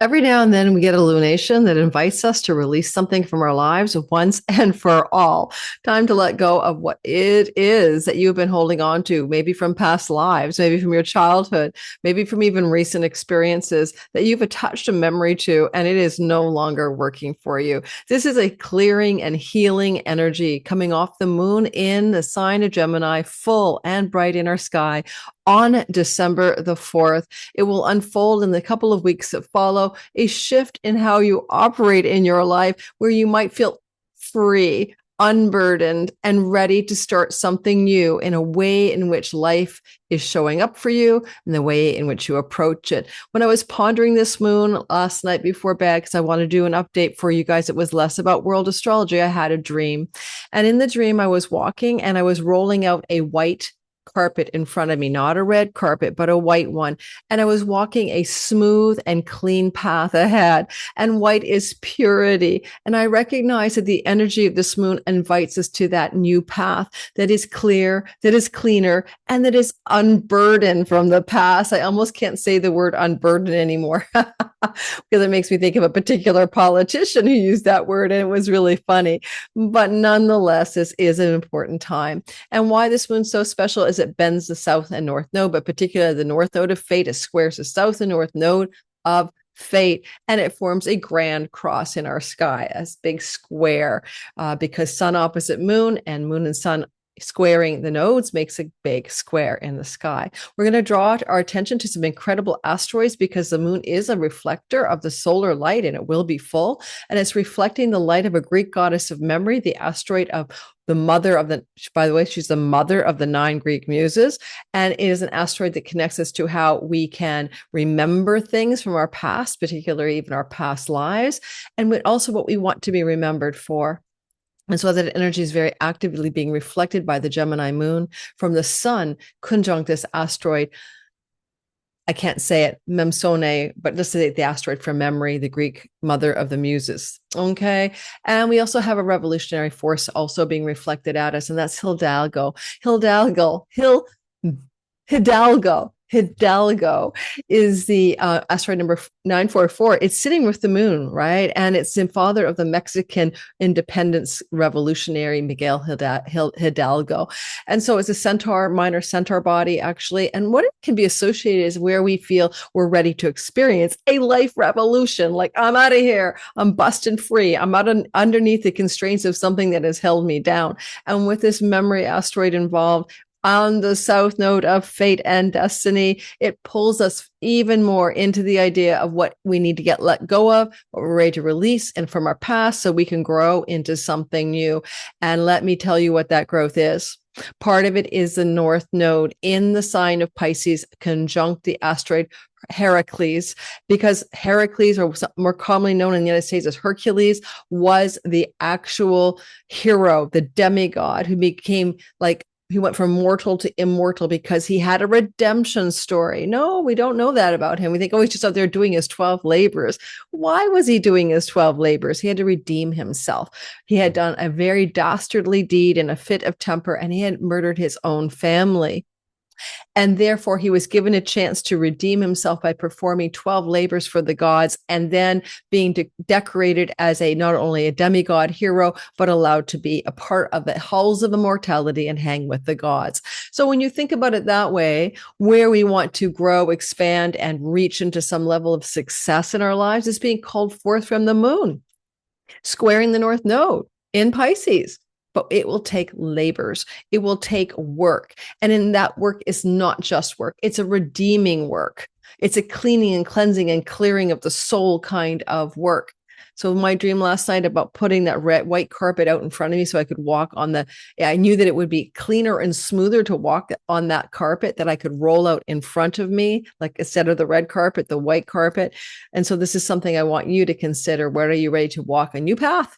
Every now and then we get a lunation that invites us to release something from our lives once and for all. Time to let go of what it is that you've been holding on to, maybe from past lives, maybe from your childhood, maybe from even recent experiences that you've attached a memory to, and it is no longer working for you. This is a clearing and healing energy coming off the moon in the sign of Gemini, full and bright in our sky on December the 4th. It will unfold in the couple of weeks that follow, a shift in how you operate in your life where you might feel free, unburdened, and ready to start something new in a way in which life is showing up for you and the way in which you approach it. When I was pondering this moon last night before bed, because I want to do an update for you guys, it was less about world astrology. I had a dream. And in the dream, I was walking and I was rolling out a white carpet in front of me, not a red carpet, but a white one. And I was walking a smooth and clean path ahead. And white is purity. And I recognize that the energy of this moon invites us to that new path that is clear, that is cleaner, and that is unburdened from the past. I almost can't say the word unburdened anymore because it makes me think of a particular politician who used that word, and it was really funny. But nonetheless, this is an important time. And why this moon's so special is it bends the south and north node, but particularly the north node of fate. It squares the south and north node of fate, and it forms a grand cross in our sky, a big square, because sun opposite moon and moon and sun squaring the nodes makes a big square in the sky. We're going to draw our attention to some incredible asteroids because the moon is a reflector of the solar light and it will be full. And it's reflecting the light of a Greek goddess of memory, the asteroid of the mother of the, by the way, she's the mother of the 9 Greek muses. And it is an asteroid that connects us to how we can remember things from our past, particularly even our past lives, and also what we want to be remembered for. And so that energy is very actively being reflected by the Gemini moon from the sun conjunct this asteroid. I can't say it, Mnemosyne, but just say the asteroid from memory, the Greek mother of the muses. Okay. And we also have a revolutionary force also being reflected at us, and that's Hidalgo. Hidalgo is the asteroid number 944. It's sitting with the moon, right? And it's the father of the Mexican independence revolutionary Miguel Hidalgo. And so it's a centaur, minor centaur body, actually. And what it can be associated is where we feel we're ready to experience a life revolution. Like, I'm out of here. I'm busting free. I'm out underneath the constraints of something that has held me down. And with this memory asteroid involved, on the south node of fate and destiny, it pulls us even more into the idea of what we need to get let go of, what we're ready to release, and from our past so we can grow into something new. And let me tell you what that growth is. Part of it is the north node in the sign of Pisces conjunct the asteroid Hercules, because Hercules, or more commonly known in the United States as Hercules, was the actual hero, the demigod who became like, he went from mortal to immortal because he had a redemption story. No, we don't know that about him. We think, oh, he's just out there doing his 12 labors. Why was he doing his 12 labors? He had to redeem himself. He had done a very dastardly deed in a fit of temper, and he had murdered his own family. And therefore, he was given a chance to redeem himself by performing 12 labors for the gods and then being decorated as not only a demigod hero, but allowed to be a part of the halls of immortality and hang with the gods. So when you think about it that way, where we want to grow, expand, and reach into some level of success in our lives is being called forth from the moon, squaring the north node in Pisces. But it will take labors. It will take work. And in that work is not just work. It's a redeeming work. It's a cleaning and cleansing and clearing of the soul kind of work. So my dream last night about putting that white carpet out in front of me so I could walk on I knew that it would be cleaner and smoother to walk on that carpet that I could roll out in front of me, like instead of the red carpet, the white carpet. And so this is something I want you to consider. Where are you ready to walk a new path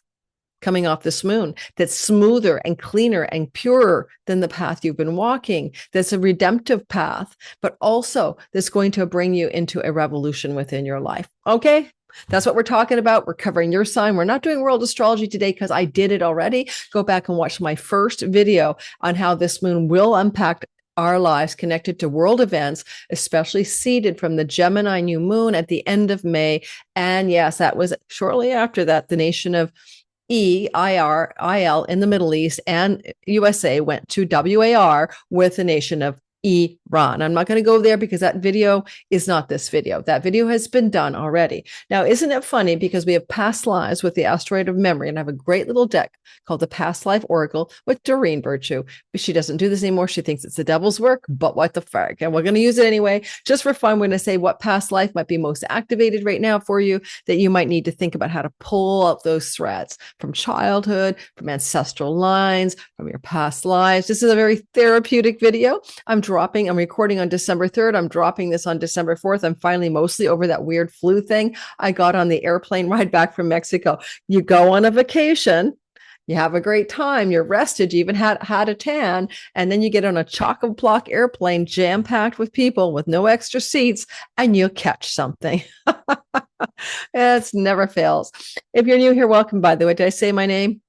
coming off this moon that's smoother and cleaner and purer than the path you've been walking, that's a redemptive path, but also that's going to bring you into a revolution within your life? Okay, that's what we're talking about. We're covering your sign. We're not doing world astrology today because I did it already. Go back and watch my first video on how this moon will impact our lives connected to world events, especially seeded from the Gemini new moon at the end of May. And yes, that was shortly after that, the nation of EIRIL in the Middle East and USA went to WAR with the nation of Iran. I'm not going to go there because that video is not this video. That video has been done already. Now, isn't it funny because we have past lives with the asteroid of memory, and I have a great little deck called the Past Life Oracle with Doreen Virtue. But she doesn't do this anymore. She thinks it's the devil's work, but what the fuck? And we're going to use it anyway, just for fun. We're going to say what past life might be most activated right now for you, that you might need to think about how to pull up those threads from childhood, from ancestral lines, from your past lives. This is a very therapeutic video. I'm recording on December 3rd. I'm dropping this on December 4th. I'm finally mostly over that weird flu thing I got on the airplane ride back from Mexico. You go on a vacation, you have a great time, you're rested, you even had a tan, and then you get on a chock-a-block airplane jam-packed with people with no extra seats, and you'll catch something. It never fails. If you're new here, welcome, by the way. Did I say my name?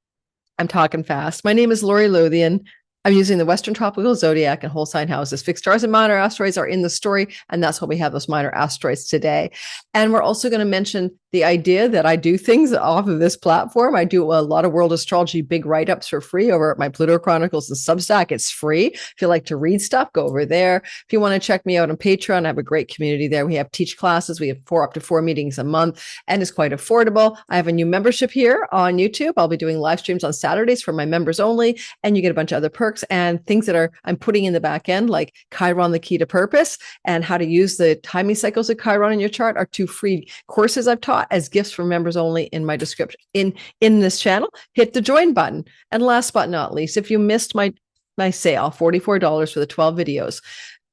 I'm talking fast. My name is Lori Lothian. I'm using the Western Tropical Zodiac and whole sign houses. Fixed stars and minor asteroids are in the story, and that's why we have those minor asteroids today. And we're also going to mention the idea that I do things off of this platform. I do a lot of world astrology, big write-ups for free over at my Pluto Chronicles and Substack. It's free. If you like to read stuff, go over there. If you want to check me out on Patreon, I have a great community there. We have teach classes. We have up to four meetings a month, and it's quite affordable. I have a new membership here on YouTube. I'll be doing live streams on Saturdays for my members only, and you get a bunch of other perks and things that I'm putting in the back end, like Chiron, the key to purpose, and how to use the timing cycles of Chiron in your chart are two free courses I've taught as gifts for members only in my description in this channel. Hit the join button. And last but not least, if you missed my sale, $44 for the 12 videos,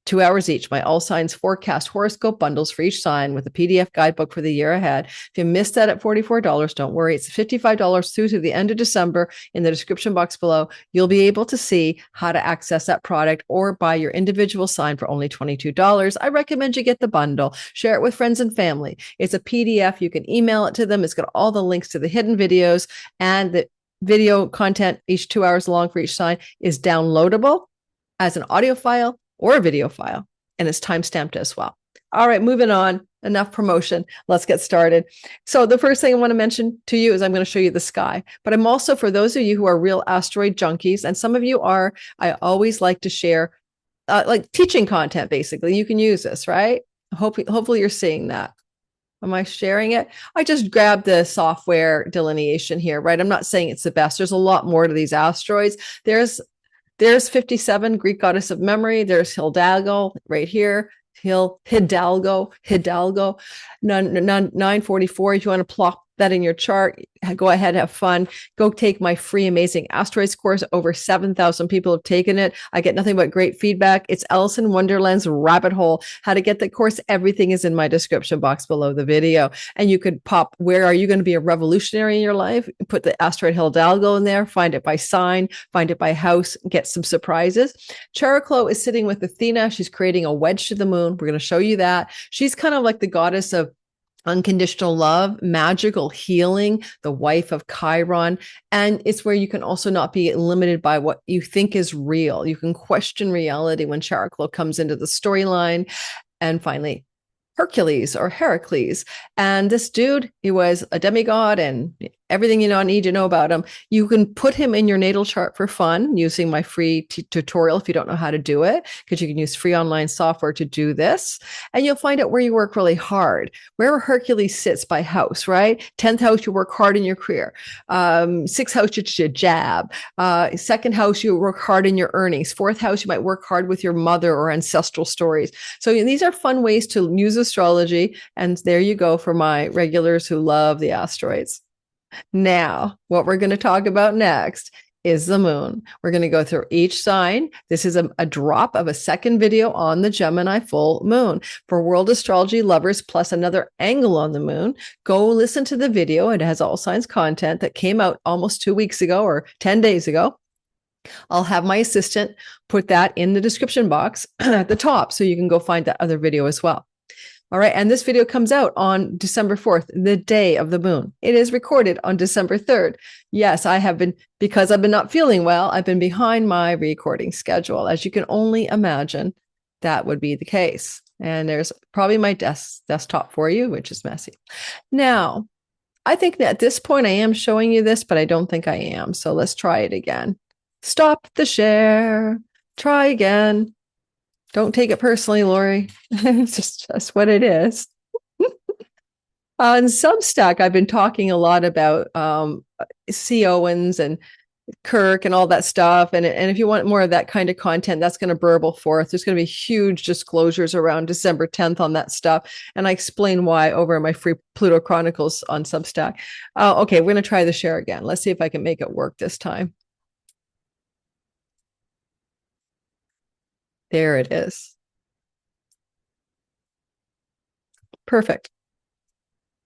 2 hours each, my all signs forecast horoscope bundles for each sign with a PDF guidebook for the year ahead. If you missed that at $44, don't worry. It's $55 through to the end of December. In the description box below, you'll be able to see how to access that product or buy your individual sign for only $22. I recommend you get the bundle. Share it with friends and family. It's a PDF. You can email it to them. It's got all the links to the hidden videos, and the video content, each 2 hours long for each sign, is downloadable as an audio file or a video file, and it's time-stamped as well. All right, moving on. Enough promotion. Let's get started. So the first thing I want to mention to you is I'm going to show you the sky, but I'm also, for those of you who are real asteroid junkies, and some of you are, I always like to share like teaching content, basically. You can use this, right? Hopefully you're seeing that. Am I sharing it? I just grabbed the software delineation here, right? I'm not saying it's the best. There's a lot more to these asteroids. There's 57, Greek goddess of memory. There's Hidalgo right here. Hidalgo, 944. If you want to plop that in your chart, go ahead, have fun. Go take my free Amazing Asteroids course. Over 7,000 people have taken it. I get nothing but great feedback. It's Alice in Wonderland's rabbit hole. How to get the course, everything is in my description box below the video. And you could pop, where are you going to be a revolutionary in your life? Put the asteroid Hidalgo in there, find it by sign, find it by house, get some surprises. Chariklo is sitting with Athena. She's creating a wedge to the moon. We're going to show you that. She's kind of like the goddess of unconditional love, magical healing, the wife of Chiron. And it's where you can also not be limited by what you think is real. You can question reality when Chariklo comes into the storyline. And finally, Hercules or Heracles. And this dude, he was a demigod and everything you need to know about him. You can put him in your natal chart for fun using my free tutorial if you don't know how to do it, because you can use free online software to do this. And you'll find out where you work really hard, where Hercules sits by house, right? 10th house, you work hard in your career. 6th house, you jab. 2nd house, you work hard in your earnings. 4th house, you might work hard with your mother or ancestral stories. So these are fun ways to use astrology. And there you go for my regulars who love the asteroids. Now, what we're going to talk about next is the moon. We're going to go through each sign. This is a drop of a second video on the Gemini full moon. For world astrology lovers, plus another angle on the moon, go listen to the video. It has all signs content that came out almost 2 weeks ago or 10 days ago. I'll have my assistant put that in the description box at the top so you can go find that other video as well. All right. And this video comes out on December 4th, the day of the moon. It is recorded on December 3rd. Yes, I have been, because I've been not feeling well, I've been behind my recording schedule. As you can only imagine, that would be the case. And there's probably my desktop for you, which is messy. Now, I think that at this point I am showing you this, but I don't think I am. So let's try it again. Stop the share. Try again. Don't take it personally, Lori. It's just what it is. On Substack, I've been talking a lot about C. Owens and Kirk and all that stuff. And if you want more of that kind of content, that's going to burble forth. There's going to be huge disclosures around December 10th on that stuff. And I explain why over in my free Pluto Chronicles on Substack. Okay, we're going to try the share again. Let's see if I can make it work this time. There it is. Perfect.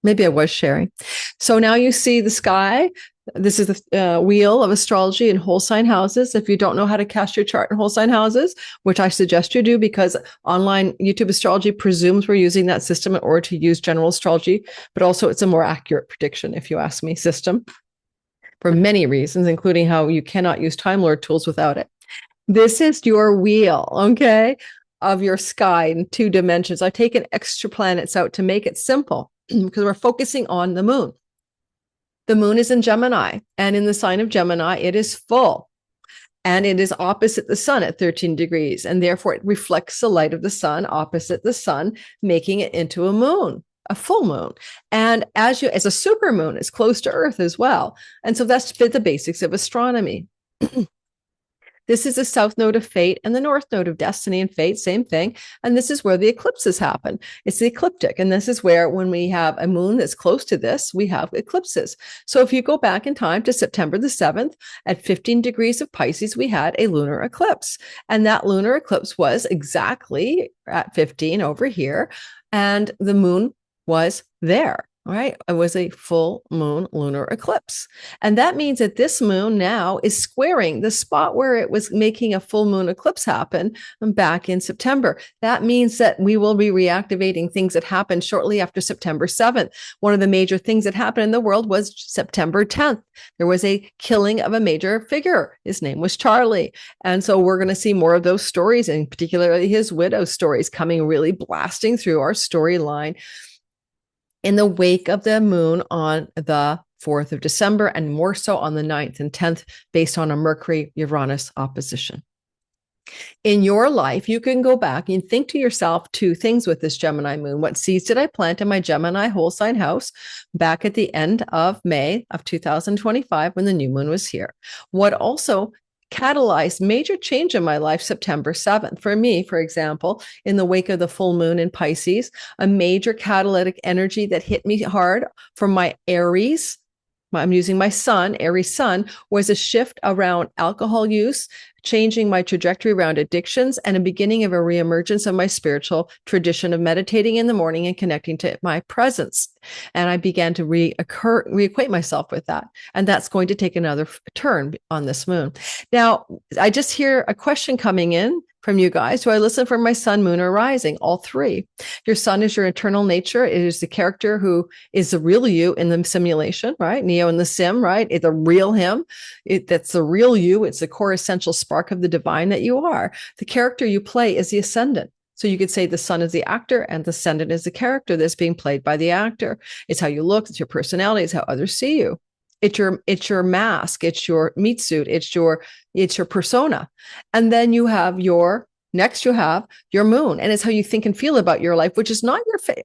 Maybe I was sharing. So now you see the sky. This is the wheel of astrology in whole sign houses. If you don't know how to cast your chart in whole sign houses, which I suggest you do, because online YouTube astrology presumes we're using that system in order to use general astrology, but also it's a more accurate prediction, if you ask me, system for many reasons, including how you cannot use Time Lord tools without it. This is your wheel, okay, of your sky in 2 dimensions. I've taken extra planets out to make it simple because we're focusing on the moon. The moon is in Gemini, and in the sign of Gemini, it is full, and it is opposite the sun at 13 degrees, and therefore it reflects the light of the sun opposite the sun, making it into a moon, a full moon. And as a super moon, it's close to Earth as well. And so that's the basics of astronomy. This is the south node of fate and the north node of destiny and fate, same thing. And this is where the eclipses happen. It's the ecliptic. And this is where, when we have a moon that's close to this, we have eclipses. So if you go back in time to September the 7th, at 15 degrees of Pisces, we had a lunar eclipse. And that lunar eclipse was exactly at 15 over here. And the moon was there. All right. It was a full moon lunar eclipse. And that means that this moon now is squaring the spot where it was making a full moon eclipse happen back in September. That means that we will be reactivating things that happened shortly after September 7th. One of the major things that happened in the world was September 10th. There was a killing of a major figure. His name was Charlie. And so we're going to see more of those stories, and particularly his widow's stories, coming really blasting through our storyline in the wake of the moon on the 4th of December, and more so on the 9th and 10th, based on a Mercury-Uranus opposition. In your life, you can go back and think to yourself 2 things with this Gemini moon. What seeds did I plant in my Gemini whole sign house back at the end of May of 2025 when the new moon was here? What also catalyzed major change in my life September 7th. For me, for example, in the wake of the full moon in Pisces, a major catalytic energy that hit me hard from my Aries, I'm using my sun, Aries sun, was a shift around alcohol use, changing my trajectory around addictions, and a beginning of a reemergence of my spiritual tradition of meditating in the morning and connecting to my presence. And I began to reacquaint myself with that. And that's going to take another turn on this moon. Now, I just hear a question coming in from you guys. Do I listen for my sun, moon, or rising? All 3. Your sun is your internal nature. It is the character who is the real you in the simulation, right? Neo in the sim, right? It's the real him. That's the real you. It's the core essential spark of the divine that you are. The character you play is the ascendant. So you could say the sun is the actor and the ascendant is the character that's being played by the actor. It's how you look. It's your personality. It's how others see you. It's your mask. It's your meat suit. It's your persona. And then you have your moon, and it's how you think and feel about your life, which is not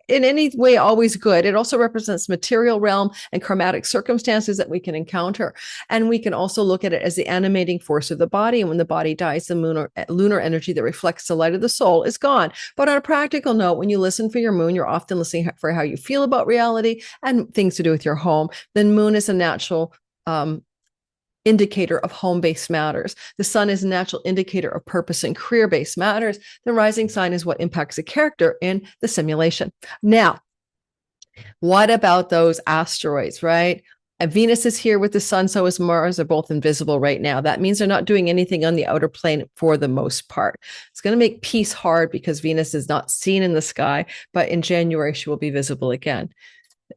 in any way always good. It also represents material realm and karmatic circumstances that we can encounter. And we can also look at it as the animating force of the body. And when the body dies, the moon or lunar energy that reflects the light of the soul is gone. But on a practical note, when you listen for your moon, you're often listening for how you feel about reality and things to do with your home. Then moon is a natural indicator of home-based matters. The sun is a natural indicator of purpose and career-based matters. The rising sign is what impacts the character in the simulation. Now, what about those asteroids, right? And Venus is here with the sun, so is Mars. They're both invisible right now. That means they're not doing anything on the outer plane for the most part. It's going to make peace hard because Venus is not seen in the sky, but in January, she will be visible again,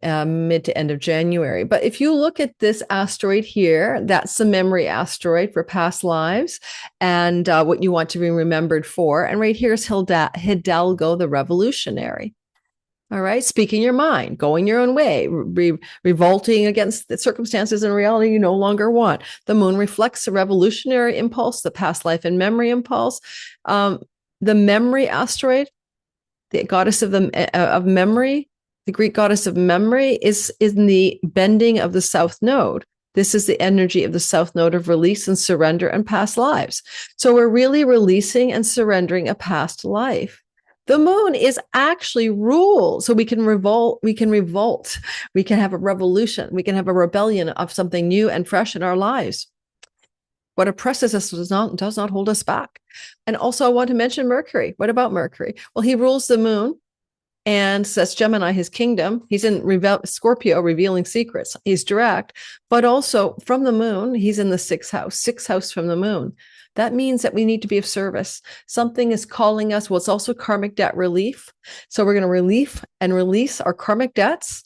mid to end of January. But if you look at this asteroid here, that's the memory asteroid for past lives and what you want to be remembered for. And right here is Hidalgo, the revolutionary. All right. Speaking your mind, going your own way, revolting against the circumstances and reality you no longer want. The moon reflects the revolutionary impulse, the past life and memory impulse. The memory asteroid, the goddess of memory, the Greek goddess of memory, is in the bending of the south node. This is the energy of the south node of release and surrender and past lives. So we're really releasing and surrendering a past life. The moon is actually rule. So we can revolt, we can have a revolution, we can have a rebellion of something new and fresh in our lives. What oppresses us does not hold us back. And also I want to mention Mercury. What about Mercury? Well, he rules the moon and that's Gemini, his kingdom. He's in Scorpio, revealing secrets. He's direct, but also from the moon, he's in the sixth house from the moon. That means that we need to be of service. Something is calling us. Well, it's also karmic debt relief. So we're going to release our karmic debts.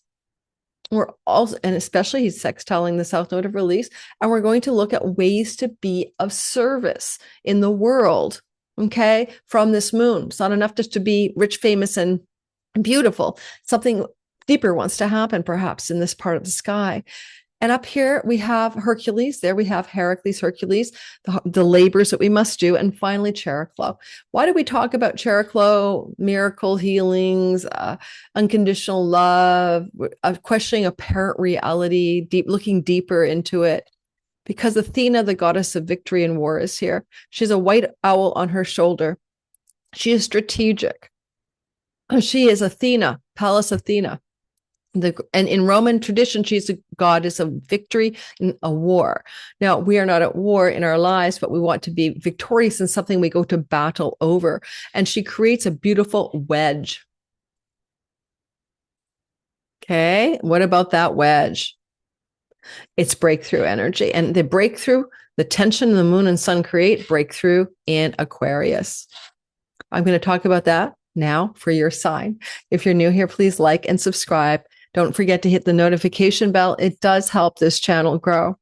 We're also, and especially he's sextiling the south node of release. And we're going to look at ways to be of service in the world. Okay. From this moon. It's not enough just to be rich, famous, and beautiful. Something deeper wants to happen perhaps in this part of the sky. And up here we have Hercules. There we have Hercules, the labors that we must do. And finally, Chariklo. Why do we talk about Chariklo? Miracle healings, unconditional love, questioning apparent reality, looking deeper into it. Because Athena, the goddess of victory and war, is here. She has a white owl on her shoulder. She is strategic. She is Athena, Pallas Athena. And in Roman tradition, she's a goddess of victory in a war. Now, we are not at war in our lives, but we want to be victorious in something we go to battle over. And she creates a beautiful wedge. Okay, what about that wedge? It's breakthrough energy. And the breakthrough, the tension the moon and sun create, breakthrough in Aquarius. I'm going to talk about that now for your sign. If you're new here, please like and subscribe. Don't forget to hit the notification bell. It does help this channel grow.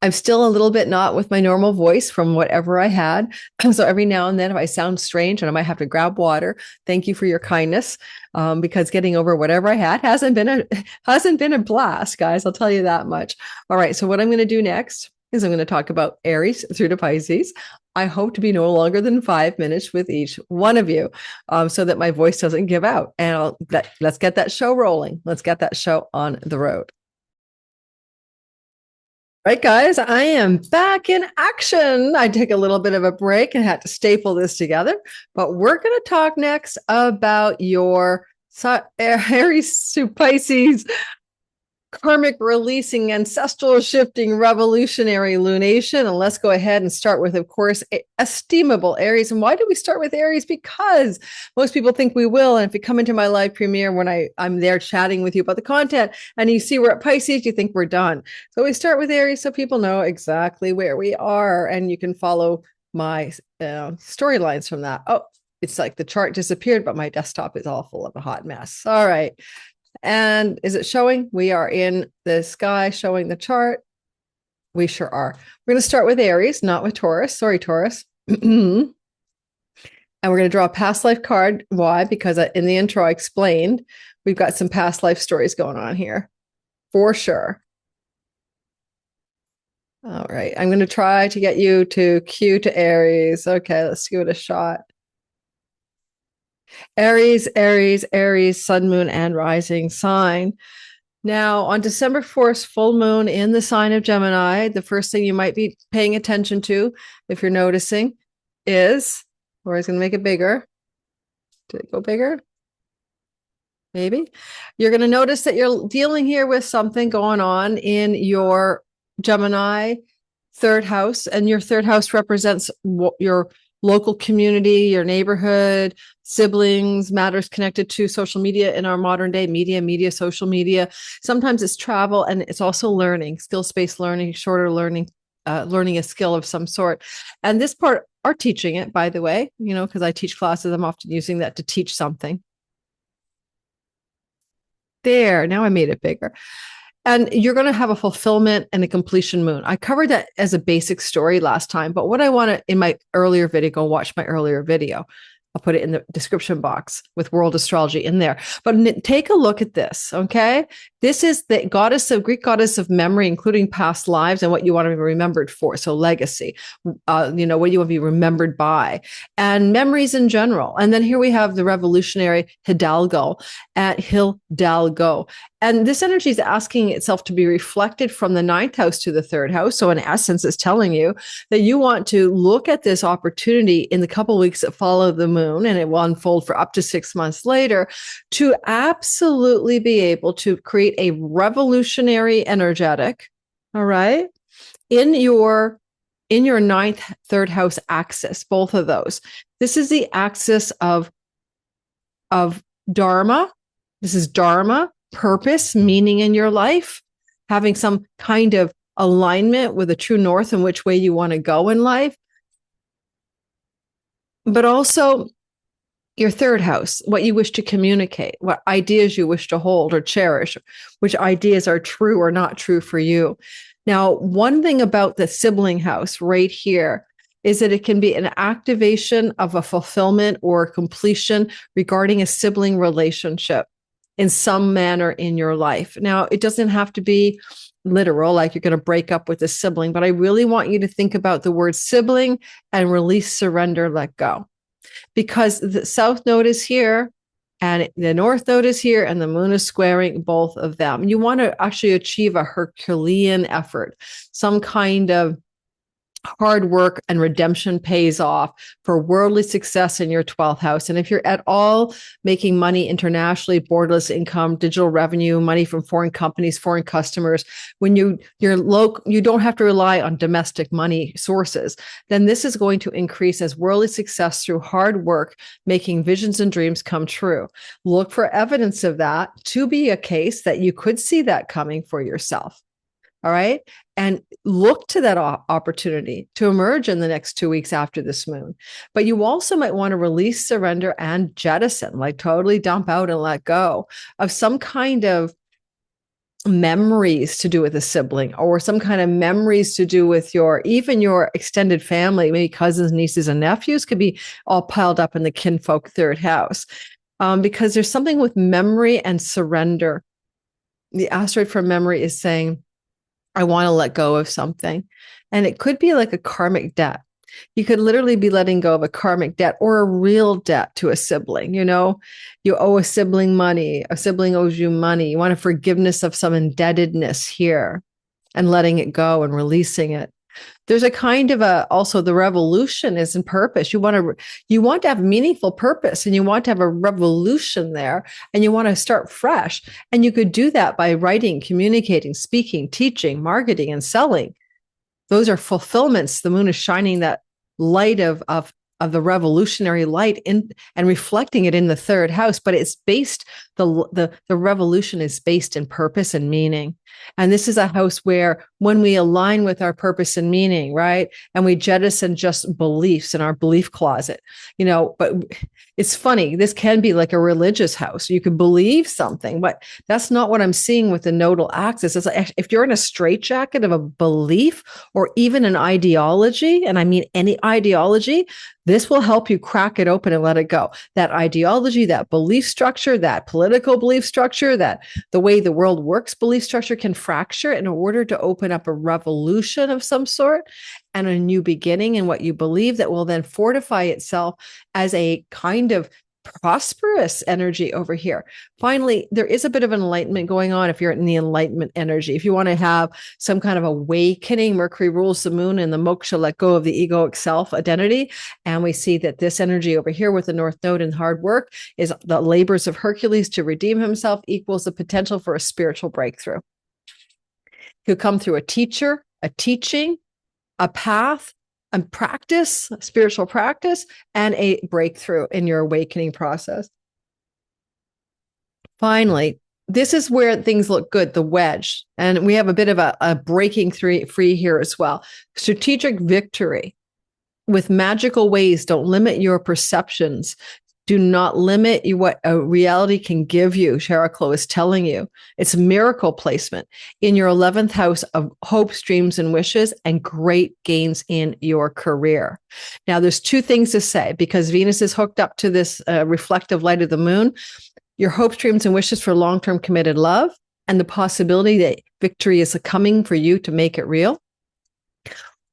I'm still a little bit not with my normal voice from whatever I had. So every now and then, if I sound strange and I might have to grab water, thank you for your kindness. Because getting over whatever I had hasn't been a blast, guys. I'll tell you that much. All right. So what I'm going to do next is I'm going to talk about Aries through to Pisces. I hope to be no longer than 5 minutes with each one of you, so that my voice doesn't give out. And let's get that show rolling. Let's get that show on the road. Right, guys, I am back in action. I took a little bit of a break and had to staple this together, but we're going to talk next about your Aries to Pisces karmic releasing, ancestral shifting, revolutionary lunation. And let's go ahead and start with, of course, esteemable Aries. And why do we start with Aries? Because most people think we will. And if you come into my live premiere when I'm there chatting with you about the content and you see we're at Pisces, you think we're done. So we start with Aries so people know exactly where we are. And you can follow my storylines from that. Oh, it's like the chart disappeared, but my desktop is all full of a hot mess. All right. And is it showing? We are in the sky showing the chart. We sure are. We're going to start with Aries, not with Taurus. Sorry, Taurus. And we're going to draw a past life card. Why? Because in the intro, I explained we've got some past life stories going on here for sure. All right. I'm going to try to get you to cue to Aries. Okay, let's give it a shot. Aries, Aries, Aries, sun, moon, and rising sign. Now, on December 4th, full moon in the sign of Gemini, the first thing you might be paying attention to, if you're noticing, is, or I was going to make it bigger. Did it go bigger? Maybe. You're going to notice that you're dealing here with something going on in your Gemini third house, and your third house represents your local community, your neighborhood, siblings, matters connected to social media in our modern day, media, social media. Sometimes it's travel, and it's also learning, skill-based learning, shorter learning, learning a skill of some sort. And this part are teaching it, by the way, because I teach classes, I'm often using that to teach something. There, now I made it bigger. And you're going to have a fulfillment and a completion moon. I covered that as a basic story last time, but what I want to, in my earlier video, go watch my earlier video. I'll put it in the description box with world astrology in there. But take a look at this, okay? This is the Greek goddess of memory, including past lives and what you want to be remembered for. So legacy, what you want to be remembered by, and memories in general. And then here we have the revolutionary Hidalgo at Hidalgo. And this energy is asking itself to be reflected from the 9th house to the 3rd house. So in essence, it's telling you that you want to look at this opportunity in the couple of weeks that follow the moon, and it will unfold for up to 6 months later, to absolutely be able to create a revolutionary energetic, all right, in your 9th, 3rd house axis, both of those. This is the axis of Dharma. This is Dharma, purpose, meaning in your life, having some kind of alignment with a true north in which way you want to go in life. But also your 3rd house, what you wish to communicate, what ideas you wish to hold or cherish, which ideas are true or not true for you. Now, one thing about the sibling house right here is that it can be an activation of a fulfillment or completion regarding a sibling relationship in some manner in your life. Now, it doesn't have to be literal, like you're going to break up with a sibling, but I really want you to think about the word sibling and release, surrender, let go. Because the south node is here and the north node is here and the moon is squaring both of them. You want to actually achieve a Herculean effort, some kind of hard work and redemption pays off for worldly success in your 12th house. And if you're at all making money internationally, borderless income, digital revenue, money from foreign companies, foreign customers, when you're local, you don't have to rely on domestic money sources, then this is going to increase as worldly success through hard work, making visions and dreams come true. Look for evidence of that to be a case that you could see that coming for yourself. All right. And look to that opportunity to emerge in the next 2 weeks after this moon. But you also might want to release, surrender, and jettison, like totally dump out and let go of some kind of memories to do with a sibling, or some kind of memories to do with even your extended family, maybe cousins, nieces, and nephews could be all piled up in the kinfolk 3rd house. Because there's something with memory and surrender. The asteroid for memory is saying, I want to let go of something. And it could be like a karmic debt. You could literally be letting go of a karmic debt or a real debt to a sibling. You owe a sibling money. A sibling owes you money. You want a forgiveness of some indebtedness here and letting it go and releasing it. There's a kind of also the revolution is in purpose. You want to have meaningful purpose, and you want to have a revolution there, and you want to start fresh. And you could do that by writing, communicating, speaking, teaching, marketing, and selling. Those are fulfillments. The moon is shining that light of the revolutionary light in and reflecting it in the 3rd house, but it's based, the revolution is based in purpose and meaning. And this is a house where when we align with our purpose and meaning, right? And we jettison just beliefs in our belief closet, but it's funny. This can be like a religious house. You can believe something, but that's not what I'm seeing with the nodal axis. It's like if you're in a straitjacket of a belief or even an ideology, and I mean any ideology, this will help you crack it open and let it go. That ideology, that belief structure, that political belief structure, that the way the world works belief structure can fracture in order to open up a revolution of some sort and a new beginning in what you believe that will then fortify itself as a kind of prosperous energy over here. Finally, there is a bit of enlightenment going on if you're in the enlightenment energy. If you want to have some kind of awakening, Mercury rules the moon and the moksha, let go of the egoic self identity. And we see that this energy over here with the North Node and hard work is the labors of Hercules to redeem himself equals the potential for a spiritual breakthrough. He'll come through a teacher, a teaching, a path, a practice, a spiritual practice, and a breakthrough in your awakening process. Finally, this is where things look good, the wedge. And we have a bit of a breaking free here as well. Strategic victory with magical ways. Don't limit your perceptions. Do not limit what a reality can give you. Chariklo is telling you it's miracle placement in your 11th house of hopes, dreams, and wishes, and great gains in your career. Now, there's two things to say because Venus is hooked up to this reflective light of the moon. Your hopes, dreams, and wishes for long-term committed love, and the possibility that victory is coming for you to make it real,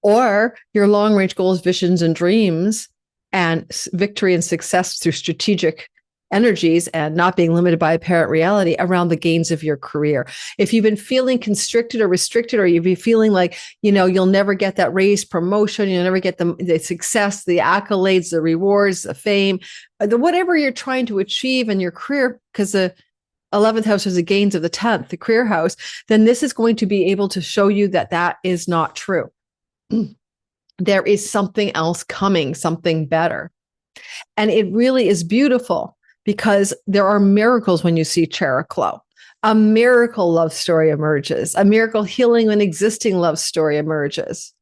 or your long-range goals, visions, and dreams, and victory and success through strategic energies and not being limited by apparent reality around the gains of your career. If you've been feeling constricted or restricted, or you've been feeling like, you'll never get that raise, promotion, you'll never get the success, the accolades, the rewards, the fame, whatever you're trying to achieve in your career, because the 11th house is the gains of the 10th, the career house, then this is going to be able to show you that that is not true. There is something else coming, something better. And it really is beautiful because there are miracles when you see Chariklo. A miracle love story emerges. A miracle healing an existing love story emerges.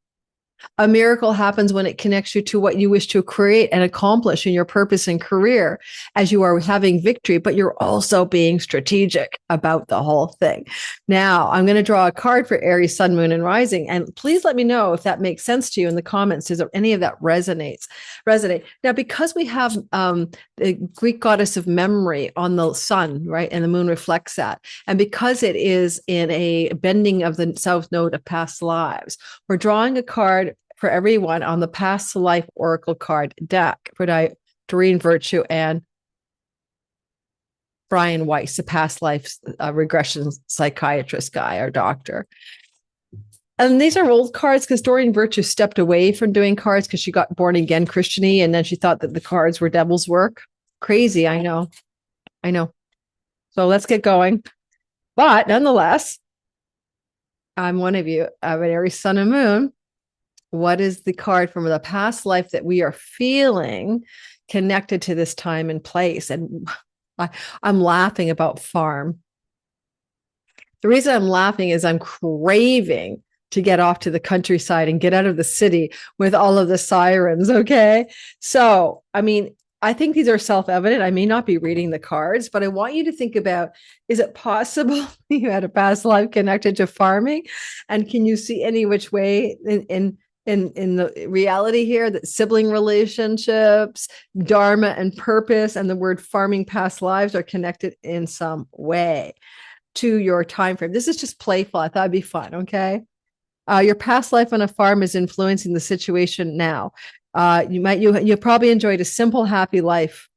A miracle happens when it connects you to what you wish to create and accomplish in your purpose and career as you are having victory, but you're also being strategic about the whole thing. Now, I'm going to draw a card for Aries, Sun, Moon, and Rising. And please let me know if that makes sense to you in the comments. Does any of that resonate? Now, because we have the Greek goddess of memory on the sun, right? And the moon reflects that. And because it is in a bending of the south node of past lives, we're drawing a card for everyone on the past life oracle card deck for Doreen Virtue and Brian Weiss, the past life regression psychiatrist guy or doctor. And these are old cards because Doreen Virtue stepped away from doing cards because she got born again Christian-y, and then she thought that the cards were devil's work. Crazy, I know. So let's get going. But nonetheless, I'm one of you. I have an Aries, Sun, and Moon. What is the card from the past life that we are feeling connected to this time and place? And I'm laughing about farm. The reason I'm laughing is I'm craving to get off to the countryside and get out of the city with all of the sirens. Okay. So, I think these are self-evident. I may not be reading the cards, but I want you to think about, is it possible you had a past life connected to farming? And can you see any which way in the reality here that sibling relationships, dharma and purpose, and the word farming past lives are connected in some way to your time frame? This is just playful. I thought it'd be fun. Okay. Your past life on a farm is influencing the situation now. You probably enjoyed a simple, happy life,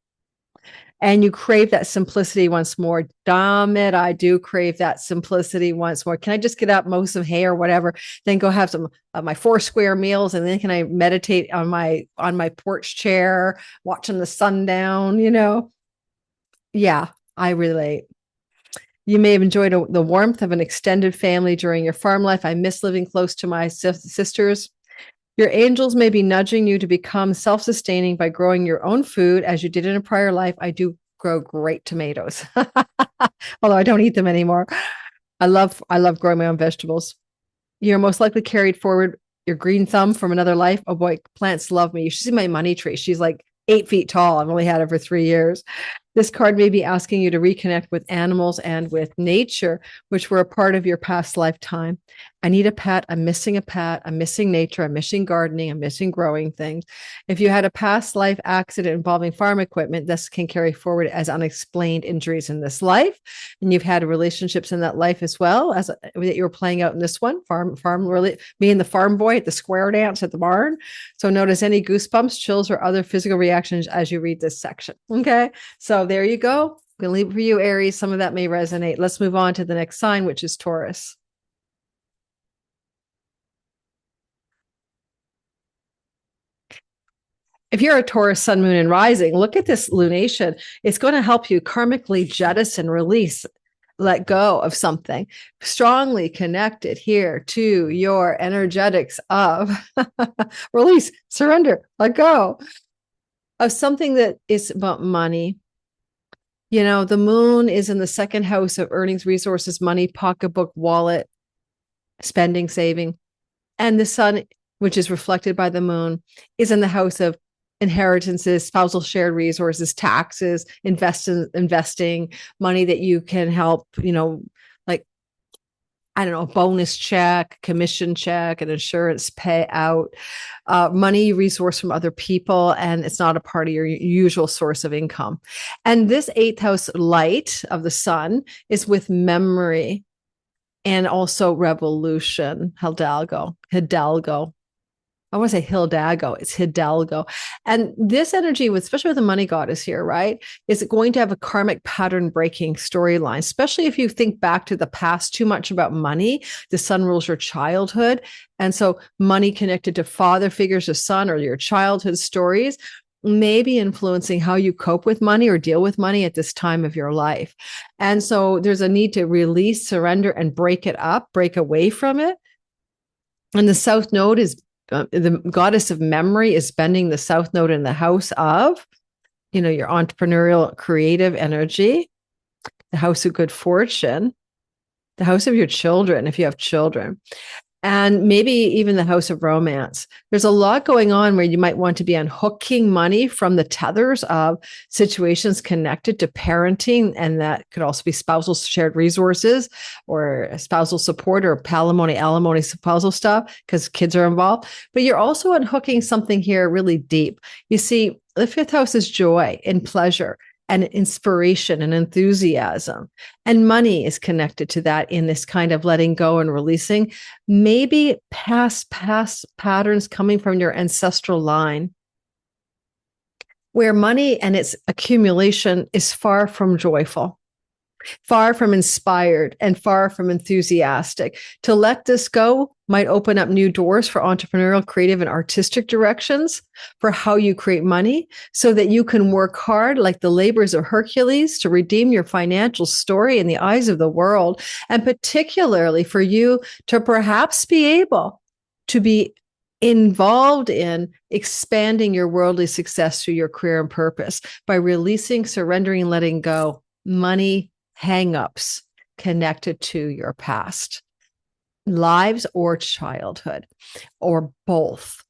and you crave that simplicity once more. Damn it, I do crave that simplicity once more. Can I just get up, mow some hay or whatever, then go have some of my 4 square meals, and then can I meditate on my porch chair, watching the sun down? Yeah, I relate. You may have enjoyed the warmth of an extended family during your farm life. I miss living close to my sisters. Your angels may be nudging you to become self-sustaining by growing your own food as you did in a prior life. I do grow great tomatoes, although I don't eat them anymore. I love growing my own vegetables. You're most likely carried forward your green thumb from another life. Oh boy, plants love me. You should see my money tree. She's like 8 feet tall. I've only had her for 3 years. This card may be asking you to reconnect with animals and with nature, which were a part of your past lifetime. I need a pet. I'm missing a pet. I'm missing nature. I'm missing gardening. I'm missing growing things. If you had a past life accident involving farm equipment, this can carry forward as unexplained injuries in this life. And you've had relationships in that life as well as that you were playing out in this one, me and the farm boy at the square dance at the barn. So notice any goosebumps, chills, or other physical reactions as you read this section. Okay. So there you go. I'm going to leave it for you, Aries. Some of that may resonate. Let's move on to the next sign, which is Taurus. If you're a Taurus, Sun, Moon, and Rising, look at this lunation. It's going to help you karmically jettison, release let go of something, strongly connected here to your energetics of release, surrender, let go of something that is about money. You know, the moon is in the second house of earnings, resources, money, pocketbook, wallet, spending, saving. And the sun, which is reflected by the moon, is in the house of inheritances, spousal shared resources, taxes, investing, money that you can help, like, I don't know, a bonus check, commission check, an insurance payout, money resource from other people, and it's not a part of your usual source of income. And this eighth house light of the sun is with memory and also revolution, Hidalgo. I want to say Hidalgo. It's Hidalgo. And this energy, especially with the money goddess here, right, is going to have a karmic pattern breaking storyline, especially if you think back to the past too much about money. The sun rules your childhood. And so money connected to father figures, a son, or your childhood stories may be influencing how you cope with money or deal with money at this time of your life. And so there's a need to release, surrender, and break it up, break away from it. And the south node is the goddess of memory is bending the south node in the house of, your entrepreneurial, creative energy, the house of good fortune, the house of your children, if you have children, and maybe even the house of romance. There's a lot going on where you might want to be unhooking money from the tethers of situations connected to parenting. And that could also be spousal shared resources or spousal support or alimony, spousal stuff, because kids are involved. But you're also unhooking something here really deep. You see, the fifth house is joy and pleasure and inspiration and enthusiasm. And money is connected to that in this kind of letting go and releasing. Maybe past patterns coming from your ancestral line, where money and its accumulation is far from joyful, far from inspired, and far from enthusiastic. To let this go might open up new doors for entrepreneurial, creative, and artistic directions for how you create money so that you can work hard like the labors of Hercules to redeem your financial story in the eyes of the world, and particularly for you to perhaps be able to be involved in expanding your worldly success through your career and purpose by releasing, surrendering, letting go money hangups connected to your past lives or childhood, or both.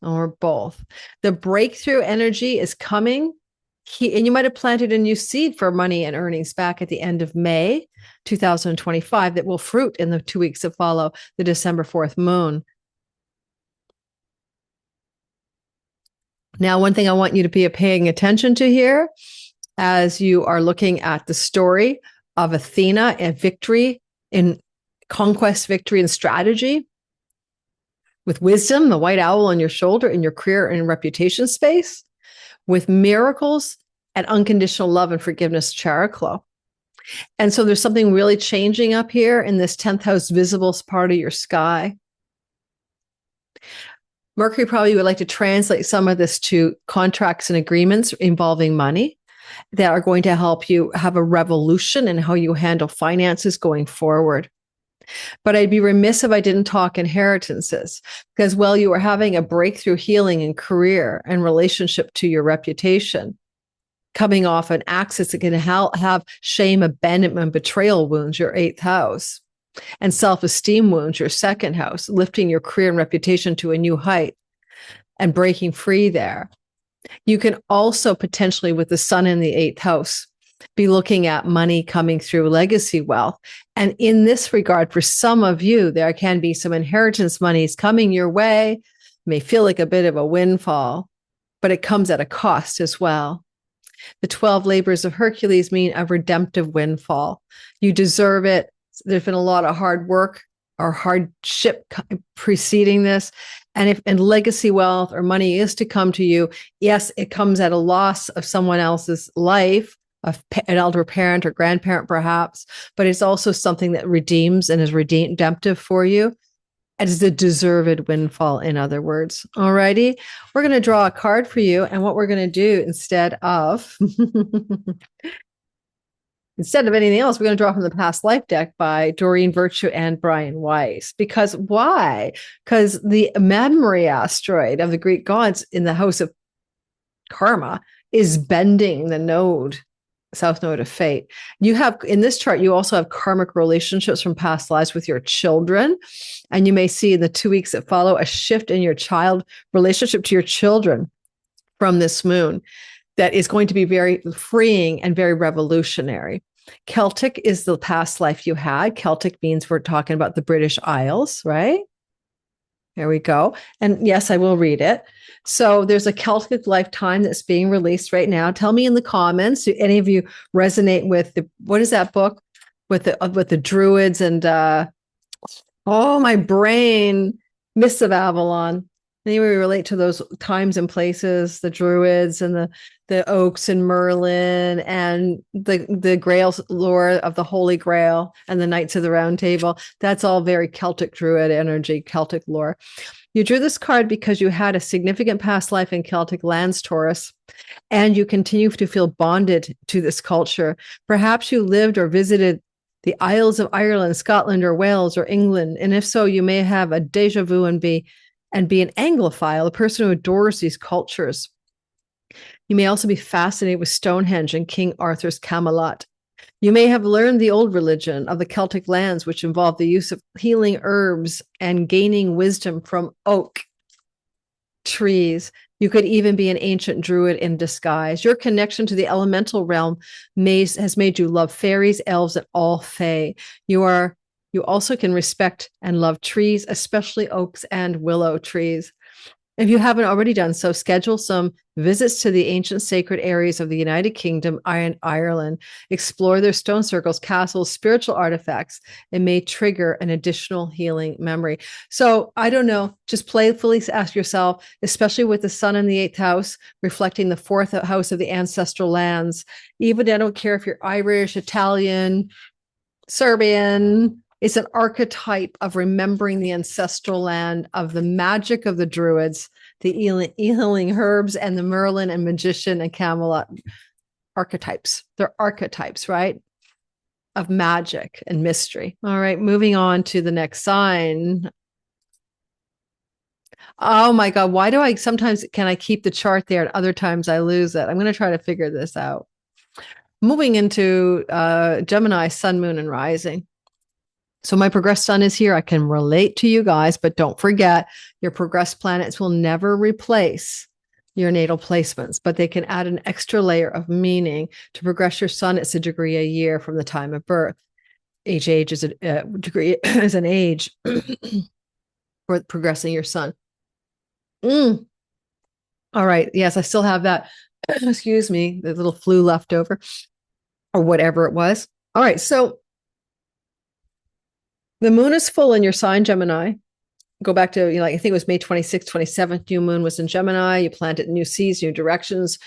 The breakthrough energy is coming, and you might have planted a new seed for money and earnings back at the end of May 2025 that will fruit in the 2 weeks that follow the December 4th moon. Now, one thing I want you to be paying attention to here, as you are looking at the story of Athena and victory in conquest, victory, and strategy, with wisdom, the white owl on your shoulder in your career and reputation space, with miracles and unconditional love and forgiveness, Chariklo. And so there's something really changing up here in this 10th house visible part of your sky. Mercury probably would like to translate some of this to contracts and agreements involving money that are going to help you have a revolution in how you handle finances going forward. But I'd be remiss if I didn't talk inheritances, because while you are having a breakthrough healing in career and relationship to your reputation, coming off an axis that can have shame, abandonment, betrayal wounds, your 8th house, and self-esteem wounds, your 2nd house, lifting your career and reputation to a new height and breaking free there. You can also potentially, with the sun in the 8th house, be looking at money coming through legacy wealth. And in this regard, for some of you, there can be some inheritance monies coming your way. It may feel like a bit of a windfall, but it comes at a cost as well. The 12 labors of Hercules mean a redemptive windfall. You deserve it. There's been a lot of hard work or hardship preceding this. And if legacy wealth or money is to come to you, yes, it comes at a loss of someone else's life, an elder parent or grandparent perhaps, but it's also something that redeems and is redemptive for you. It is a deserved windfall, in other words. All righty. We're going to draw a card for you. And what we're going to do instead of instead of anything else, we're going to draw from the past life deck by Doreen Virtue and Brian Weiss. Because why? Because the memory asteroid of the Greek gods in the house of karma is bending the node, south node of fate. You have, in this chart, you also have karmic relationships from past lives with your children. And you may see in the 2 weeks that follow a shift in your child relationship to your children from this moon that is going to be very freeing and very revolutionary. Celtic is the past life you had. Celtic means we're talking about the British Isles, right? There we go. And yes, I will read it. So there's a Celtic lifetime that's being released right now. Tell me in the comments, do any of you resonate with what is that book with the druids and my brain, Mists of Avalon. Anyway, relate to those times and places, the druids and the oaks and Merlin and the Grail lore of the Holy Grail and the Knights of the Round Table. That's all very Celtic druid energy, Celtic lore. You drew this card because you had a significant past life in Celtic lands, Taurus, and you continue to feel bonded to this culture. Perhaps you lived or visited the Isles of Ireland, Scotland, or Wales, or England. And if so, you may have a deja vu and be an Anglophile, a person who adores these cultures. You may also be fascinated with Stonehenge and King Arthur's Camelot. You may have learned the old religion of the Celtic lands, which involved the use of healing herbs and gaining wisdom from oak trees. You could even be an ancient druid in disguise. Your connection to the elemental realm has made you love fairies, elves, and all fae. You also can respect and love trees, especially oaks and willow trees. If you haven't already done so, schedule some visits to the ancient sacred areas of the United Kingdom and Ireland. Explore their stone circles, castles, spiritual artifacts. It may trigger an additional healing memory. So I don't know, just playfully ask yourself, especially with the sun in the 8th house, reflecting the 4th house of the ancestral lands. Even I don't care if you're Irish, Italian, Serbian. It's an archetype of remembering the ancestral land, of the magic of the druids, the healing herbs, and the Merlin and magician and Camelot archetypes. They're archetypes, right? Of magic and mystery. All right, moving on to the next sign. Oh my God, why do can I keep the chart there and other times I lose it? I'm going to try to figure this out. Moving into Gemini, sun, moon, and rising. So my progressed sun is here. I can relate to you guys, but don't forget your progressed planets will never replace your natal placements, but they can add an extra layer of meaning. To progress your sun, it's a degree a year from the time of birth. Age is a degree is an age for progressing your sun. All right. Yes, I still have that. Excuse me, the little flu left over or whatever it was. All right. So the moon is full in your sign, Gemini. Go back to, I think it was May 26th, 27th, new moon was in Gemini. You planted new seeds, new directions.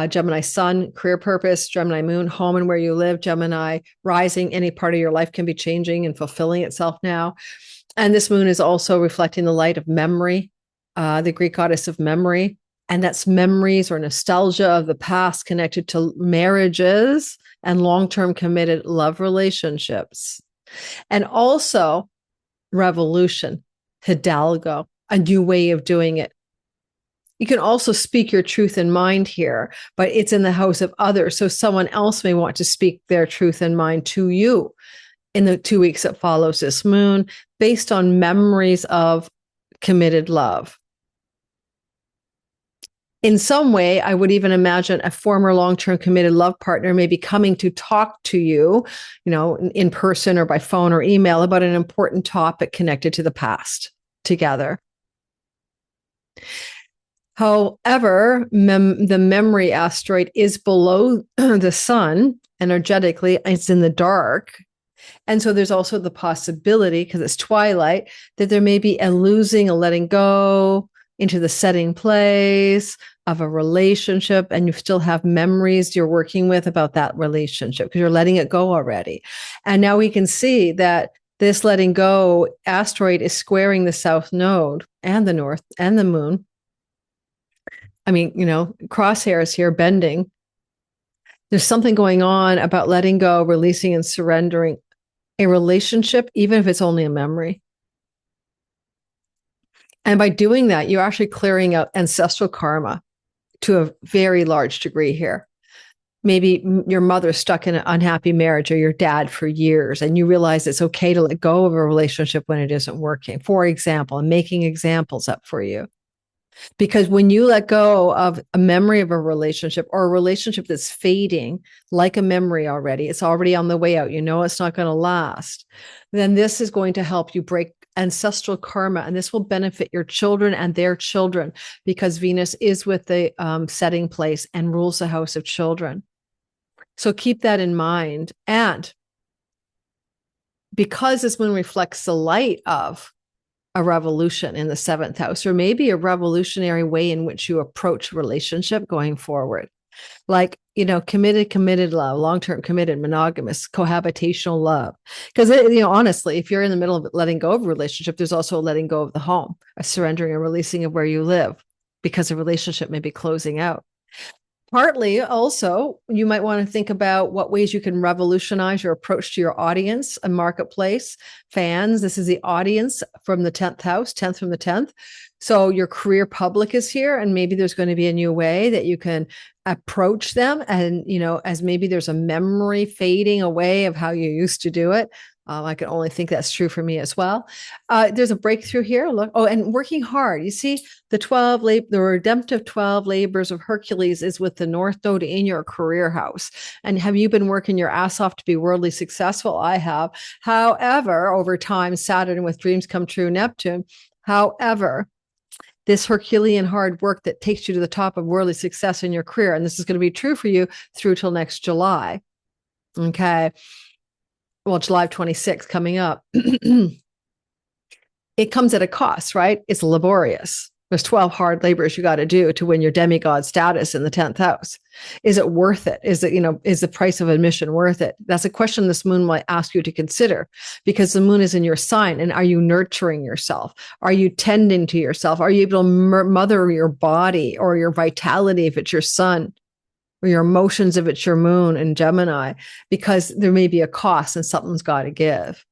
Gemini sun, career purpose. Gemini moon, home and where you live. Gemini rising, any part of your life can be changing and fulfilling itself now. And this moon is also reflecting the light of memory, the Greek goddess of memory. And that's memories or nostalgia of the past connected to marriages and long-term committed love relationships. And also revolution, Hidalgo, a new way of doing it. You can also speak your truth in mind here, but it's in the house of others. So someone else may want to speak their truth in mind to you in the 2 weeks that follows this moon, based on memories of committed love. In some way, I would even imagine a former long-term committed love partner may be coming to talk to you, in person or by phone or email about an important topic connected to the past together. However, the memory asteroid is below the sun energetically. It's in the dark. And so there's also the possibility, because it's twilight, that there may be a losing, a letting go, into the setting place of a relationship, and you still have memories you're working with about that relationship because you're letting it go already. And now we can see that this letting go asteroid is squaring the south node and the north and the moon. I mean, crosshairs here bending. There's something going on about letting go, releasing, and surrendering a relationship, even if it's only a memory. And by doing that, you're actually clearing out ancestral karma to a very large degree here. Maybe your mother's stuck in an unhappy marriage, or your dad for years, and you realize it's okay to let go of a relationship when it isn't working. For example, I'm making examples up for you. Because when you let go of a memory of a relationship, or a relationship that's fading like a memory already, it's already on the way out, you know it's not going to last, then this is going to help you break ancestral karma, and this will benefit your children and their children, because Venus is with the setting place and rules the house of children. So keep that in mind. And because this moon reflects the light of a revolution in the 7th house, or maybe a revolutionary way in which you approach relationship going forward, like, committed love, long-term committed, monogamous, cohabitational love. Because, honestly, if you're in the middle of letting go of a relationship, there's also a letting go of the home, a surrendering and releasing of where you live, because a relationship may be closing out. Partly also, you might want to think about what ways you can revolutionize your approach to your audience and marketplace, fans. This is the audience from the 10th house, 10th from the 10th. So your career public is here, and maybe there's going to be a new way that you can approach them. And, as maybe there's a memory fading away of how you used to do it. I can only think that's true for me as well. There's a breakthrough here. Look, and working hard. You see, the redemptive 12 labors of Hercules is with the North Node in your career house. And have you been working your ass off to be worldly successful? I have. However, over time, Saturn with dreams come true, Neptune. However, this Herculean hard work that takes you to the top of worldly success in your career, and this is going to be true for you through till next July. Okay. Well, July 26th coming up. It comes at a cost, right? It's laborious. There's 12 hard labors you got to do to win your demigod status in the 10th house. Is it worth it? Is the price of admission worth it? That's a question this moon might ask you to consider, because the moon is in your sign. And are you nurturing yourself? Are you tending to yourself? Are you able to mother your body or your vitality if it's your sun? Or your emotions if it's your moon in Gemini, because there may be a cost and something's got to give.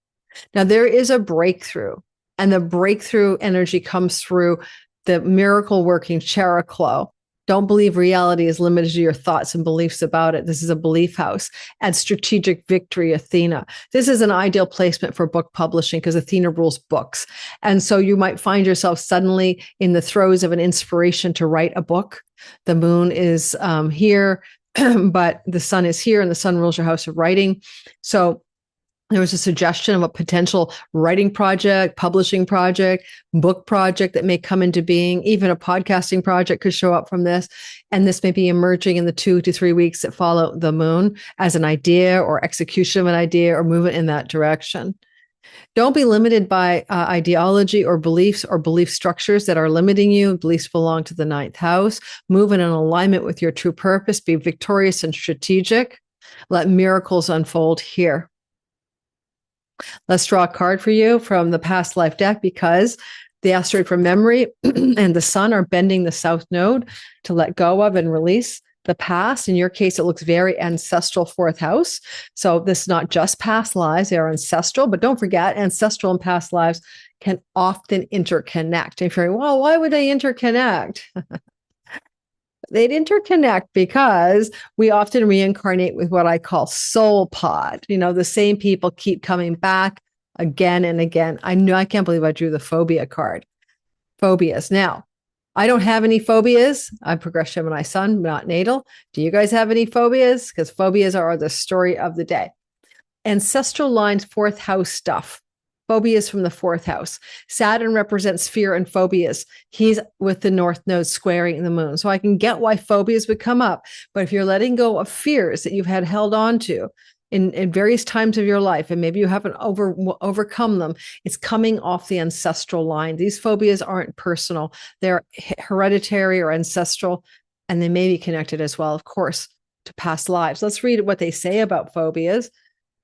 Now, there is a breakthrough, and the breakthrough energy comes through the miracle working Chariklo. Don't believe reality is limited to your thoughts and beliefs about it. This is a belief house. And strategic victory, Athena. This is an ideal placement for book publishing, because Athena rules books. And so you might find yourself suddenly in the throes of an inspiration to write a book. The moon is here, but the sun is here, and the sun rules your house of writing. So there was a suggestion of a potential writing project, publishing project, book project that may come into being. Even a podcasting project could show up from this. And this may be emerging in the 2 to 3 weeks that follow the moon as an idea or execution of an idea or movement in that direction. Don't be limited by ideology or beliefs or belief structures that are limiting you. Beliefs belong to the 9th house. Move in an alignment with your true purpose. Be victorious and strategic. Let miracles unfold here. Let's draw a card for you from the past life deck, because the asteroid from memory and the sun are bending the south node to let go of and release the past. In your case, it looks very ancestral 4th house. So this is not just past lives, they are ancestral, but don't forget, ancestral and past lives can often interconnect. And if you're, well, why would they interconnect? They'd interconnect because we often reincarnate with what I call soul pod. The same people keep coming back again and again. I can't believe I drew the phobia card. Phobias. Now, I don't have any phobias. I'm progressed Gemini sun, not natal. Do you guys have any phobias? Because phobias are the story of the day. Ancestral lines, 4th house stuff. Phobias from the 4th house. Saturn represents fear and phobias. He's with the North Node squaring the moon. So I can get why phobias would come up. But if you're letting go of fears that you've had held on to in various times of your life, and maybe you haven't overcome them, it's coming off the ancestral line. These phobias aren't personal. They're hereditary or ancestral, and they may be connected as well, of course, to past lives. Let's read what they say about phobias.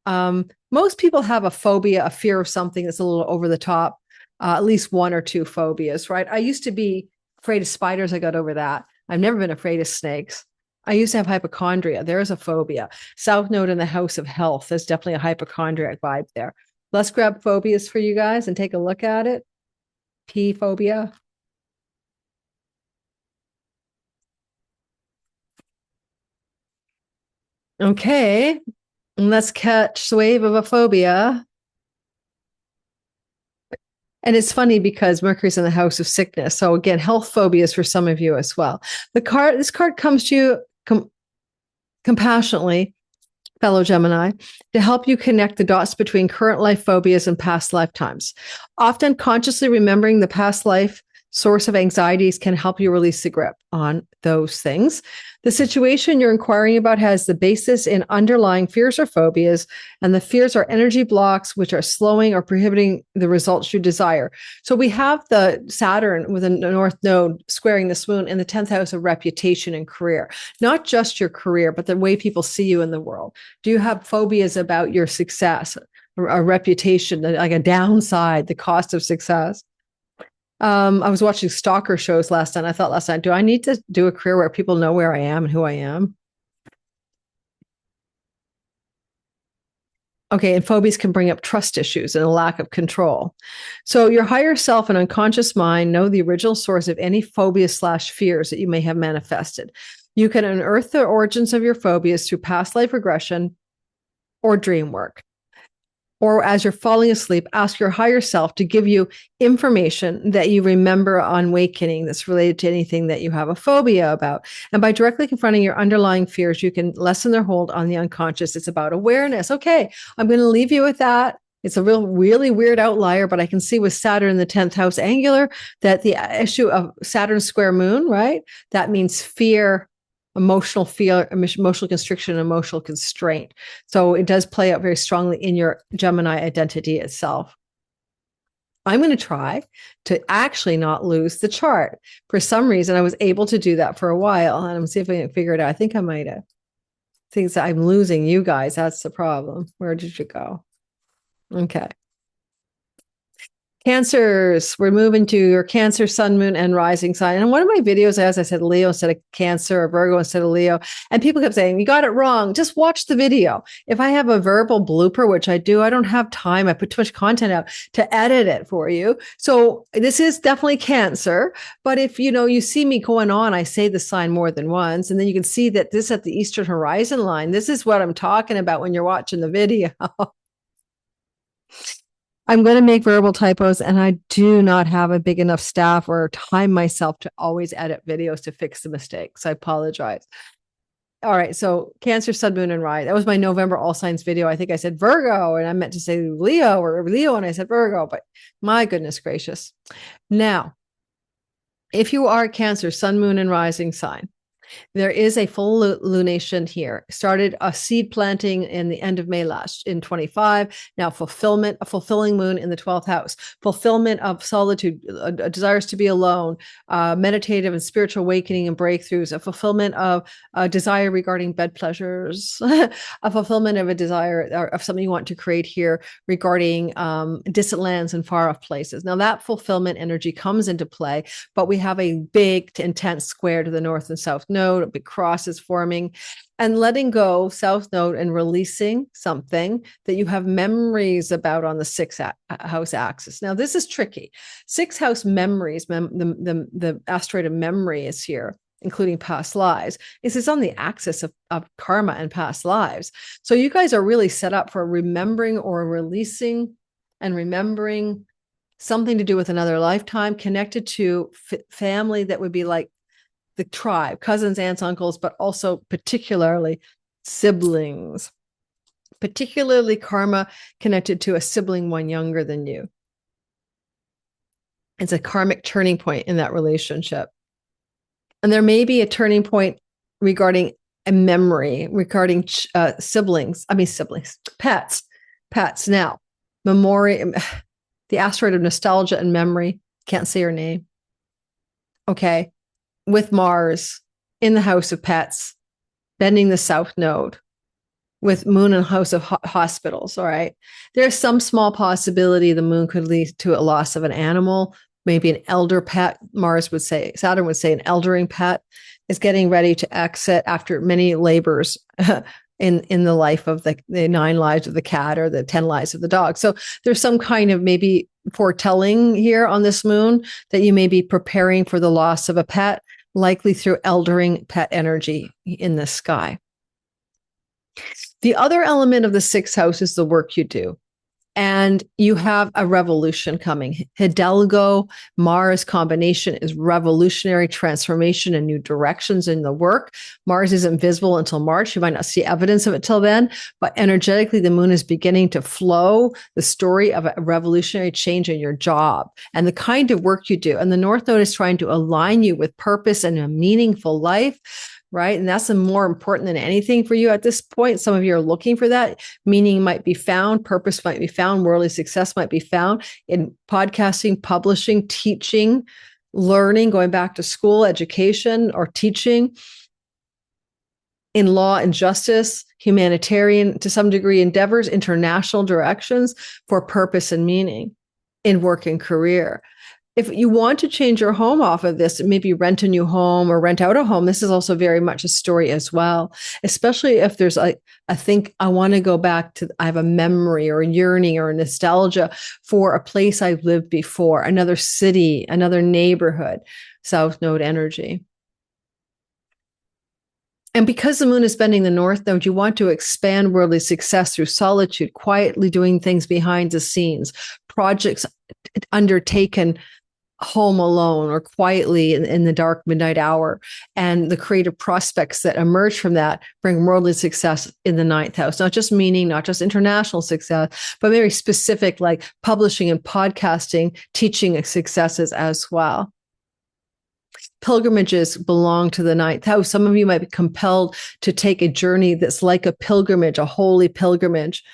Most people have a phobia, a fear of something that's a little over the top, at least 1 or 2 phobias, right? I used to be afraid of spiders. I got over that. I've never been afraid of snakes. I used to have hypochondria. There's a phobia. South Node in the house of health. There's definitely a hypochondriac vibe there. Let's grab phobias for you guys and take a look at it. P phobia. Okay. And let's catch the wave of a phobia. And it's funny because Mercury's in the house of sickness. So again, health phobias for some of you as well. This card comes to you compassionately, fellow Gemini, to help you connect the dots between current life phobias and past lifetimes. Often consciously remembering the past life source of anxieties can help you release the grip on those things. The situation you're inquiring about has the basis in underlying fears or phobias, and the fears are energy blocks which are slowing or prohibiting the results you desire. So we have the Saturn with a North Node squaring this moon in the 10th house of reputation and career, not just your career, but the way people see you in the world. Do you have phobias about your success, a reputation, like a downside, the cost of success? I was watching stalker shows last night. I thought last night, do I need to do a career where people know where I am and who I am? Okay, and phobias can bring up trust issues and a lack of control. So your higher self and unconscious mind know the original source of any phobia/fears that you may have manifested. You can unearth the origins of your phobias through past life regression or dream work. Or as you're falling asleep, ask your higher self to give you information that you remember on awakening that's related to anything that you have a phobia about. And by directly confronting your underlying fears, you can lessen their hold on the unconscious. It's about awareness. Okay, I'm going to leave you with that. It's a really weird outlier, but I can see with Saturn in the 10th house angular that the issue of Saturn square moon, right? That means fear, emotional constriction, emotional constraint. So it does play out very strongly in your Gemini identity itself. I'm going to try to actually not lose the chart. For some reason, I was able to do that for a while, and I'm going to see if I can figure it out. I think I might have. Things that I'm losing you guys. That's the problem. Where did you go? Okay. Cancers, we're moving to your Cancer, Sun, Moon, and Rising sign. And in one of my videos, as I said, Leo instead of Cancer, or Virgo instead of Leo. And people kept saying, you got it wrong. Just watch the video. If I have a verbal blooper, which I do, I don't have time. I put too much content out to edit it for you. So this is definitely Cancer. But if, you see me going on, I say the sign more than once. And then you can see that this at the Eastern horizon line, this is what I'm talking about when you're watching the video. I'm going to make verbal typos, and I do not have a big enough staff or time myself to always edit videos to fix the mistakes. I apologize. All right. So Cancer, Sun, Moon, and Rise. That was my November all signs video. I think I said Virgo, and I meant to say Leo or Leo, and I said Virgo, but my goodness gracious. Now, if you are Cancer, Sun, Moon, and Rising sign, there is a full lunation here. Started a seed planting in the end of May in 25. Now a fulfilling moon in the 12th house. Fulfillment of solitude, desires to be alone, meditative and spiritual awakening and breakthroughs, a fulfillment of a desire regarding bed pleasures, a fulfillment of a desire of something you want to create here regarding distant lands and far off places. Now that fulfillment energy comes into play, but we have a big intense square to the north and south node. A big cross is forming, and letting go South Node and releasing something that you have memories about on the sixth house axis. Now, this is tricky. Sixth house memories, the asteroid of memory is here, including past lives. It's on the axis of karma and past lives. So you guys are really set up for remembering or releasing and remembering something to do with another lifetime connected to family that would be like the tribe, cousins, aunts, uncles, but also particularly siblings, particularly karma connected to a sibling one younger than you. It's a karmic turning point in that relationship. And there may be a turning point regarding a memory, regarding pets. Now, the asteroid of nostalgia and memory, can't say her name. Okay. With Mars in the house of pets, bending the south node, with moon and house of hospitals. All right. There's some small possibility the moon could lead to a loss of an animal, maybe an elder pet. Saturn would say an eldering pet. is getting ready to exit after many labors in the life of the 9 lives of the cat or the 10 lives of the dog. So there's some kind of maybe foretelling here on this moon that you may be preparing for the loss of a pet, likely through eldering pet energy in the sky. The other element of the 6th house is the work you do. And you have a revolution coming. Hidalgo, Mars combination is revolutionary transformation and new directions in the work. Mars isn't visible until March. You might not see evidence of it till then, but energetically, the moon is beginning to flow the story of a revolutionary change in your job and the kind of work you do. And the North Node is trying to align you with purpose and a meaningful life. Right. And that's more important than anything for you at this point. Some of you are looking for that. Meaning might be found, purpose might be found, worldly success might be found in podcasting, publishing, teaching, learning, going back to school, education, or teaching, in law and justice, humanitarian, to some degree, endeavors, international directions for purpose and meaning in work and career. If you want to change your home off of this, maybe rent a new home or rent out a home, this is also very much a story as well, especially if there's I think I want to go back to, I have a memory or a yearning or a nostalgia for a place I've lived before, another city, another neighborhood, South Node energy. And because the moon is bending the North Node, you want to expand worldly success through solitude, quietly doing things behind the scenes, projects undertaken home alone or quietly in the dark midnight hour, and the creative prospects that emerge from that bring worldly success in the 9th house. Not just meaning, not just international success, but very specific, like publishing and podcasting, teaching successes as well. Pilgrimages belong to the 9th house. Some of you might be compelled to take a journey that's like a pilgrimage, a holy pilgrimage.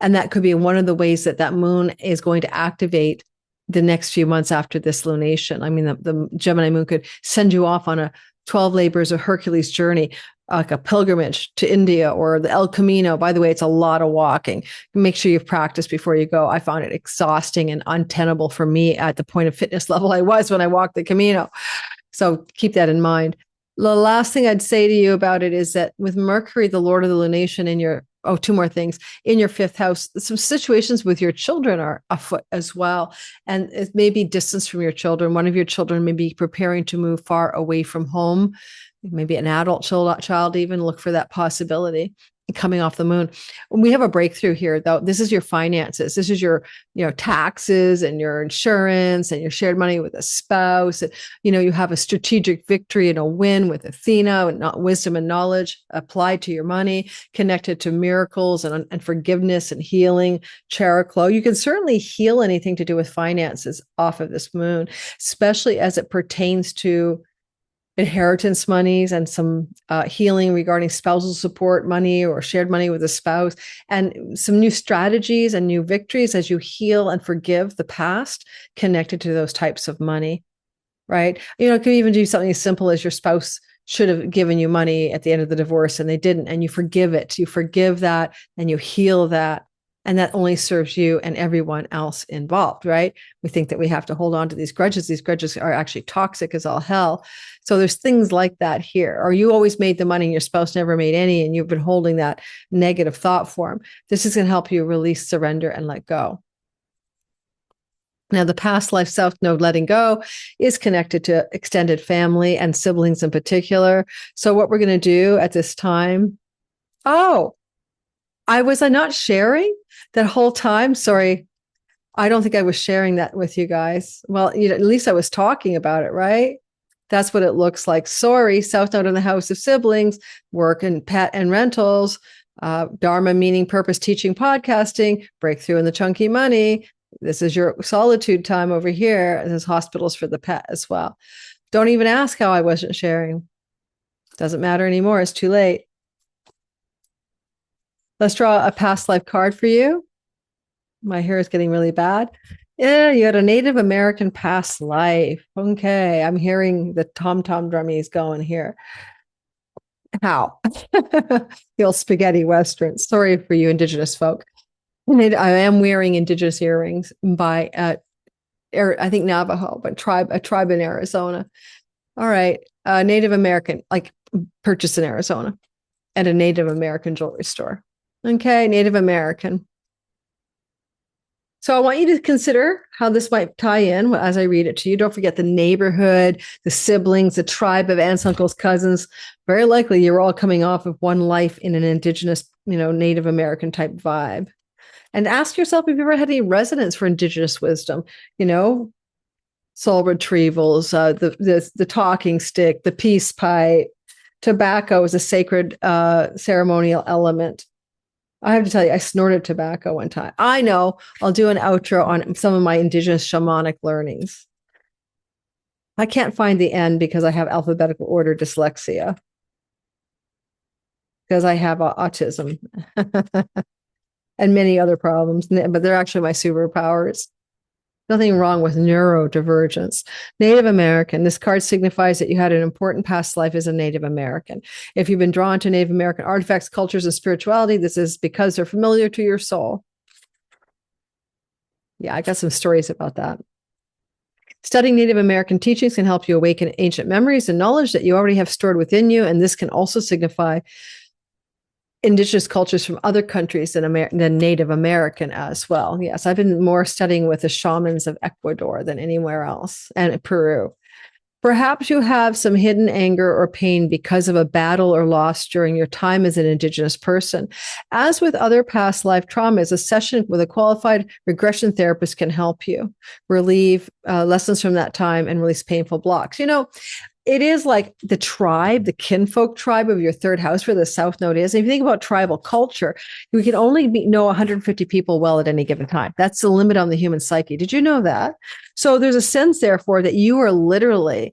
And that could be one of the ways that that moon is going to activate the next few months after this lunation. I mean, the Gemini moon could send you off on a 12 labors of Hercules journey, like a pilgrimage to India or the El Camino. By the way, it's a lot of walking. Make sure you've practiced before you go. I found it exhausting and untenable for me at the point of fitness level I was when I walked the Camino. So keep that in mind. The last thing I'd say to you about it is that with Mercury, the Lord of the lunation, in your, two more things, in your 5th house, some situations with your children are afoot as well. And it may be distance from your children. One of your children may be preparing to move far away from home. Maybe an adult child even, look for that possibility coming off the moon. We have a breakthrough here, though. This is your finances. This is your, taxes and your insurance and your shared money with a spouse. You have a strategic victory and a win with Athena, and not wisdom and knowledge applied to your money, connected to miracles and forgiveness and healing. Chariklo. You can certainly heal anything to do with finances off of this moon, especially as it pertains to inheritance monies and some healing regarding spousal support money or shared money with a spouse, and some new strategies and new victories as you heal and forgive the past connected to those types of money, right? It could even do something as simple as your spouse should have given you money at the end of the divorce and they didn't, and you forgive it. You forgive that and you heal that. And that only serves you and everyone else involved, right? We think that we have to hold on to these grudges. These grudges are actually toxic as all hell. So there's things like that here. Or you always made the money and your spouse never made any, and you've been holding that negative thought form. This is going to help you release, surrender, and let go. Now, the past life South Node letting go is connected to extended family and siblings in particular. So what we're going to do at this time, was I not sharing that whole time? Sorry. I don't think I was sharing that with you guys. Well, at least I was talking about it, right? That's what it looks like. Sorry. South Node in the house of siblings, work and pet and rentals, Dharma, meaning, purpose, teaching, podcasting, breakthrough in the chunky money. This is your solitude time over here. There's hospitals for the pet as well. Don't even ask how I wasn't sharing. Doesn't matter anymore. It's too late. Let's draw a past life card for you. My hair is getting really bad. Yeah, you had a Native American past life. Okay, I'm hearing the tom-tom drummies going here. How? The old spaghetti Western. Sorry for you Indigenous folk. I am wearing Indigenous earrings by, I think Navajo, but a tribe in Arizona. All right. Native American, like purchased in Arizona at a Native American jewelry store. Okay, Native American. So I want you to consider how this might tie in as I read it to you. Don't forget the neighborhood, the siblings, the tribe of aunts, uncles, cousins. Very likely you're all coming off of one life in an indigenous, Native American type vibe. And ask yourself if you've ever had any resonance for indigenous wisdom, soul retrievals, the talking stick, the peace pipe. Tobacco is a sacred ceremonial element. I have to tell you, I snorted tobacco one time. I know. I'll do an outro on some of my indigenous shamanic learnings. I can't find the end because I have alphabetical order dyslexia. Because I have autism and many other problems, but they're actually my superpowers. Nothing wrong with neurodivergence. Native American. This card signifies that you had an important past life as a Native American. If you've been drawn to Native American artifacts, cultures, and spirituality, this is because they're familiar to your soul. Yeah, I got some stories about that. Studying Native American teachings can help you awaken ancient memories and knowledge that you already have stored within you. And this can also signify indigenous cultures from other countries than Native American as well. Yes, I've been more studying with the shamans of Ecuador than anywhere else, and Peru. Perhaps you have some hidden anger or pain because of a battle or loss during your time as an indigenous person. As with other past life traumas, a session with a qualified regression therapist can help you relieve lessons from that time and release painful blocks. It is like the tribe, the kinfolk tribe of your third house where the South Node is. And if you think about tribal culture, we can only know 150 people well at any given time. That's the limit on the human psyche. Did you know that? So there's a sense, therefore, that you are literally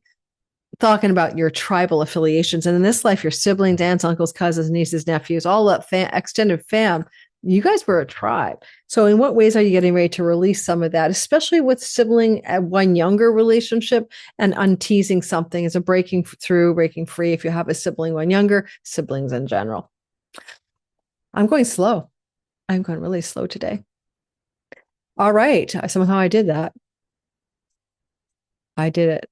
talking about your tribal affiliations. And in this life, your siblings, aunts, uncles, cousins, nieces, nephews, all that extended fam, you guys were a tribe. So in what ways are you getting ready to release some of that, especially with sibling one younger relationship and unteasing something as a breaking through, breaking free. If you have a sibling one younger, siblings in general. I'm going slow. I'm going really slow today. All right. Somehow I did that. I did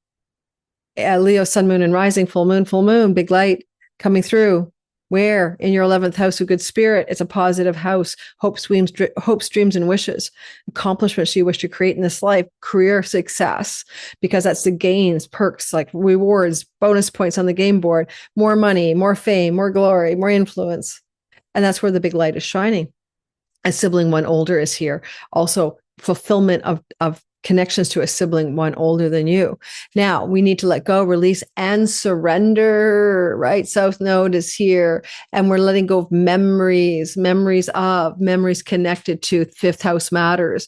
it. Leo, sun, moon, and rising, full moon, big light coming through. Where? In your 11th house of good spirit. It's a positive house. Hopes, dreams, and wishes. Accomplishments you wish to create in this life. Career success, because that's the gains, perks, like rewards, bonus points on the game board. More money, more fame, more glory, more influence. And that's where the big light is shining. A sibling one older is here. Also, fulfillment of connections to a sibling one older than you. Now we need to let go, release, and surrender, right? South Node is here, and we're letting go of memories connected to fifth house matters,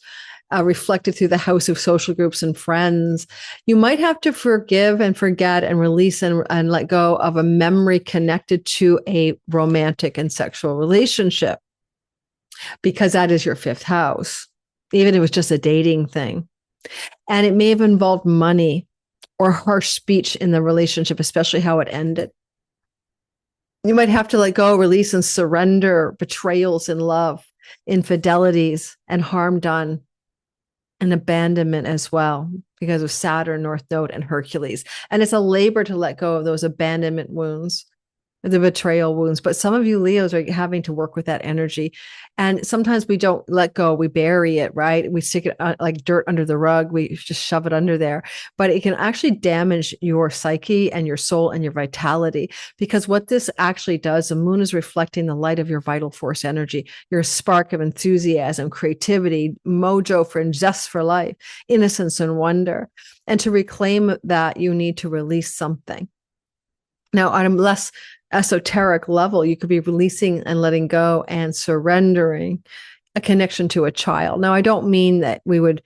reflected through the house of social groups and friends. You might have to forgive and forget and release and let go of a memory connected to a romantic and sexual relationship, because that is your fifth house, even if it was just a dating thing. And it may have involved money or harsh speech in the relationship, especially how it ended. You might have to let go, release, and surrender betrayals in love, infidelities, and harm done, and abandonment as well, because of Saturn, North Node, and Hercules. And it's a labor to let go of those abandonment wounds, the betrayal wounds. But some of you Leos are having to work with that energy. And sometimes we don't let go. We bury it, right? We stick it like dirt under the rug. We just shove it under there. But it can actually damage your psyche and your soul and your vitality. Because what this actually does, the moon is reflecting the light of your vital force energy, your spark of enthusiasm, creativity, mojo for zest for life, innocence and wonder. And to reclaim that, you need to release something. Now, on a less esoteric level, you could be releasing and letting go and surrendering a connection to a child. Now, I don't mean that we would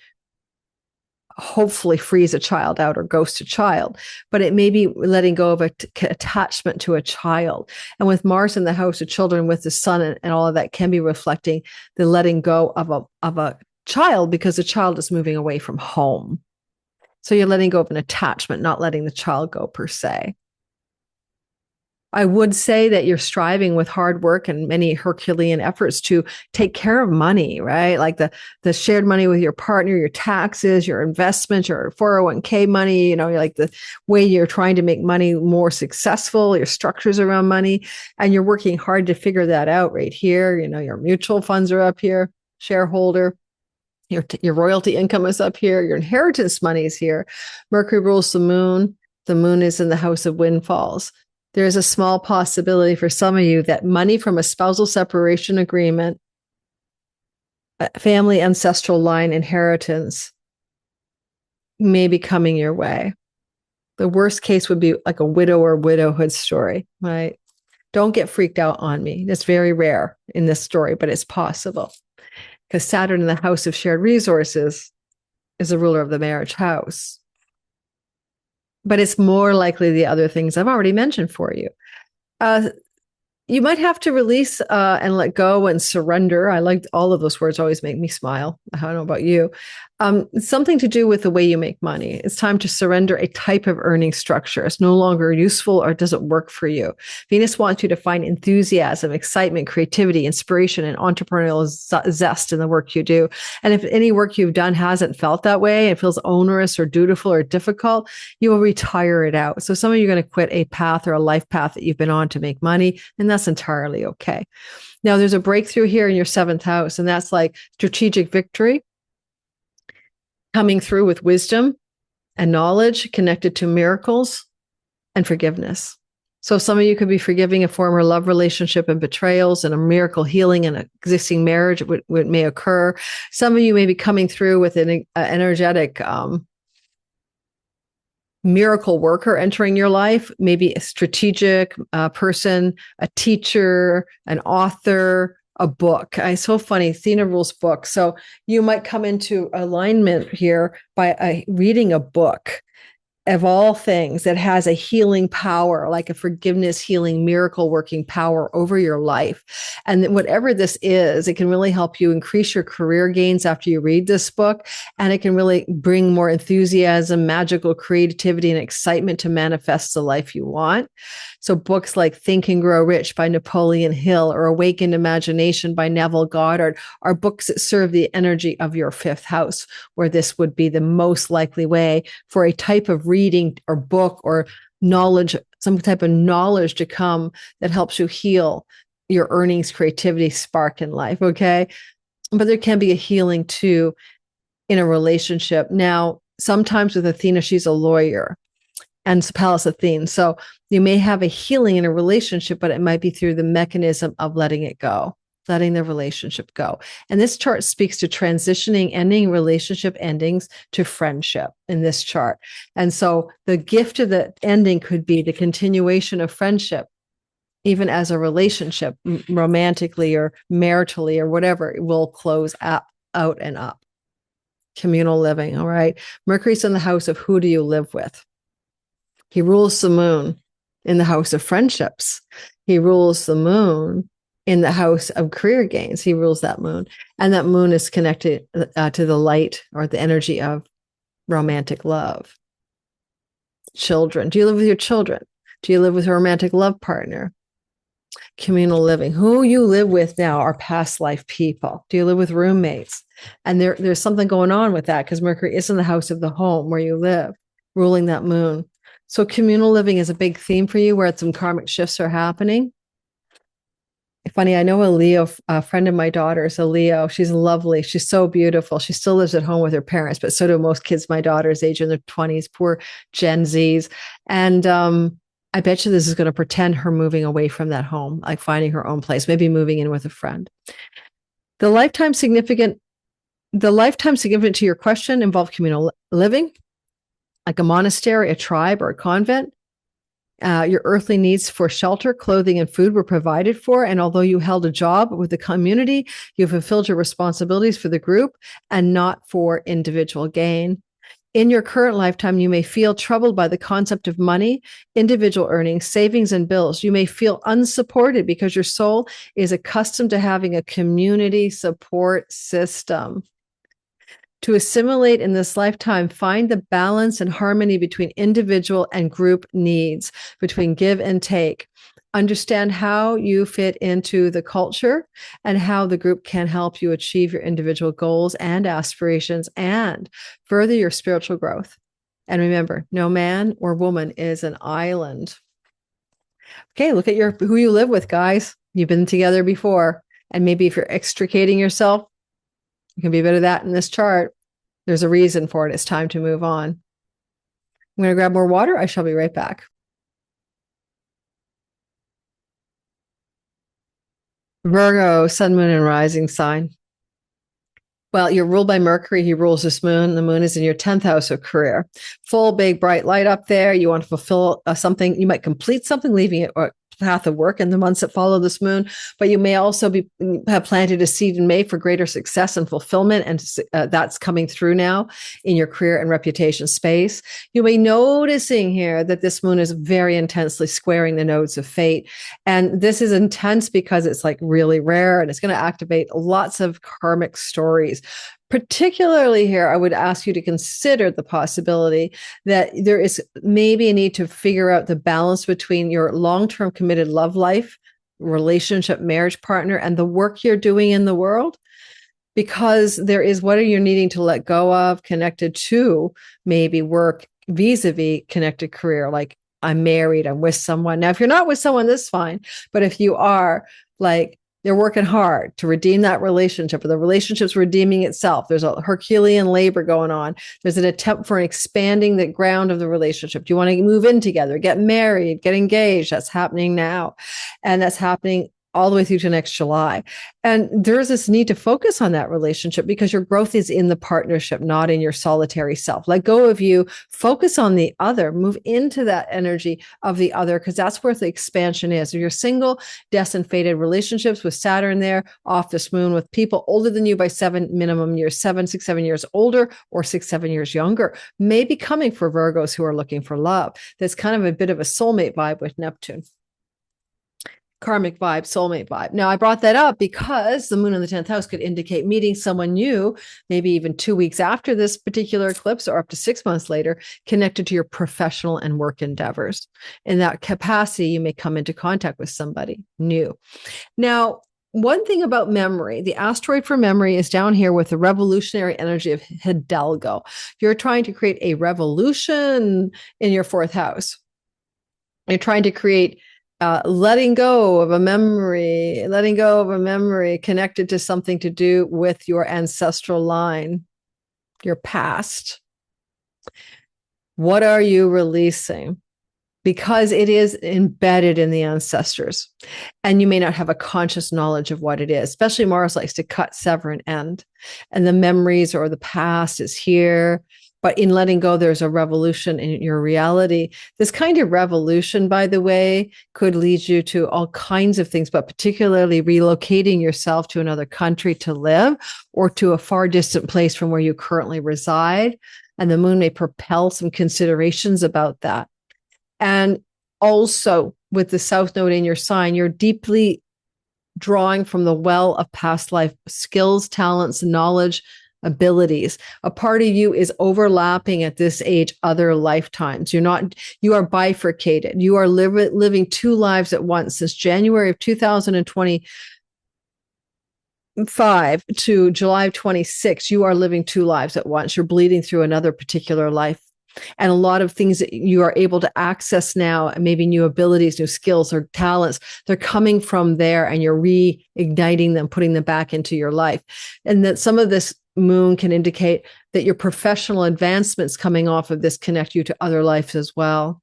hopefully freeze a child out or ghost a child, but it may be letting go of attachment to a child. And with Mars in the house of children, with the sun and all of that, can be reflecting the letting go of a child, because the child is moving away from home. So you're letting go of an attachment, not letting the child go per se. I would say that you're striving with hard work and many Herculean efforts to take care of money, right? Like the shared money with your partner, your taxes, your investments, your 401k money, like the way you're trying to make money more successful, your structures around money, and you're working hard to figure that out right here. Your mutual funds are up here, shareholder. Your royalty income is up here. Your inheritance money is here. Mercury rules the moon. The moon is in the house of windfalls. There is a small possibility for some of you that money from a spousal separation agreement, a family ancestral line inheritance may be coming your way. The worst case would be like a widow or widowhood story, right? Don't get freaked out on me. It's very rare in this story, but it's possible because Saturn in the house of shared resources is the ruler of the marriage house. But it's more likely the other things I've already mentioned for you. You might have to release and let go and surrender. I like all of those words, always make me smile. I don't know about you. It's something to do with the way you make money. It's time to surrender a type of earning structure. It's no longer useful or doesn't work for you. Venus wants you to find enthusiasm, excitement, creativity, inspiration, and entrepreneurial zest in the work you do. And if any work you've done hasn't felt that way, it feels onerous or dutiful or difficult, you will retire it out. So some of you are going to quit a path or a life path that you've been on to make money, and that's entirely okay. Now, there's a breakthrough here in your 7th house, and that's like strategic victory, coming through with wisdom and knowledge connected to miracles and forgiveness. So some of you could be forgiving a former love relationship and betrayals, and a miracle healing in an existing marriage may occur. Some of you may be coming through with an energetic miracle worker entering your life, maybe a strategic person, a teacher, an author, a book. It's so funny. Athena rules books. So you might come into alignment here by reading a book of all things that has a healing power, like a forgiveness, healing, miracle working power over your life. And whatever this is, it can really help you increase your career gains after you read this book. And it can really bring more enthusiasm, magical creativity, and excitement to manifest the life you want. So books like Think and Grow Rich by Napoleon Hill or Awakened Imagination by Neville Goddard are books that serve the energy of your 5th house, where this would be the most likely way for a type of reading or book or knowledge, some type of knowledge to come that helps you heal your earnings, creativity, spark in life. Okay. But there can be a healing too in a relationship. Now, sometimes with Athena, she's a lawyer, and Pallas Athene. So you may have a healing in a relationship, but it might be through the mechanism of letting it go, letting the relationship go. And this chart speaks to transitioning, ending relationship endings to friendship in this chart. And so the gift of the ending could be the continuation of friendship, even as a relationship, romantically or maritally or whatever, it will close out and up. Communal living. All right. Mercury's in the house of who do you live with? He rules the moon in the house of friendships. He rules the moon in the house of career gains. He rules that moon. And that moon is connected to the light or the energy of romantic love. Children. Do you live with your children? Do you live with a romantic love partner? Communal living. Who you live with now are past life people. Do you live with roommates? And there's something going on with that because Mercury is in the house of the home where you live, ruling that moon. So communal living is a big theme for you where some karmic shifts are happening. Funny, I know a Leo, a friend of my daughter's a Leo. She's lovely. She's so beautiful. She still lives at home with her parents, but so do most kids my daughter's age in their 20s, poor Gen Zs. And I bet you this is going to pretend her moving away from that home, like finding her own place, maybe moving in with a friend. The lifetime significant to your question involve communal living, like a monastery, a tribe, or a convent. Your earthly needs for shelter, clothing, and food were provided for. And although you held a job with the community, you fulfilled your responsibilities for the group and not for individual gain. In your current lifetime, you may feel troubled by the concept of money, individual earnings, savings, and bills. You may feel unsupported because your soul is accustomed to having a community support system. To assimilate in this lifetime, find the balance and harmony between individual and group needs, between give and take. Understand how you fit into the culture and how the group can help you achieve your individual goals and aspirations and further your spiritual growth. And remember, no man or woman is an island. Okay, look at who you live with, guys. You've been together before. And maybe if you're extricating yourself, you can be a bit of that in this chart. There's a reason for it. It's time to move on. I'm going to grab more water. I shall be right back. Virgo, sun, moon, and rising sign. Well, you're ruled by Mercury. He rules this moon. The moon is in your 10th house of career. Full, big, bright light up there. You want to fulfill something. You might complete something, leaving it or path of work in the months that follow this moon, but you may also have planted a seed in May for greater success and fulfillment, and that's coming through now in your career and reputation space. You may be noticing here that this moon is very intensely squaring the nodes of fate, and this is intense because it's like really rare, and it's going to activate lots of karmic stories. Particularly here, I would ask you to consider the possibility that there is maybe a need to figure out the balance between your long-term committed love life, relationship, marriage partner, and the work you're doing in the world. Because there is what are you needing to let go of connected to maybe work vis-a-vis connected career, like I'm married, I'm with someone. Now, if you're not with someone, that's fine. But if you are, like, they're working hard to redeem that relationship, or the relationship's redeeming itself. There's a Herculean labor going on. There's an attempt for expanding the ground of the relationship. Do you want to move in together, get married, get engaged? That's happening now. And that's happening all the way through to next July. And there's this need to focus on that relationship because your growth is in the partnership, not in your solitary self. Let go of you, focus on the other, move into that energy of the other, because that's where the expansion is. If you're single, destined, fated relationships with Saturn there, off this moon with people older than you by 7 minimum years, 7 years older, or 6-7 years younger, may be coming for Virgos who are looking for love. That's kind of a bit of a soulmate vibe with Neptune. Karmic vibe, soulmate vibe. Now, I brought that up because the moon in the 10th house could indicate meeting someone new, maybe even 2 weeks after this particular eclipse or up to 6 months later, connected to your professional and work endeavors. In that capacity, you may come into contact with somebody new. Now, one thing about memory, the asteroid for memory is down here with the revolutionary energy of Hidalgo. You're trying to create a revolution in your 4th house. You're trying to create letting go of a memory connected to something to do with your ancestral line, your past. What are you releasing? Because it is embedded in the ancestors, and you may not have a conscious knowledge of what it is. Especially Mars likes to cut, sever, and end. And the memories or the past is here. But in letting go, there's a revolution in your reality. This kind of revolution, by the way, could lead you to all kinds of things, but particularly relocating yourself to another country to live, or to a far distant place from where you currently reside. And the moon may propel some considerations about that. And also with the South Node in your sign, you're deeply drawing from the well of past life skills, talents, knowledge, abilities. A part of you is overlapping at this age other lifetimes. You are bifurcated. You are living 2 lives at once. Since January of 2025 to July of 26, you are living 2 lives at once. You're bleeding through another particular life. And a lot of things that you are able to access now, and maybe new abilities, new skills or talents, they're coming from there, and you're reigniting them, putting them back into your life. And that some of this moon can indicate that your professional advancements coming off of this connect you to other lives as well.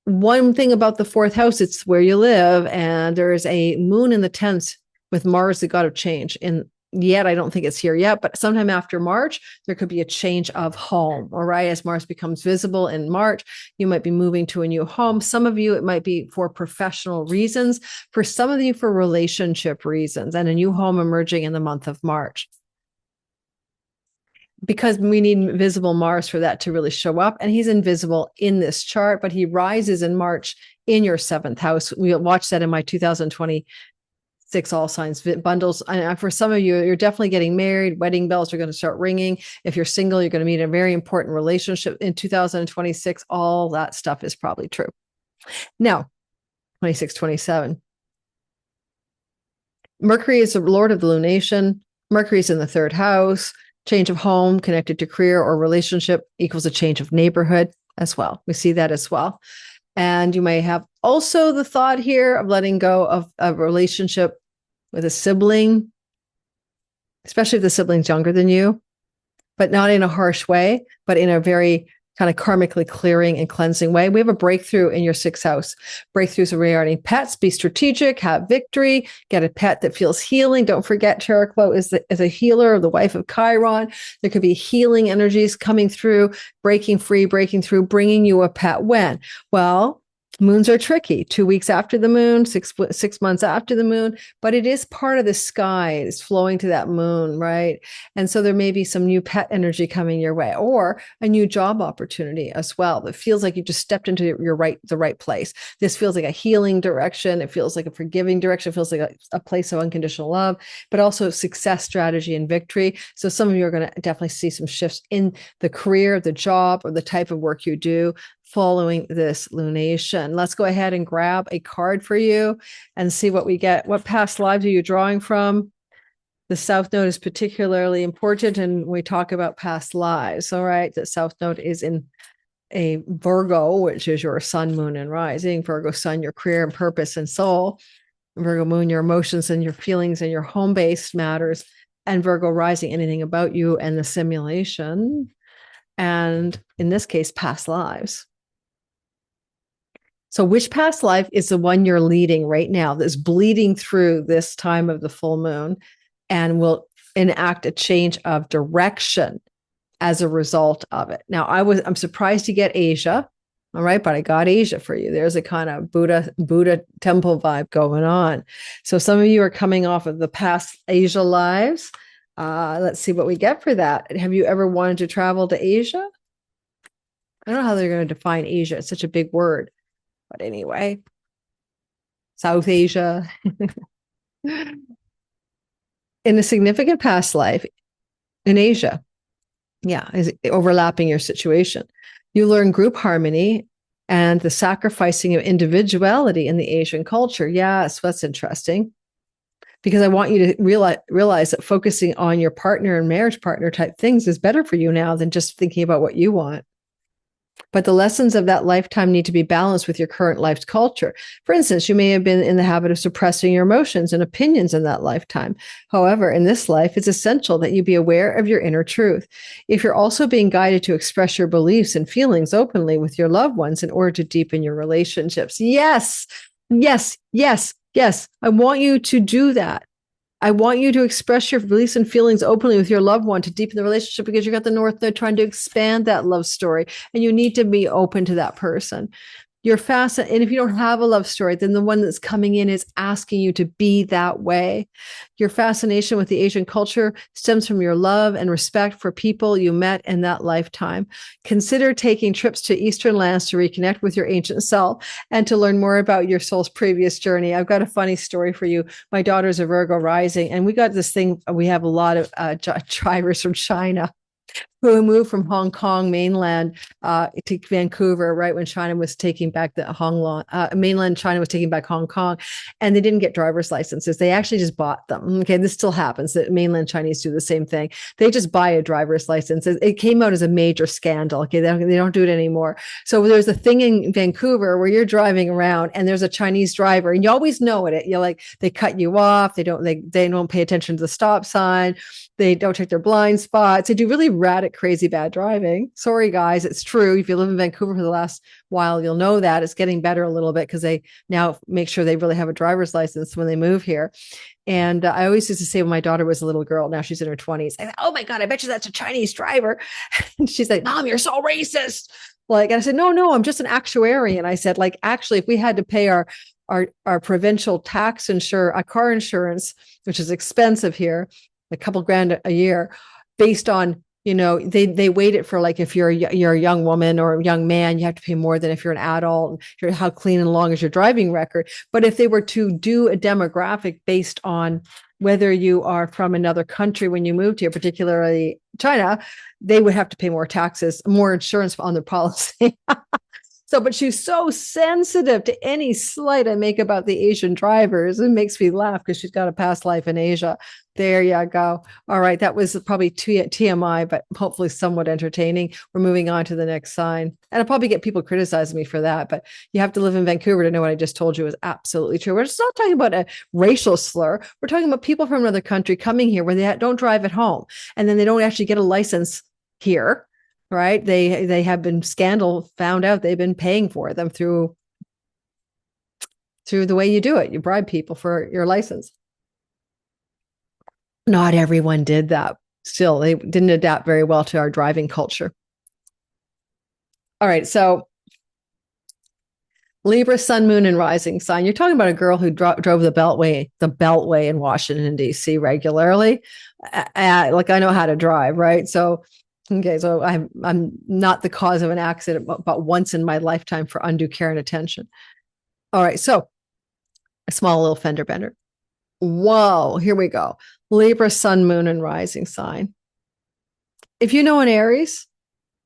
One thing about the 4th house, it's where you live, and there is a moon in the 10th with Mars, the god of change. And yet, I don't think it's here yet, but sometime after March, there could be a change of home. All right. As Mars becomes visible in March, you might be moving to a new home. Some of you, it might be for professional reasons. For some of you, for relationship reasons, and a new home emerging in the month of March. Because we need visible Mars for that to really show up. And he's invisible in this chart, but he rises in March in your 7th house. We'll watch that in my 2026 all signs bundles. And for some of you, you're definitely getting married. Wedding bells are going to start ringing. If you're single, you're going to meet a very important relationship in 2026. All that stuff is probably true. Now, 26, 27. Mercury is the lord of the lunation. Mercury is in the third house. Change of home connected to career or relationship equals a change of neighborhood as well. We see that as well. And you may have also the thought here of letting go of a relationship with a sibling, especially if the sibling's younger than you, but not in a harsh way, but in a very kind of karmically clearing and cleansing way. We have a breakthrough in your sixth house. Breakthroughs regarding pets. Be strategic, have victory, get a pet that feels healing. Don't forget, Chariklo is a healer, the wife of Chiron. There could be healing energies coming through, breaking free, breaking through, bringing you a pet. When? Well, moons are tricky. 2 weeks after the moon, 6 months after the moon, but it is part of the sky. It's flowing to that moon, right? And so there may be some new pet energy coming your way, or a new job opportunity as well. That feels like you just stepped into the right place. This feels like a healing direction. It feels like a forgiving direction. It feels like a place of unconditional love, but also success, strategy, and victory. So some of you are going to definitely see some shifts in the career, the job, or the type of work you do following this lunation. Let's go ahead and grab a card for you and see what we get. What past lives are you drawing from? The South Node is particularly important, and we talk about past lives. All right, the South Node is in a Virgo, which is your sun, moon, and rising. Virgo sun, your career and purpose and soul. Virgo moon, your emotions and your feelings and your home-based matters. And Virgo rising, anything about you and the simulation. And in this case, past lives. So which past life is the one you're leading right now that's bleeding through this time of the full moon and will enact a change of direction as a result of it? Now, I'm surprised to get Asia. All right, but I got Asia for you. There's a kind of Buddha temple vibe going on. So some of you are coming off of the past Asia lives. Let's see what we get for that. Have you ever wanted to travel to Asia? I don't know how they're going to define Asia. It's such a big word. But anyway, South Asia. In a significant past life in Asia, is overlapping your situation. You learn group harmony and the sacrificing of individuality in the Asian culture. Yes, that's interesting. Because I want you to realize that focusing on your partner and marriage partner type things is better for you now than just thinking about what you want. But the lessons of that lifetime need to be balanced with your current life's culture. For instance, you may have been in the habit of suppressing your emotions and opinions in that lifetime. However, in this life, it's essential that you be aware of your inner truth. If you're also being guided to express your beliefs and feelings openly with your loved ones in order to deepen your relationships. Yes, yes, yes, yes. I want you to do that. I want you to express your beliefs and feelings openly with your loved one to deepen the relationship, because you got the North Node trying to expand that love story, and you need to be open to that person. You're fast. And if you don't have a love story, then the one that's coming in is asking you to be that way. Your fascination with the Asian culture stems from your love and respect for people you met in that lifetime. Consider taking trips to Eastern lands to reconnect with your ancient self and to learn more about your soul's previous journey. I've got a funny story for you. My daughter's a Virgo rising, and we got this thing. We have a lot of drivers from China who moved from Hong Kong mainland to Vancouver, right when China was taking back mainland China was taking back Hong Kong, and they didn't get driver's licenses. They actually just bought them. Okay, this still happens. That mainland Chinese do the same thing. They just buy a driver's license. It came out as a major scandal. Okay, they don't do it anymore. So there's a thing in Vancouver where you're driving around and there's a Chinese driver, and you always know it. You're like, they cut you off. They don't pay attention to the stop sign. They don't check their blind spots. They do really erratic, crazy bad driving. Sorry, guys. It's true. If you live in Vancouver for the last while, you'll know that. It's getting better a little bit because they now make sure they really have a driver's license when they move here. And I always used to say when my daughter was a little girl, now she's in her 20s, I said, oh my God, I bet you that's a Chinese driver. And she's like, Mom, you're so racist. And I said, no, I'm just an actuary. And I said, actually, if we had to pay our provincial tax car insurance, which is expensive here, a couple grand a year, based on, they weight it for if you're a young woman or a young man, you have to pay more than if you're an adult, how clean and long is your driving record. But if they were to do a demographic based on whether you are from another country when you moved here, particularly China, they would have to pay more taxes, more insurance on their policy. So, but she's so sensitive to any slight I make about the Asian drivers. It makes me laugh because she's got a past life in Asia. There you go. All right. That was probably TMI, but hopefully somewhat entertaining. We're moving on to the next sign. And I'll probably get people criticizing me for that, but you have to live in Vancouver to know what I just told you is absolutely true. We're just not talking about a racial slur. We're talking about people from another country coming here where they don't drive at home and then they don't actually get a license here. Right. They have been found out they've been paying for them through the way you do it. You bribe people for your license. Not everyone did that. Still, they didn't adapt very well to our driving culture. All right. So Libra, sun, moon, and rising sign. You're talking about a girl who drove the Beltway in Washington, D.C. regularly. Like I know how to drive, right? So okay, so I'm not the cause of an accident, but once in my lifetime for undue care and attention. All right, so a small little fender bender. Whoa, here we go. Libra, sun, moon, and rising sign. If you know an Aries,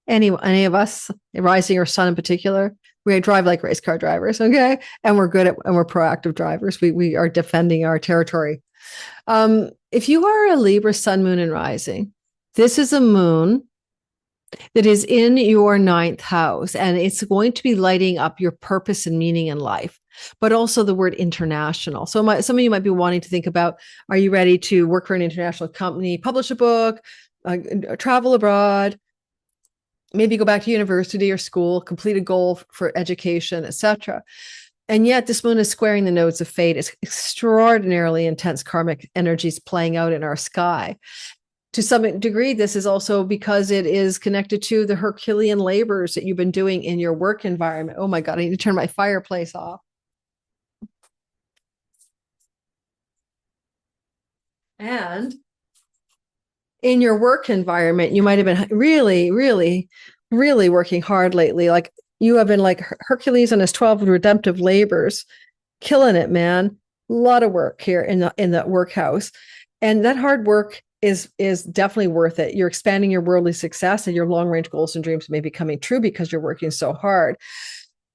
any of us, rising or sun in particular, we drive like race car drivers, okay? And we're proactive drivers. We are defending our territory. If you are a Libra, sun, moon, and rising, this is a moon that is in your 9th house, and it's going to be lighting up your purpose and meaning in life, but also the word international. So some of you might be wanting to think about, are you ready to work for an international company, publish a book, travel abroad, maybe go back to university or school, complete a goal for education, etc. And yet this moon is squaring the nodes of fate. It's extraordinarily intense karmic energies playing out in our sky. To some degree, this is also because it is connected to the Herculean labors that you've been doing in your work environment. Oh my God, I need to turn my fireplace off. And in your work environment, you might have been really, really, really working hard lately. Like you have been like Hercules and his 12 redemptive labors, killing it, man. A lot of work here in the workhouse. And that hard work is definitely worth it. You're expanding your worldly success and your long-range goals and dreams may be coming true because you're working so hard.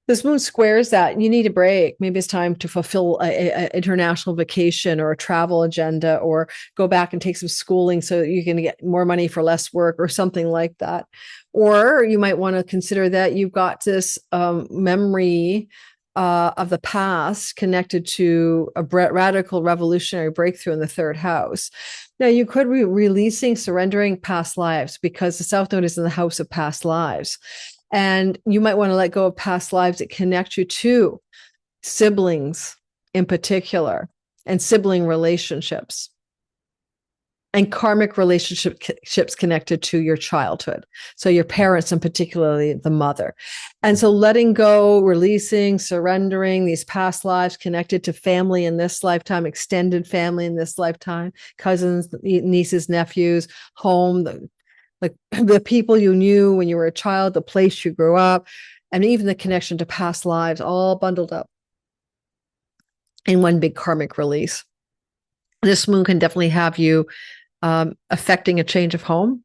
This moon squares that. You need a break. Maybe it's time to fulfill an international vacation or a travel agenda, or go back and take some schooling so you can get more money for less work or something like that. Or you might want to consider that you've got this memory of the past connected to a radical revolutionary breakthrough in the 3rd house. Now, you could be releasing, surrendering past lives because the South Node is in the house of past lives. And you might want to let go of past lives that connect you to siblings in particular, and sibling relationships, and karmic relationships connected to your childhood. So your parents, and particularly the mother. And so letting go, releasing, surrendering these past lives connected to family in this lifetime, extended family in this lifetime, cousins, nieces, nephews, home, the people you knew when you were a child, the place you grew up, and even the connection to past lives, all bundled up in one big karmic release. This moon can definitely have you affecting a change of home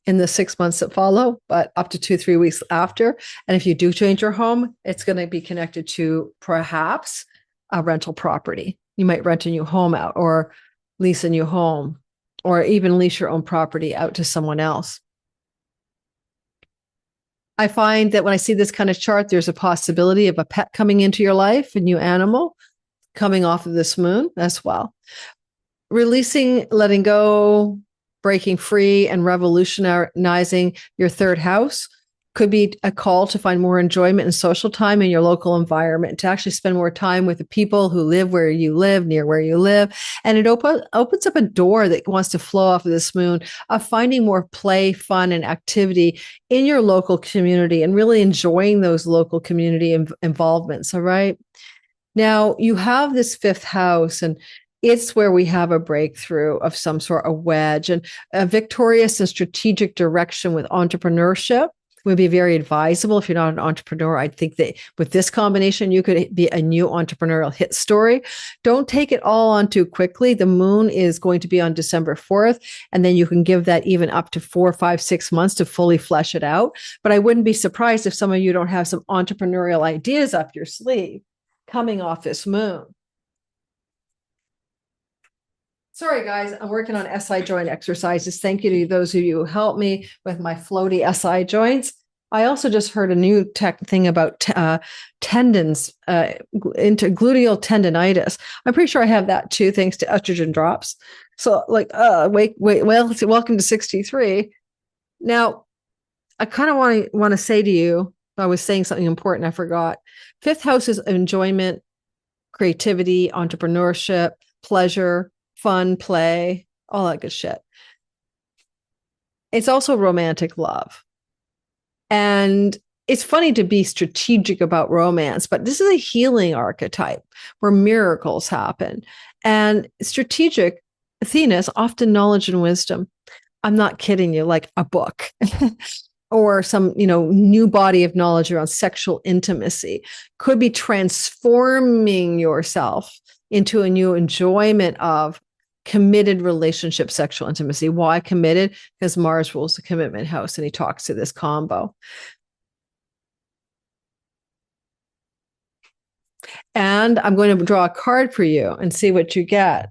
in the 6 months that follow, but up to 2-3 weeks after. And if you do change your home, it's going to be connected to perhaps a rental property. You might rent a new home out, or lease a new home, or even lease your own property out to someone else. I find that when I see this kind of chart, there's a possibility of a pet coming into your life, a new animal coming off of this moon as well. Releasing, letting go, breaking free, and revolutionizing your 3rd house could be a call to find more enjoyment and social time in your local environment, to actually spend more time with the people who live where you live, near where you live. And it opens up a door that wants to flow off of this moon of finding more play, fun, and activity in your local community, and really enjoying those local community involvements. All right. Now you have this 5th house, and it's where we have a breakthrough of some sort, a wedge, and a victorious and strategic direction with entrepreneurship, would be very advisable if you're not an entrepreneur. I think that with this combination, you could be a new entrepreneurial hit story. Don't take it all on too quickly. The moon is going to be on December 4th, and then you can give that even up to 4, 5, 6 months to fully flesh it out. But I wouldn't be surprised if some of you don't have some entrepreneurial ideas up your sleeve coming off this moon. Sorry, guys, I'm working on SI joint exercises. Thank you to those of you who helped me with my floaty SI joints. I also just heard a new tech thing about tendons, intergluteal tendonitis. I'm pretty sure I have that too, thanks to estrogen drops. So wait, well, welcome to 63. Now, I kind of want to say to you, I was saying something important, I forgot. Fifth house is enjoyment, creativity, entrepreneurship, pleasure, fun, play, all that good shit. It's also romantic love. And it's funny to be strategic about romance, but this is a healing archetype where miracles happen. And strategic, Athena, is often knowledge and wisdom. I'm not kidding you, like a book or some, new body of knowledge around sexual intimacy could be transforming yourself into a new enjoyment of committed relationship, sexual intimacy. Why committed? Because Mars rules the commitment house and he talks to this combo. And I'm going to draw a card for you and see what you get.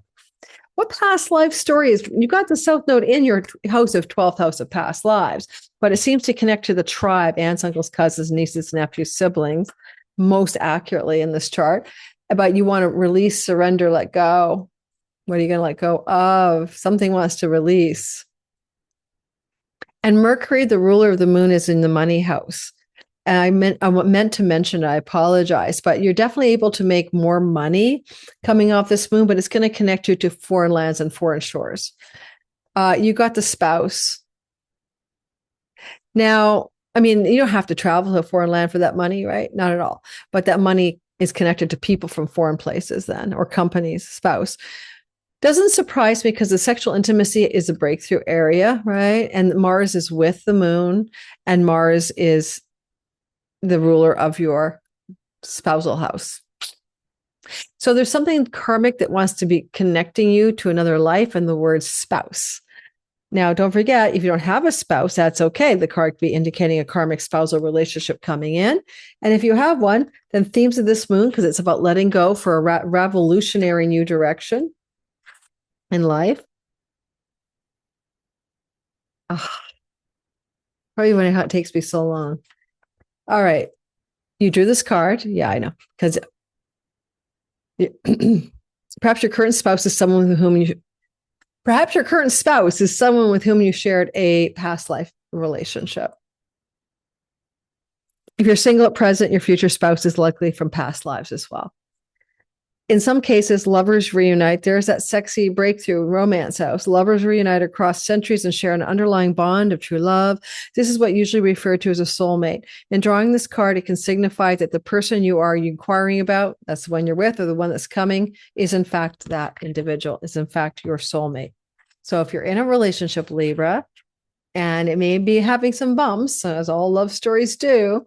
What past life stories? You got the South Node in your house of 12th house of past lives, but it seems to connect to the tribe, aunts, uncles, cousins, nieces, nephews, siblings, most accurately in this chart. But you want to release, surrender, let go. What are you going to let go of? Something wants to release. And Mercury, the ruler of the moon, is in the money house. And I meant to mention, I apologize, but you're definitely able to make more money coming off this moon, but it's going to connect you to foreign lands and foreign shores. You got the spouse. Now, I mean, you don't have to travel to a foreign land for that money, right? Not at all. But that money is connected to people from foreign places then, or companies, spouse. Doesn't surprise me because the sexual intimacy is a breakthrough area, right? And Mars is with the moon, and Mars is the ruler of your spousal house. So there's something karmic that wants to be connecting you to another life, and the word spouse. Now, don't forget, if you don't have a spouse, that's okay. The card could be indicating a karmic spousal relationship coming in. And if you have one, then themes of this moon, because it's about letting go for a revolutionary new direction in life. Probably wondering how it takes me so long. All right. You drew this card. Yeah, I know. Because perhaps your current spouse is someone with whom you shared a past life relationship. If you're single at present, your future spouse is likely from past lives as well. In some cases, lovers reunite. There's that sexy breakthrough romance house. Lovers reunite across centuries and share an underlying bond of true love. This is what usually referred to as a soulmate. In drawing this card, it can signify that the person you are inquiring about, that's the one you're with or the one that's coming, is in fact that individual, is in fact your soulmate. So if you're in a relationship, Libra, and it may be having some bumps, as all love stories do,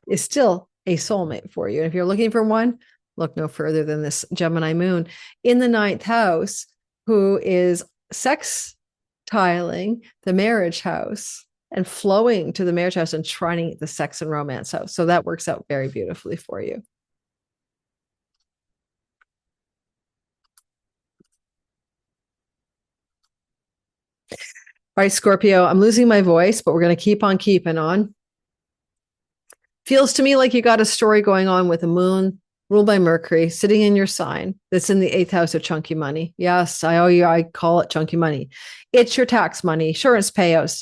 is still a soulmate for you. And if you're looking for one, look no further than this Gemini moon in the 9th house, who is sextiling the marriage house and flowing to the marriage house and trining the sex and romance house. So that works out very beautifully for you. All right, Scorpio, I'm losing my voice, but we're going to keep on keeping on. Feels to me like you got a story going on with a moon ruled by Mercury, sitting in your sign, that's in the 8th house of chunky money. Yes, I call it chunky money. It's your tax money, insurance payouts,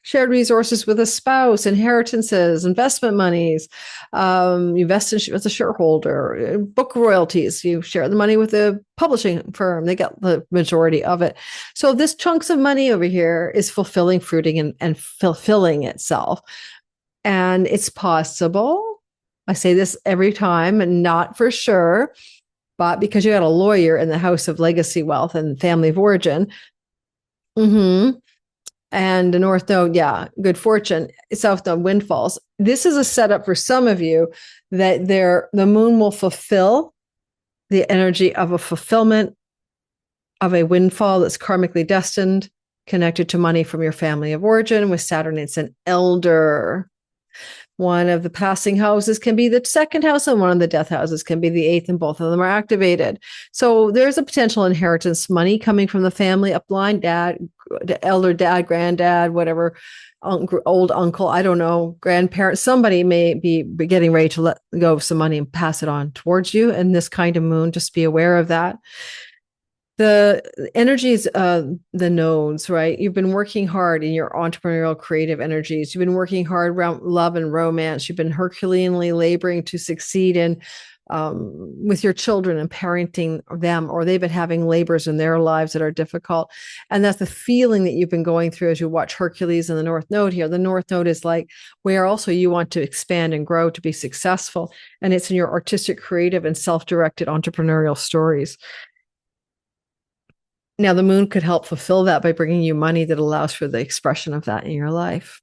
shared resources with a spouse, inheritances, investment monies, invest as a shareholder, book royalties. You share the money with the publishing firm. They get the majority of it. So this chunks of money over here is fulfilling, fruiting, and fulfilling itself. And it's possible, I say this every time, and not for sure, but because you got a lawyer in the house of legacy wealth and family of origin, And the North Node, yeah, good fortune. South Node, windfalls. This is a setup for some of you that the moon will fulfill the energy of a fulfillment of a windfall that's karmically destined, connected to money from your family of origin. With Saturn, it's an elder. One of the passing houses can be the second house, and one of the death houses can be the eighth, and both of them are activated. So there's a potential inheritance money coming from the family upline, dad, elder dad, granddad, whatever, old uncle, I don't know, grandparent. Somebody may be getting ready to let go of some money and pass it on towards you. And this kind of moon, just be aware of that. The energies of the nodes, right? You've been working hard in your entrepreneurial creative energies. You've been working hard around love and romance. You've been Herculeanly laboring to succeed in with your children and parenting them, or they've been having labors in their lives that are difficult. And that's the feeling that you've been going through as you watch Hercules and the North Node here. The North Node is like where also you want to expand and grow to be successful. And it's in your artistic, creative, and self-directed entrepreneurial stories. Now, the moon could help fulfill that by bringing you money that allows for the expression of that in your life.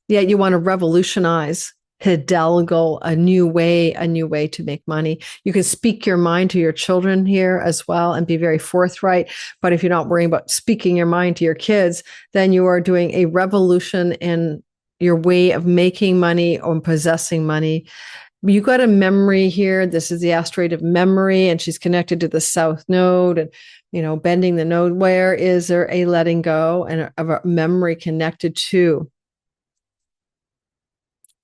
Yet you want to revolutionize Hidalgo, a new way to make money. You can speak your mind to your children here as well and be very forthright. But if you're not worrying about speaking your mind to your kids, then you are doing a revolution in your way of making money or possessing money. You got a memory here. This is the asteroid of memory, and she's connected to the South Node, and bending the node. Where is there a letting go and of a memory connected to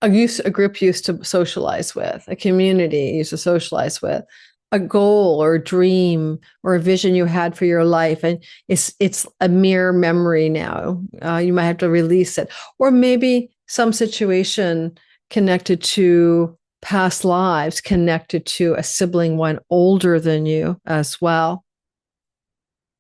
a group you used to socialize with, a community you used to socialize with, a goal or a dream or a vision you had for your life, and it's a mere memory now. You might have to release it, or maybe some situation connected to past lives, connected to a sibling one older than you as well.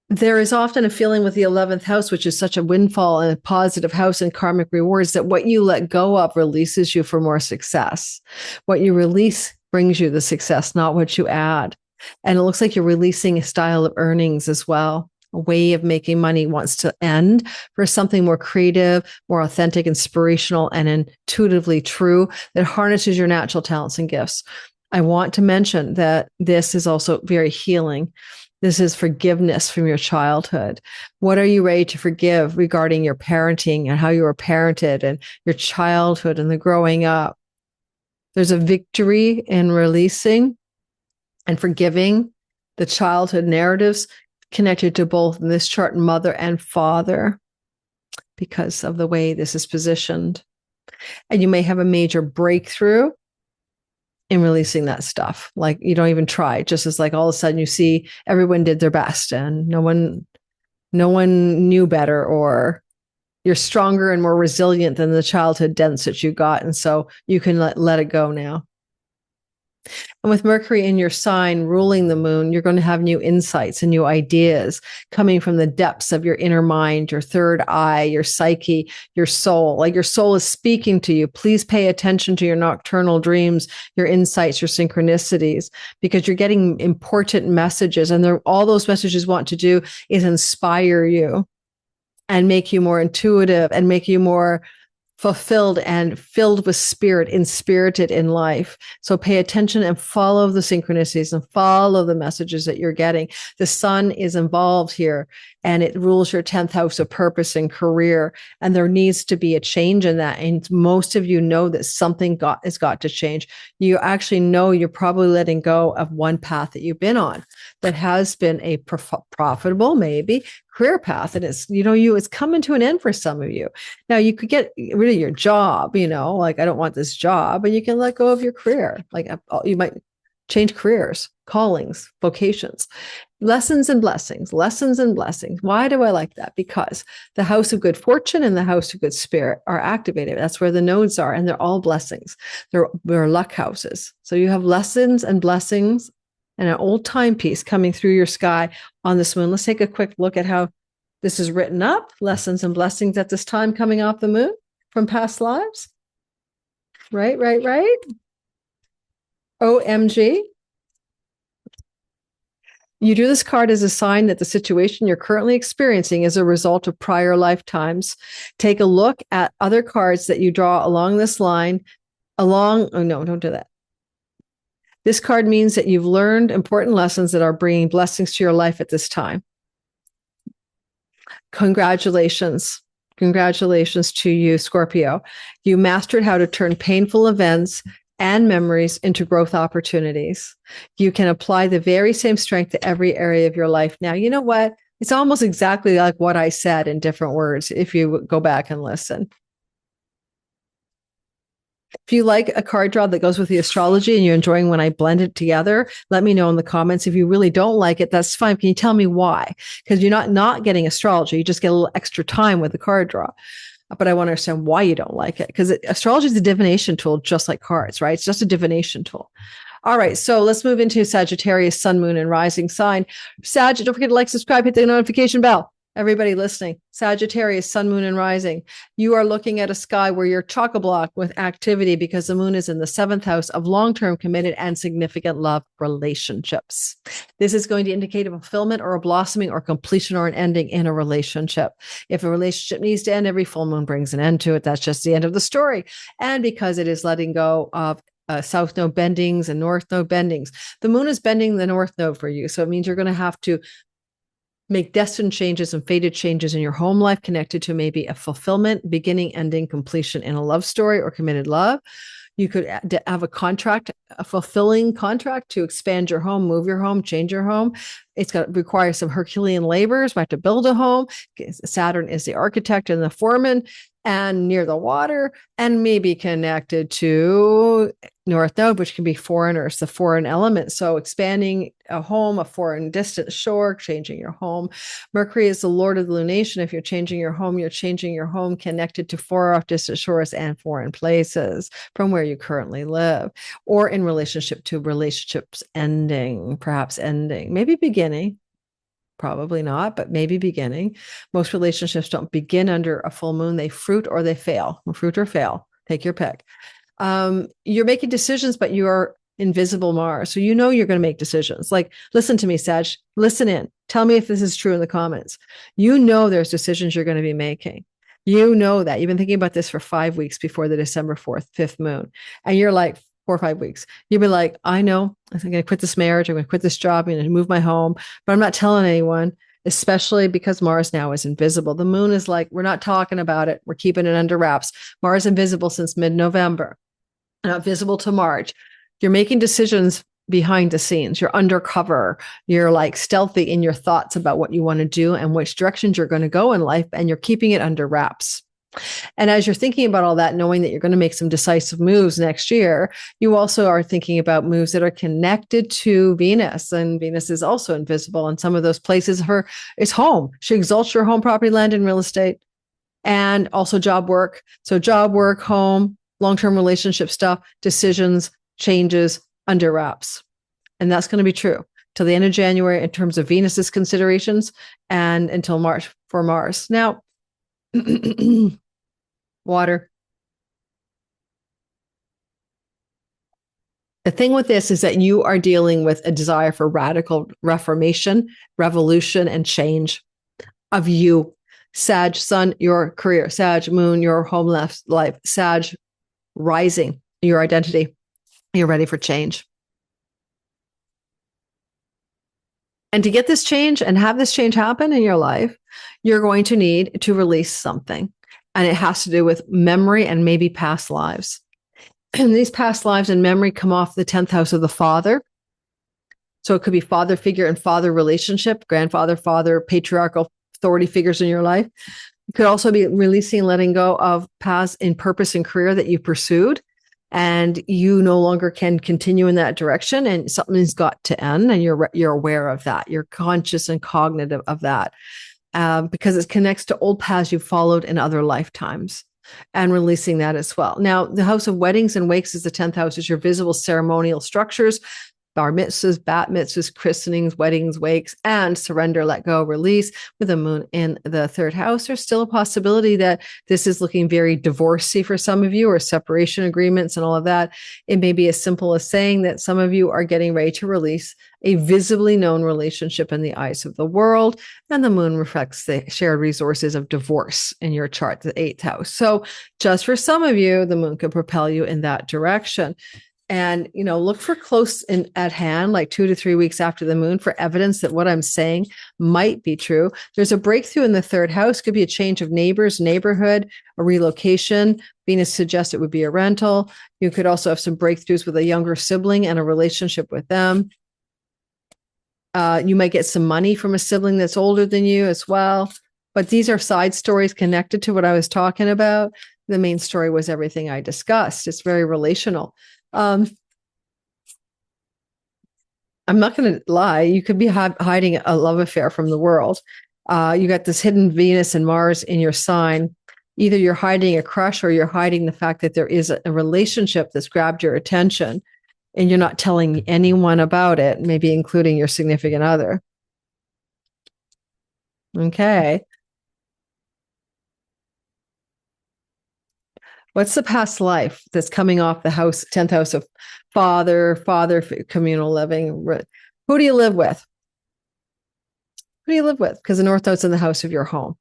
There is often a feeling with the 11th house, which is such a windfall and a positive house and karmic rewards, that what you let go of releases you for more success. What you release brings you the success, not what you add. And it looks like you're releasing a style of earnings as well. A way of making money wants to end for something more creative, more authentic, inspirational, and intuitively true that harnesses your natural talents and gifts. I want to mention that this is also very healing. This is forgiveness from your childhood. What are you ready to forgive regarding your parenting and how you were parented and your childhood and the growing up? There's a victory in releasing and forgiving the childhood narratives connected to both in this chart, mother and father, because of the way this is positioned. And you may have a major breakthrough in releasing that stuff. Like you don't even try. Just as like all of a sudden you see everyone did their best and no one knew better, or you're stronger and more resilient than the childhood dents that you got. And so you can let it go now. And with Mercury in your sign ruling the moon, you're going to have new insights and new ideas coming from the depths of your inner mind, your third eye, your psyche, your soul. Like your soul is speaking to you. Please pay attention to your nocturnal dreams, your insights, your synchronicities, because you're getting important messages. And all those messages want to do is inspire you and make you more intuitive and make you more fulfilled and filled with spirit, inspirited in life. So pay attention and follow the synchronicities and follow the messages that you're getting. The sun is involved here, and it rules your 10th house of purpose and career. And there needs to be a change in that. And most of you know that something has got to change. You actually know you're probably letting go of one path that you've been on that has been a profitable, maybe career path. And it's coming to an end for some of you. Now you could get rid of your job, like I don't want this job, and you can let go of your career. Like you might change careers, callings, vocations, lessons and blessings, lessons and blessings. Why do I like that? Because the house of good fortune and the house of good spirit are activated. That's where the nodes are, and they're all blessings. They're luck houses. So you have lessons and blessings and an old timepiece coming through your sky on this moon. Let's take a quick look at how this is written up. Lessons and blessings at this time coming off the moon from past lives. Right. OMG. You drew this card as a sign that the situation you're currently experiencing is a result of prior lifetimes. Take a look at other cards that you draw along this line. Oh no, don't do that. This card means that you've learned important lessons that are bringing blessings to your life at this time. Congratulations. Congratulations to you, Scorpio. You mastered how to turn painful events and memories into growth opportunities. You can apply the very same strength to every area of your life. Now, you know what? It's almost exactly like what I said in different words if you go back and listen. If you like a card draw that goes with the astrology and you're enjoying when I blend it together, let me know in the comments. If you really don't like it, that's fine. Can you tell me why? Because you're not getting astrology. You just get a little extra time with the card draw. But I want to understand why you don't like it, because astrology is a divination tool, just like cards, right? It's just a divination tool. All right, so let's move into Sagittarius, sun, moon, and rising sign. Sag, don't forget to like, subscribe, hit the notification bell. Everybody listening, Sagittarius, sun, moon, and rising. You are looking at a sky where you're chock-a-block with activity because the moon is in the 7th house of long-term committed and significant love relationships. This is going to indicate a fulfillment or a blossoming or completion or an ending in a relationship. If a relationship needs to end, every full moon brings an end to it. That's just the end of the story. And because it is letting go of south node bendings and north node bendings, the moon is bending the north node for you. So it means you're going to have to make destined changes and fated changes in your home life connected to maybe a fulfillment, beginning, ending, completion in a love story or committed love. You could have a contract, a fulfilling contract to expand your home, move your home, change your home. It's going to require some Herculean labors. We have to build a home. Saturn is the architect and the foreman, and near the water, and maybe connected to North Node, which can be foreigners, the foreign element. So expanding a home, a foreign distant shore, changing your home. Mercury is the lord of the lunation. If you're changing your home connected to far off distant shores and foreign places from where you currently live, or in relationship to relationships ending, perhaps ending, maybe beginning. Probably not, but maybe beginning. Most relationships don't begin under a full moon. They fruit or they fail. Fruit or fail. Take your pick. You're making decisions, but you are invisible Mars. So you know you're going to make decisions. Like, listen to me, Sag. Listen in. Tell me if this is true in the comments. You know there's decisions you're going to be making. You know that. You've been thinking about this for 5 weeks before the December 4th, 5th moon. And you're like, 4 or 5 weeks. You'd be like, I know, I'm going to quit this marriage. I'm going to quit this job. I'm going to move my home, but I'm not telling anyone, especially because Mars now is invisible. The moon is like, we're not talking about it. We're keeping it under wraps. Mars invisible since mid-November, not visible to March. You're making decisions behind the scenes. You're undercover. You're like stealthy in your thoughts about what you want to do and which directions you're going to go in life. And you're keeping it under wraps. And as you're thinking about all that, knowing that you're going to make some decisive moves next year, you also are thinking about moves that are connected to Venus. And Venus is also invisible in some of those places. Her is home. She exalts your home, property, land, and real estate, and also job work. So job work, home, long-term relationship stuff, decisions, changes, under wraps. And that's going to be true till the end of January in terms of Venus's considerations and until March for Mars. Now, water. The thing with this is that you are dealing with a desire for radical reformation, revolution, and change of you. Sag, sun, your career. Sag, moon, your home life. Sag, rising, your identity. You're ready for change. And to get this change and have this change happen in your life, you're going to need to release something. And it has to do with memory and maybe past lives. And these past lives and memory come off the 10th house of the father. So it could be father figure and father relationship, grandfather, father, patriarchal authority figures in your life. You could also be releasing, letting go of paths in purpose and career that you pursued, and you no longer can continue in that direction, and something's got to end, and you're aware of that. You're conscious and cognitive of that. Because it connects to old paths you've followed in other lifetimes, and releasing that as well. Now, the house of weddings and wakes is the 10th house, is your visible ceremonial structures, bar mitzvahs, bat mitzvahs, christenings, weddings, wakes, and surrender, let go, release with the moon in the third house. There's still a possibility that this is looking very divorcey for some of you, or separation agreements and all of that. It may be as simple as saying that some of you are getting ready to release a visibly known relationship in the eyes of the world. And the moon reflects the shared resources of divorce in your chart, the 8th house. So just for some of you, the moon could propel you in that direction. And, look for close at hand, like 2 to 3 weeks after the moon, for evidence that what I'm saying might be true. There's a breakthrough in the third house, could be a change of neighbors, neighborhood, a relocation. Venus suggests it would be a rental. You could also have some breakthroughs with a younger sibling and a relationship with them. You might get some money from a sibling that's older than you as well. But these are side stories connected to what I was talking about. The main story was everything I discussed. It's very relational. I'm not going to lie. You could be hiding a love affair from the world. You got this hidden Venus and Mars in your sign. Either you're hiding a crush, or you're hiding the fact that there is a relationship that's grabbed your attention, and you're not telling anyone about it, maybe including your significant other. Okay. What's the past life that's coming off the 10th house of father, communal living? Who do you live with? Who do you live with? Because the North Node's in the house of your home.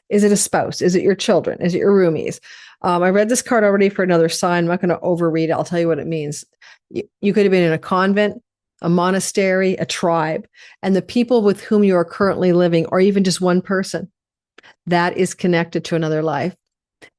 Is it a spouse? Is it your children? Is it your roomies? I read this card already for another sign. I'm not going to overread it. I'll tell you what it means. You could have been in a convent, a monastery, a tribe, and the people with whom you are currently living, or even just one person, that is connected to another life.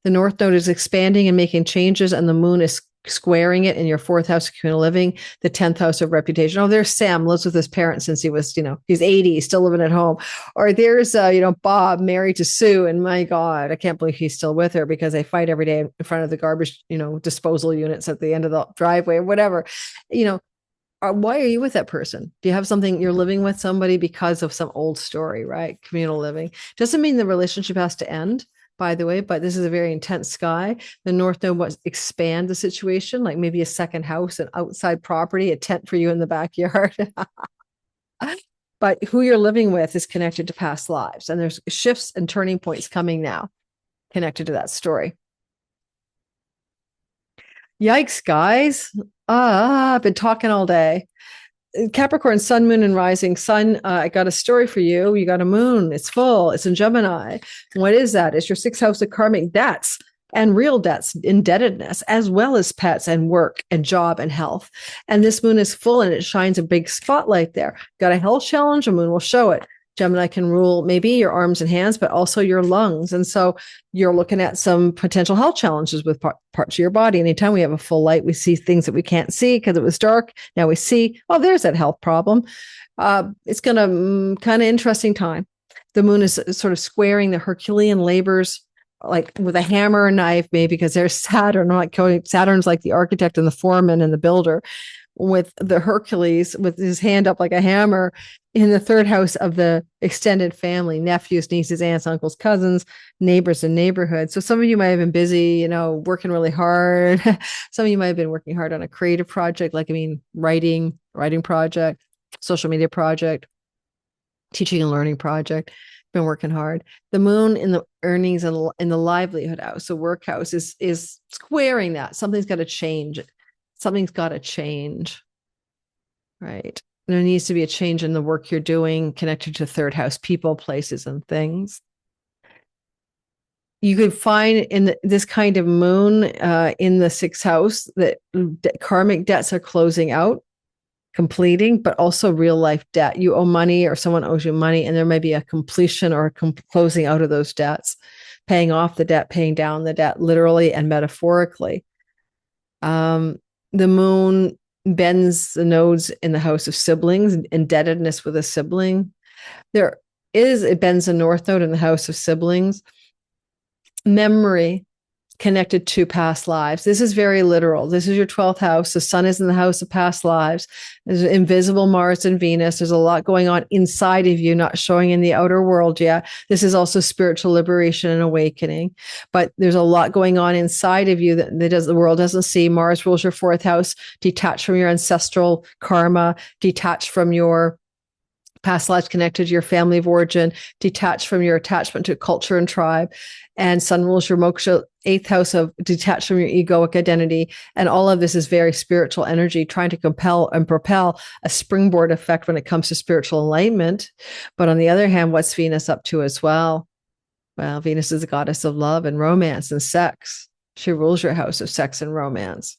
The North Node is expanding and making changes, and the moon is squaring it in your 4th house of communal living, the 10th house of reputation. Oh, there's Sam, lives with his parents since he was, he's 80, he's still living at home. Or there's, Bob, married to Sue, and my God, I can't believe he's still with her because they fight every day in front of the garbage, disposal units at the end of the driveway or whatever. Why are you with that person? Do you have something, you're living with somebody because of some old story, right? Communal living. Doesn't mean the relationship has to end, by the way, but this is a very intense sky. The North Node was expand the situation, like maybe a second house, an outside property, a tent for you in the backyard. But who you're living with is connected to past lives. And there's shifts and turning points coming now connected to that story. Yikes, guys. I've been talking all day. Capricorn, sun, moon, and rising. Sun, I got a story for you. You got a moon. It's full. It's in Gemini. What is that? It's your 6th house of karmic debts and real debts, indebtedness, as well as pets and work and job and health. And this moon is full, and it shines a big spotlight there. Got a health challenge? A moon will show it. Gemini can rule maybe your arms and hands, but also your lungs. And so you're looking at some potential health challenges with parts of your body. Anytime we have a full light, we see things that we can't see because it was dark. Now we see, oh, there's that health problem. It's going to kind of interesting time. The moon is sort of squaring the Herculean labors, like with a hammer and knife, maybe because there's Saturn. Saturn's like the architect and the foreman and the builder, with the Hercules with his hand up like a hammer in the 3rd house of the extended family, nephews, nieces, aunts, uncles, cousins, neighbors, and neighborhood. So some of you might have been busy, working really hard. Some of you might have been working hard on a creative project, writing project, social media project, teaching and learning project. Been working hard. The moon in the earnings and in the livelihood house, the work house, is squaring that. Something's got to change. Something's got to change, right? There needs to be a change in the work you're doing connected to 3rd house, people, places, and things. You could find in this kind of moon in the 6th house that karmic debts are closing out, completing, but also real life debt. You owe money or someone owes you money, and there may be a completion or a closing out of those debts, paying off the debt, paying down the debt, literally and metaphorically. The moon bends the nodes in the house of siblings, indebtedness with a sibling. It bends the North Node in the house of siblings. Memory, connected to past lives. This is very literal. This is your 12th house. The sun is in the house of past lives. There's invisible Mars and Venus. There's a lot going on inside of you, not showing in the outer world yet. This is also spiritual liberation and awakening. But there's a lot going on inside of you that the world doesn't see. Mars rules your 4th house, detached from your ancestral karma, detached from your past lives, connected to your family of origin, detached from your attachment to culture and tribe. And sun rules your moksha 8th house of detached from your egoic identity. And all of this is very spiritual energy, trying to compel and propel a springboard effect when it comes to spiritual enlightenment. But on the other hand, what's Venus up to as well? Well, Venus is the goddess of love and romance and sex. She rules your house of sex and romance.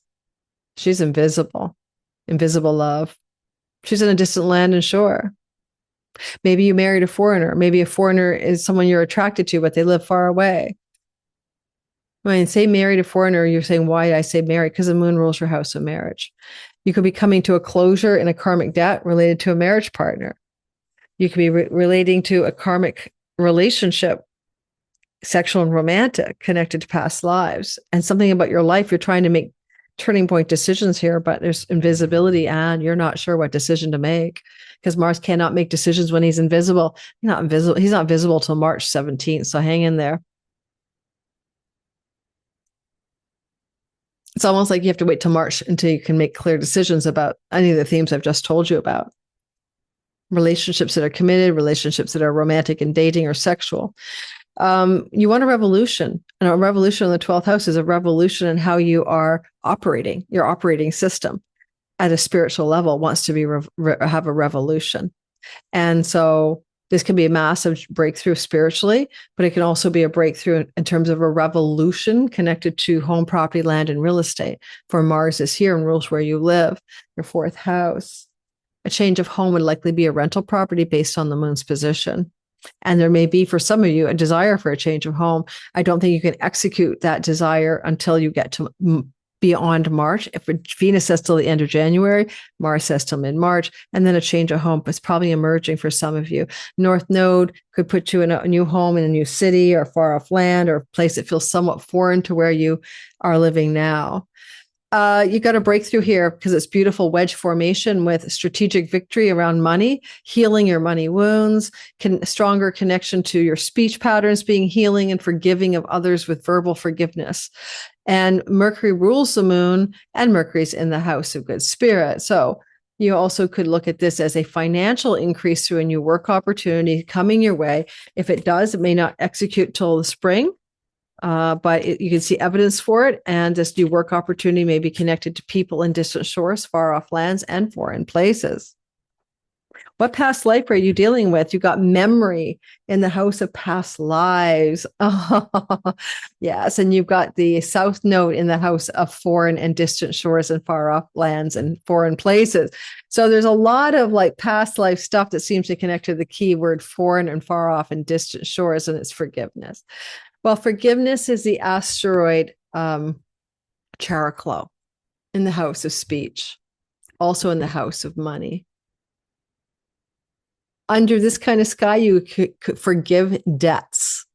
She's invisible love. She's in a distant land and shore. Maybe you married a foreigner. Maybe a foreigner is someone you're attracted to, but they live far away. When you say married a foreigner, you're saying, why did I say married? Because the moon rules your house of marriage. You could be coming to a closure in a karmic debt related to a marriage partner. You could be relating to a karmic relationship, sexual and romantic, connected to past lives. And something about your life, you're trying to make turning point decisions here, but there's invisibility and you're not sure what decision to make, because Mars cannot make decisions when he's invisible. He's not visible till March 17th. So hang in there. It's almost like you have to wait till March until you can make clear decisions about any of the themes I've just told you about. Relationships that are committed, relationships that are romantic and dating or sexual. You want a revolution, and a revolution in the 12th house is a revolution in how you are operating. Your operating system at a spiritual level wants to be have a revolution. And so this can be a massive breakthrough spiritually, but it can also be a breakthrough in terms of a revolution connected to home, property, land, and real estate. For Mars is here and rules where you live, your 4th house. A change of home would likely be a rental property based on the moon's position. And there may be, for some of you, a desire for a change of home. I don't think you can execute that desire until you get to beyond March. If Venus says till the end of January, Mars says till mid-March, and then a change of home is probably emerging for some of you. North Node could put you in a new home in a new city or far off land or a place that feels somewhat foreign to where you are living now. You got a breakthrough here because it's beautiful wedge formation with strategic victory around money, healing your money wounds, stronger connection to your speech patterns, being healing and forgiving of others with verbal forgiveness. And Mercury rules the moon, and Mercury's in the house of good spirit. So you also could look at this as a financial increase through a new work opportunity coming your way. If it does, it may not execute till the spring. But you can see evidence for it. And this new work opportunity may be connected to people in distant shores, far off lands, and foreign places. What past life are you dealing with? You got memory in the house of past lives. Oh, yes. And you've got the south node in the house of foreign and distant shores and far off lands and foreign places. So there's a lot of like past life stuff that seems to connect to the key word foreign and far off and distant shores, and it's forgiveness. Well, forgiveness is the asteroid Chariklo in the house of speech, also in the house of money. Under this kind of sky, you could forgive debts.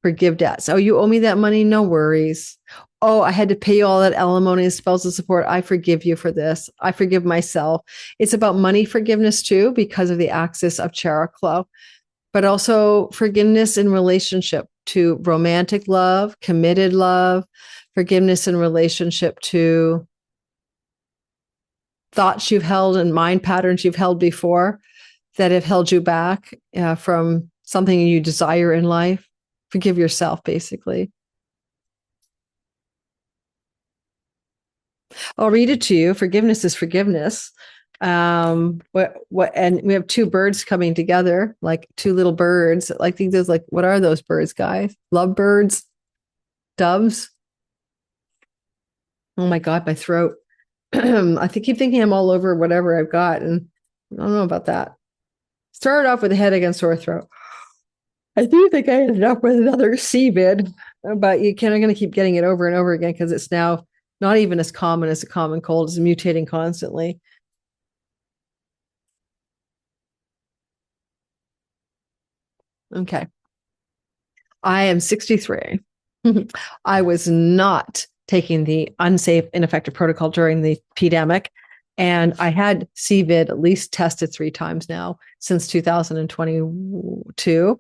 Forgive debts. Oh, you owe me that money? No worries. Oh, I had to pay you all that alimony and spousal support. I forgive you for this. I forgive myself. It's about money forgiveness too, because of the axis of Chariklo, but also forgiveness in relationship to romantic love, committed love, forgiveness in relationship to thoughts you've held and mind patterns you've held before that have held you back from something you desire in life. Forgive yourself, basically. I'll read it to you. Forgiveness is forgiveness. And we have two birds coming together, like two little birds. I think there's like, what are those birds, guys? Lovebirds? Doves? Oh my God, my throat. Keep thinking I'm all over whatever I've got, and I don't know about that. Started off with a headache and sore throat. I do think I ended up with another CVID, but I'm going to keep getting it over and over again because it's now not even as common as a common cold. It's mutating constantly. Okay. I am 63. I was not taking the unsafe, ineffective protocol during the pandemic. And I had CVID at least tested 3 times now since 2022.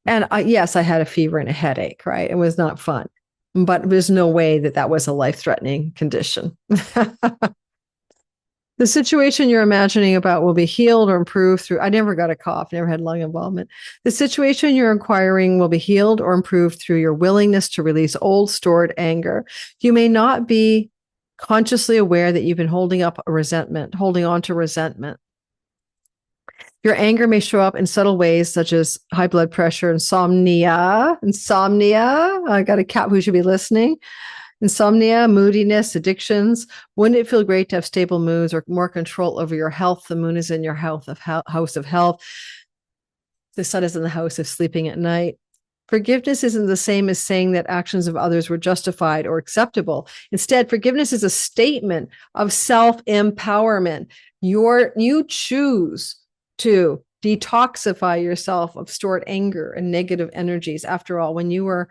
And yes, I had a fever and a headache, right? It was not fun, but there's no way that that was a life-threatening condition. The situation you're imagining about will be healed or improved through, I never got a cough, never had lung involvement. The situation you're inquiring will be healed or improved through your willingness to release old stored anger. You may not be consciously aware that you've been holding on to resentment. Your anger may show up in subtle ways such as high blood pressure, insomnia. I got a cat who should be listening. Insomnia, moodiness, addictions. Wouldn't it feel great to have stable moods or more control over your health? The moon is in your house of health. The sun is in the house of sleeping at night. Forgiveness isn't the same as saying that actions of others were justified or acceptable. Instead, forgiveness is a statement of self-empowerment. You choose to detoxify yourself of stored anger and negative energies. After all, when you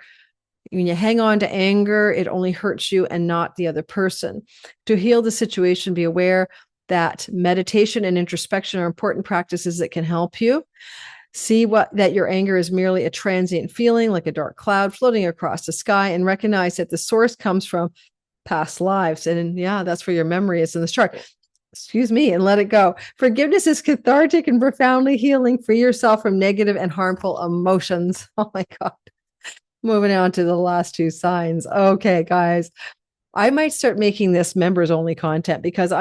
hang on to anger, it only hurts you and not the other person. To heal the situation, be aware that meditation and introspection are important practices that can help you. See that your anger is merely a transient feeling, like a dark cloud floating across the sky, and recognize that the source comes from past lives. And yeah, that's where your memory is in this chart. Excuse me, and let it go. Forgiveness is cathartic and profoundly healing. Free yourself from negative and harmful emotions. Oh my God. Moving on to the last 2 signs. Okay, guys, I might start making this members only content because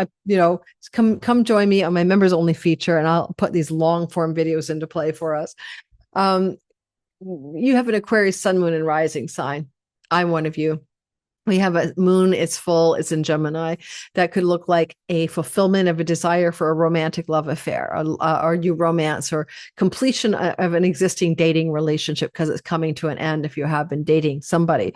come join me on my members only feature, and I'll put these long form videos into play for us. You have an Aquarius sun, moon, and rising sign. I'm one of you. We have a moon, it's full, it's in Gemini. That could look like a fulfillment of a desire for a romantic love affair, or you romance, or completion of an existing dating relationship because it's coming to an end if you have been dating somebody.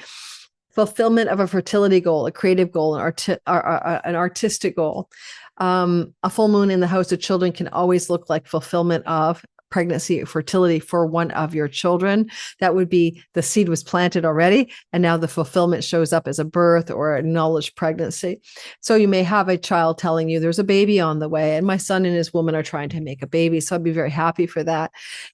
Fulfillment of a fertility goal, a creative goal, an artistic goal. A full moon in the house of children can always look like fulfillment of pregnancy or fertility for one of your children. That would be the seed was planted already, and now the fulfillment shows up as a birth or acknowledged pregnancy. So you may have a child telling you there's a baby on the way, and my son and his woman are trying to make a baby. So I'd be very happy for that.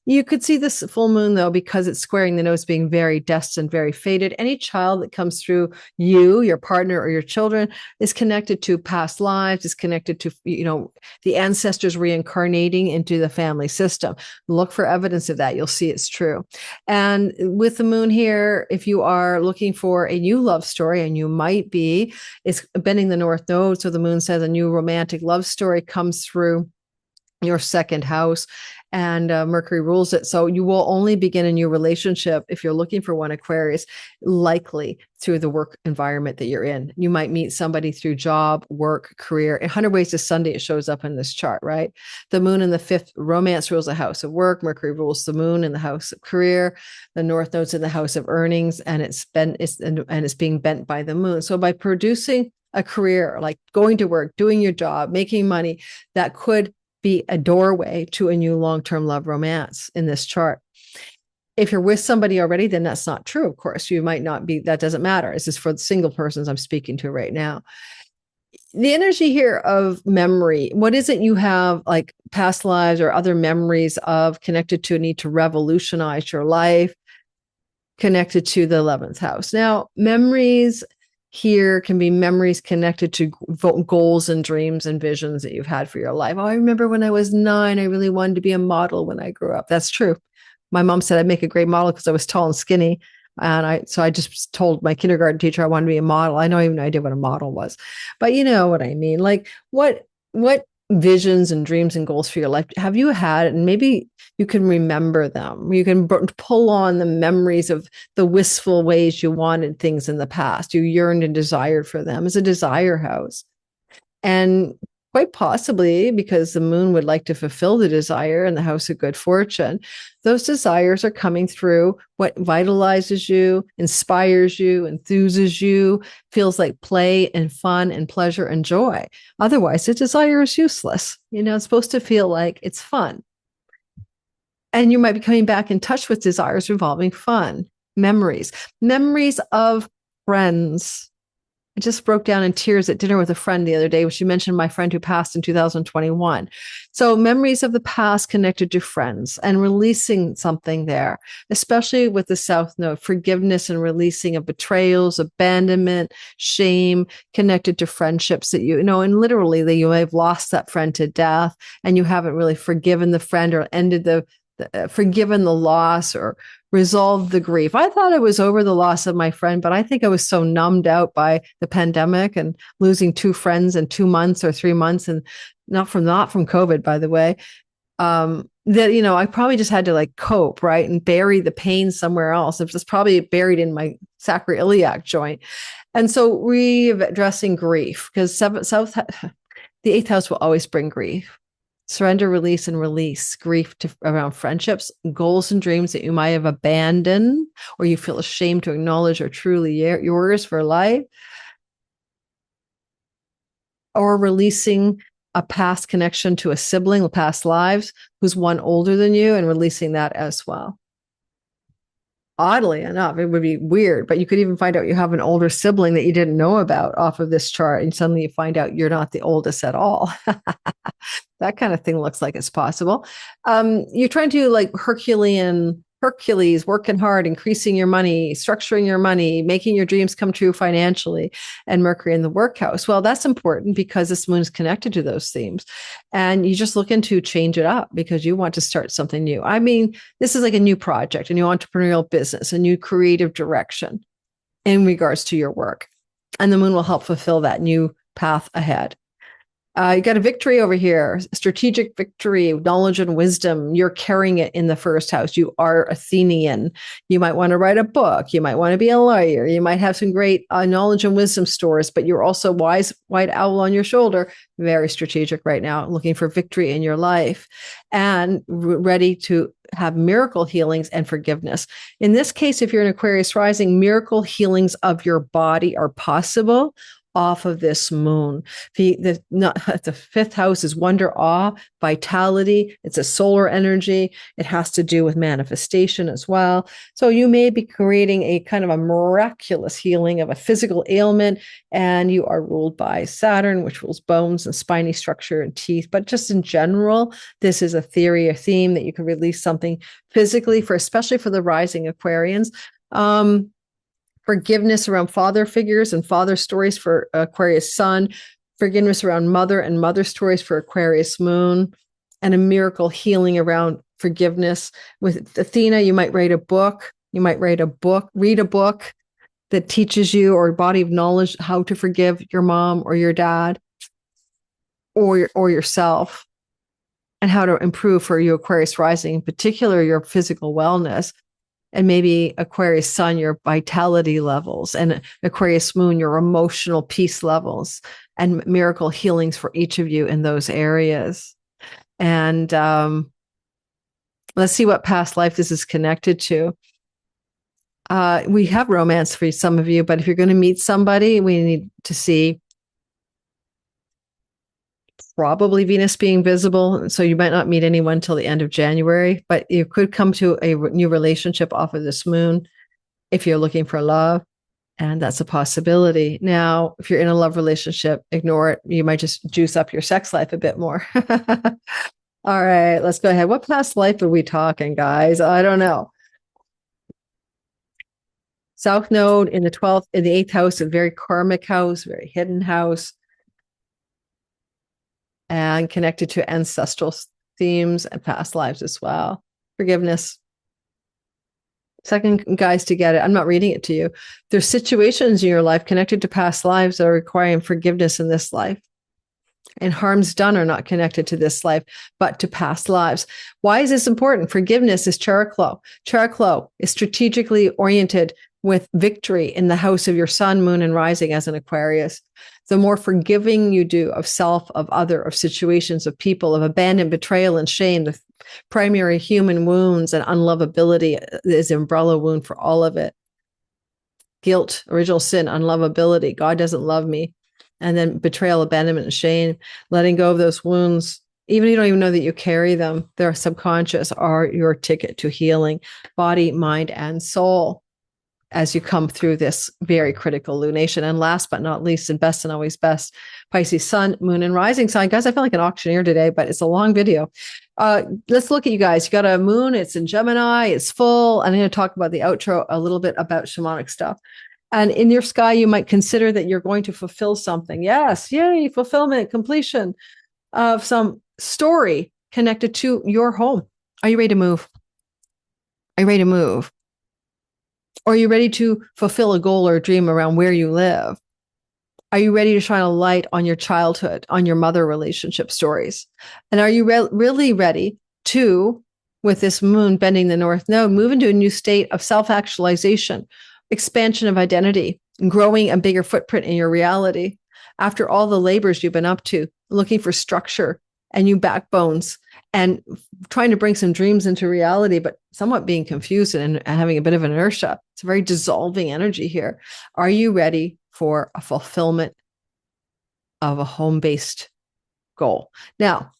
You could see this full moon, though, because it's squaring the nose, being very destined, very fated. Any child that comes through you, your partner, or your children is connected to past lives, is connected to, the ancestors reincarnating into the family system. Look for evidence of that. You'll see it's true. And with the moon here, if you are looking for a new love story, and you might be, it's bending the north node. So the moon says a new romantic love story comes through your second house, and Mercury rules it. So you will only begin a new relationship if you're looking for one, Aquarius, likely through the work environment that you're in. You might meet somebody through job, work, career. In 100 Ways to Sunday, it shows up in this chart, right? The moon in the 5th, romance rules the house of work. Mercury rules the moon in the house of career. The north node's in the house of earnings, and it's being bent by the moon. So by producing a career, like going to work, doing your job, making money, that could be a doorway to a new long-term love romance in this chart. If you're with somebody already, then that's not true. Of course, you might not be. That doesn't matter. This is for the single persons I'm speaking to right now. The energy here of memory, what is it you have, like past lives or other memories of, connected to a need to revolutionize your life, connected to the 11th house? Now, memories here can be memories connected to goals and dreams and visions that you've had for your life. Oh, I remember when I was 9, I really wanted to be a model when I grew up. That's true. My mom said I'd make a great model because I was tall and skinny. And I just told my kindergarten teacher I wanted to be a model. I know even I did what a model was, but you know what I mean? Like what visions and dreams and goals for your life have you had? And maybe you can remember them. You can pull on the memories of the wistful ways you wanted things in the past. You yearned and desired for them as a desire house. And quite possibly because the moon would like to fulfill the desire in the house of good fortune, those desires are coming through what vitalizes you, inspires you, enthuses you, feels like play and fun and pleasure and joy. Otherwise, the desire is useless. It's supposed to feel like it's fun. And you might be coming back in touch with desires involving fun. memories, memories of friends. I just broke down in tears at dinner with a friend the other day when she mentioned my friend who passed in 2021. So memories of the past connected to friends and releasing something there, especially with the South Node, forgiveness and releasing of betrayals, abandonment, shame connected to friendships that you know, and literally that you may have lost that friend to death and you haven't really forgiven the friend or ended forgiven the loss or resolved the grief. I thought I was over the loss of my friend, but I think I was so numbed out by the pandemic and losing 2 friends in 2 months or 3 months, and not from COVID, by the way, that, you know, I probably just had to like cope, right, and bury the pain somewhere else. It was probably buried in my sacroiliac joint. And so readdressing grief, because the 8th house will always bring grief. Surrender, release, and release grief around friendships, goals and dreams that you might have abandoned or you feel ashamed to acknowledge are truly yours for life. Or releasing a past connection to a sibling with past lives who's one older than you and releasing that as well. Oddly enough, it would be weird, but you could even find out you have an older sibling that you didn't know about off of this chart, and suddenly you find out you're not the oldest at all. That kind of thing looks like it's possible. You're trying to like Hercules, working hard, increasing your money, structuring your money, making your dreams come true financially, and Mercury in the workhouse. Well, that's important because this moon is connected to those themes. And you just looking to change it up because you want to start something new. I mean, this is like a new project, a new entrepreneurial business, a new creative direction in regards to your work. And the moon will help fulfill that new path ahead. You got a victory over here, strategic victory, knowledge and wisdom. You're carrying it in the first house. You are Athenian. You might want to write a book. You might want to be a lawyer. You might have some great knowledge and wisdom stores, but you're also wise, white owl on your shoulder, very strategic right now, looking for victory in your life and ready to have miracle healings and forgiveness. In this case, if you're an Aquarius rising, miracle healings of your body are possible off of this moon. The 5th house is wonder, awe, vitality. It's a solar energy. It has to do with manifestation as well. So you may be creating a kind of a miraculous healing of a physical ailment, and you are ruled by Saturn, which rules bones and spiny structure and teeth. But just in general, this is a theory, a theme that you can release something physically for, especially for the rising Aquarians. Forgiveness around father figures and father stories for Aquarius sun, forgiveness around mother and mother stories for Aquarius moon, and a miracle healing around forgiveness. With Athena, you might write a book. You might read a book that teaches you, or a body of knowledge, how to forgive your mom or your dad or yourself, and how to improve for you Aquarius rising, in particular your physical wellness. And maybe Aquarius sun, your vitality levels, and Aquarius moon, your emotional peace levels, and miracle healings for each of you in those areas. And let's see what past life this is connected to. We have romance for some of you, but if you're going to meet somebody, we need to see probably Venus being visible. So you might not meet anyone till the end of January, but you could come to a new relationship off of this moon if you're looking for love. And that's a possibility. Now, if you're in a love relationship, ignore it. You might just juice up your sex life a bit more. All right, let's go ahead. What past life are we talking, guys? I don't know. South Node in the 12th, in the 8th house, a very karmic house, very hidden house, and connected to ancestral themes and past lives as well. Forgiveness. Second, guys, to get it, I'm not reading it to you. There's situations in your life connected to past lives that are requiring forgiveness in this life. And harms done are not connected to this life, but to past lives. Why is this important? Forgiveness is Chariklo. Chariklo is strategically oriented with victory in the house of your sun, moon, and rising as an Aquarius. The more forgiving you do of self, of other, of situations, of people, of abandon, betrayal, and shame, the primary human wounds and unlovability is the umbrella wound for all of it. Guilt, original sin, unlovability. God doesn't love me. And then betrayal, abandonment, and shame, letting go of those wounds, even if you don't even know that you carry them, they're subconscious, are your ticket to healing, body, mind, and soul. as you come through this very critical lunation. And last but not least, and best and always best, Pisces sun, moon, and rising sign. Guys, I feel like an auctioneer today, but it's a long video. Let's look at you guys. You got a moon, it's in Gemini, it's full. I'm going to talk about the outro a little bit about shamanic stuff. And in your sky, you might consider that you're going to fulfill something. Yes, yay, fulfillment, completion of some story connected to your home. Are you ready to move? Are you ready to move? Or are you ready to fulfill a goal or a dream around where you live? Are you ready to shine a light on your childhood, on your mother relationship stories? And are you really ready to, with this moon bending the north node, move into a new state of self-actualization, expansion of identity, growing a bigger footprint in your reality after all the labors you've been up to, looking for structure and new backbones and trying to bring some dreams into reality, but somewhat being confused and having a bit of inertia. It's a very dissolving energy here. Are you ready for a fulfillment of a home-based goal? Now,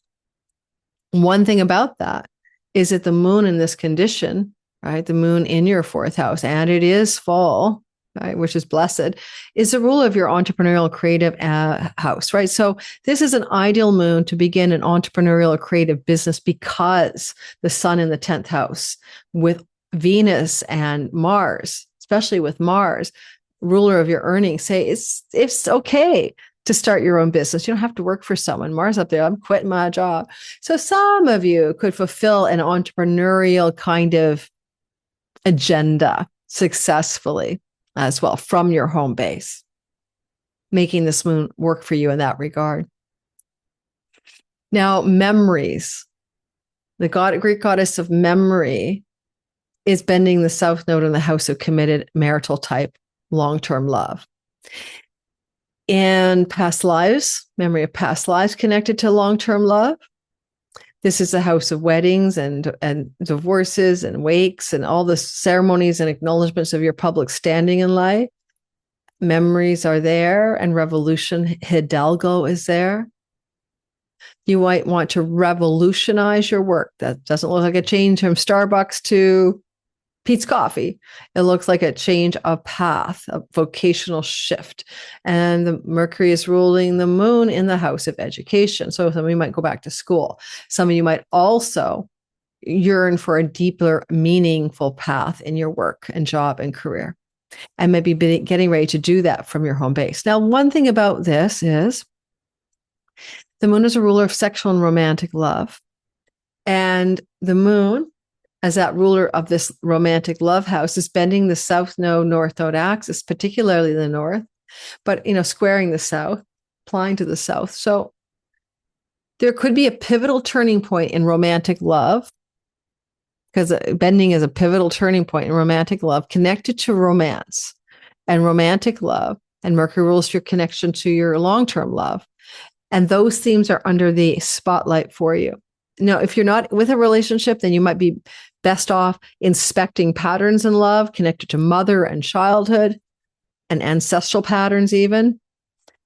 one thing about that is that the moon in this condition, right, the moon in your fourth house, and it is full, right, which is blessed, is the ruler of your entrepreneurial creative house, right? So this is an ideal moon to begin an entrepreneurial or creative business because the sun in the 10th house with Venus and Mars, especially with Mars, ruler of your earnings, say it's okay to start your own business. You don't have to work for someone. Mars up there, I'm quitting my job. So some of you could fulfill an entrepreneurial kind of agenda successfully as well from your home base, making this moon work for you in that regard. Now, memories. The Greek goddess of memory is bending the south node in the house of committed marital type long-term love. And past lives, memory of past lives connected to long-term love. This is the house of weddings and divorces and wakes and all the ceremonies and acknowledgments of your public standing in life. Memories are there, and revolution, Hidalgo is there. You might want to revolutionize your work. That doesn't look like a change from Starbucks to Pete's Coffee. It looks like a change of path, a vocational shift. And the Mercury is ruling the moon in the house of education. So some of you might go back to school. Some of you might also yearn for a deeper, meaningful path in your work and job and career, and maybe getting ready to do that from your home base. Now, one thing about this is the moon is a ruler of sexual and romantic love. And the moon, as that ruler of this romantic love house, is bending the south node, north node axis, particularly the north, but, squaring the south, applying to the south. So there could be a pivotal turning point in romantic love, because bending is a pivotal turning point in romantic love connected to romance and romantic love. And Mercury rules your connection to your long-term love. And those themes are under the spotlight for you. Now, if you're not with a relationship, then you might be best off inspecting patterns in love connected to mother and childhood and ancestral patterns even.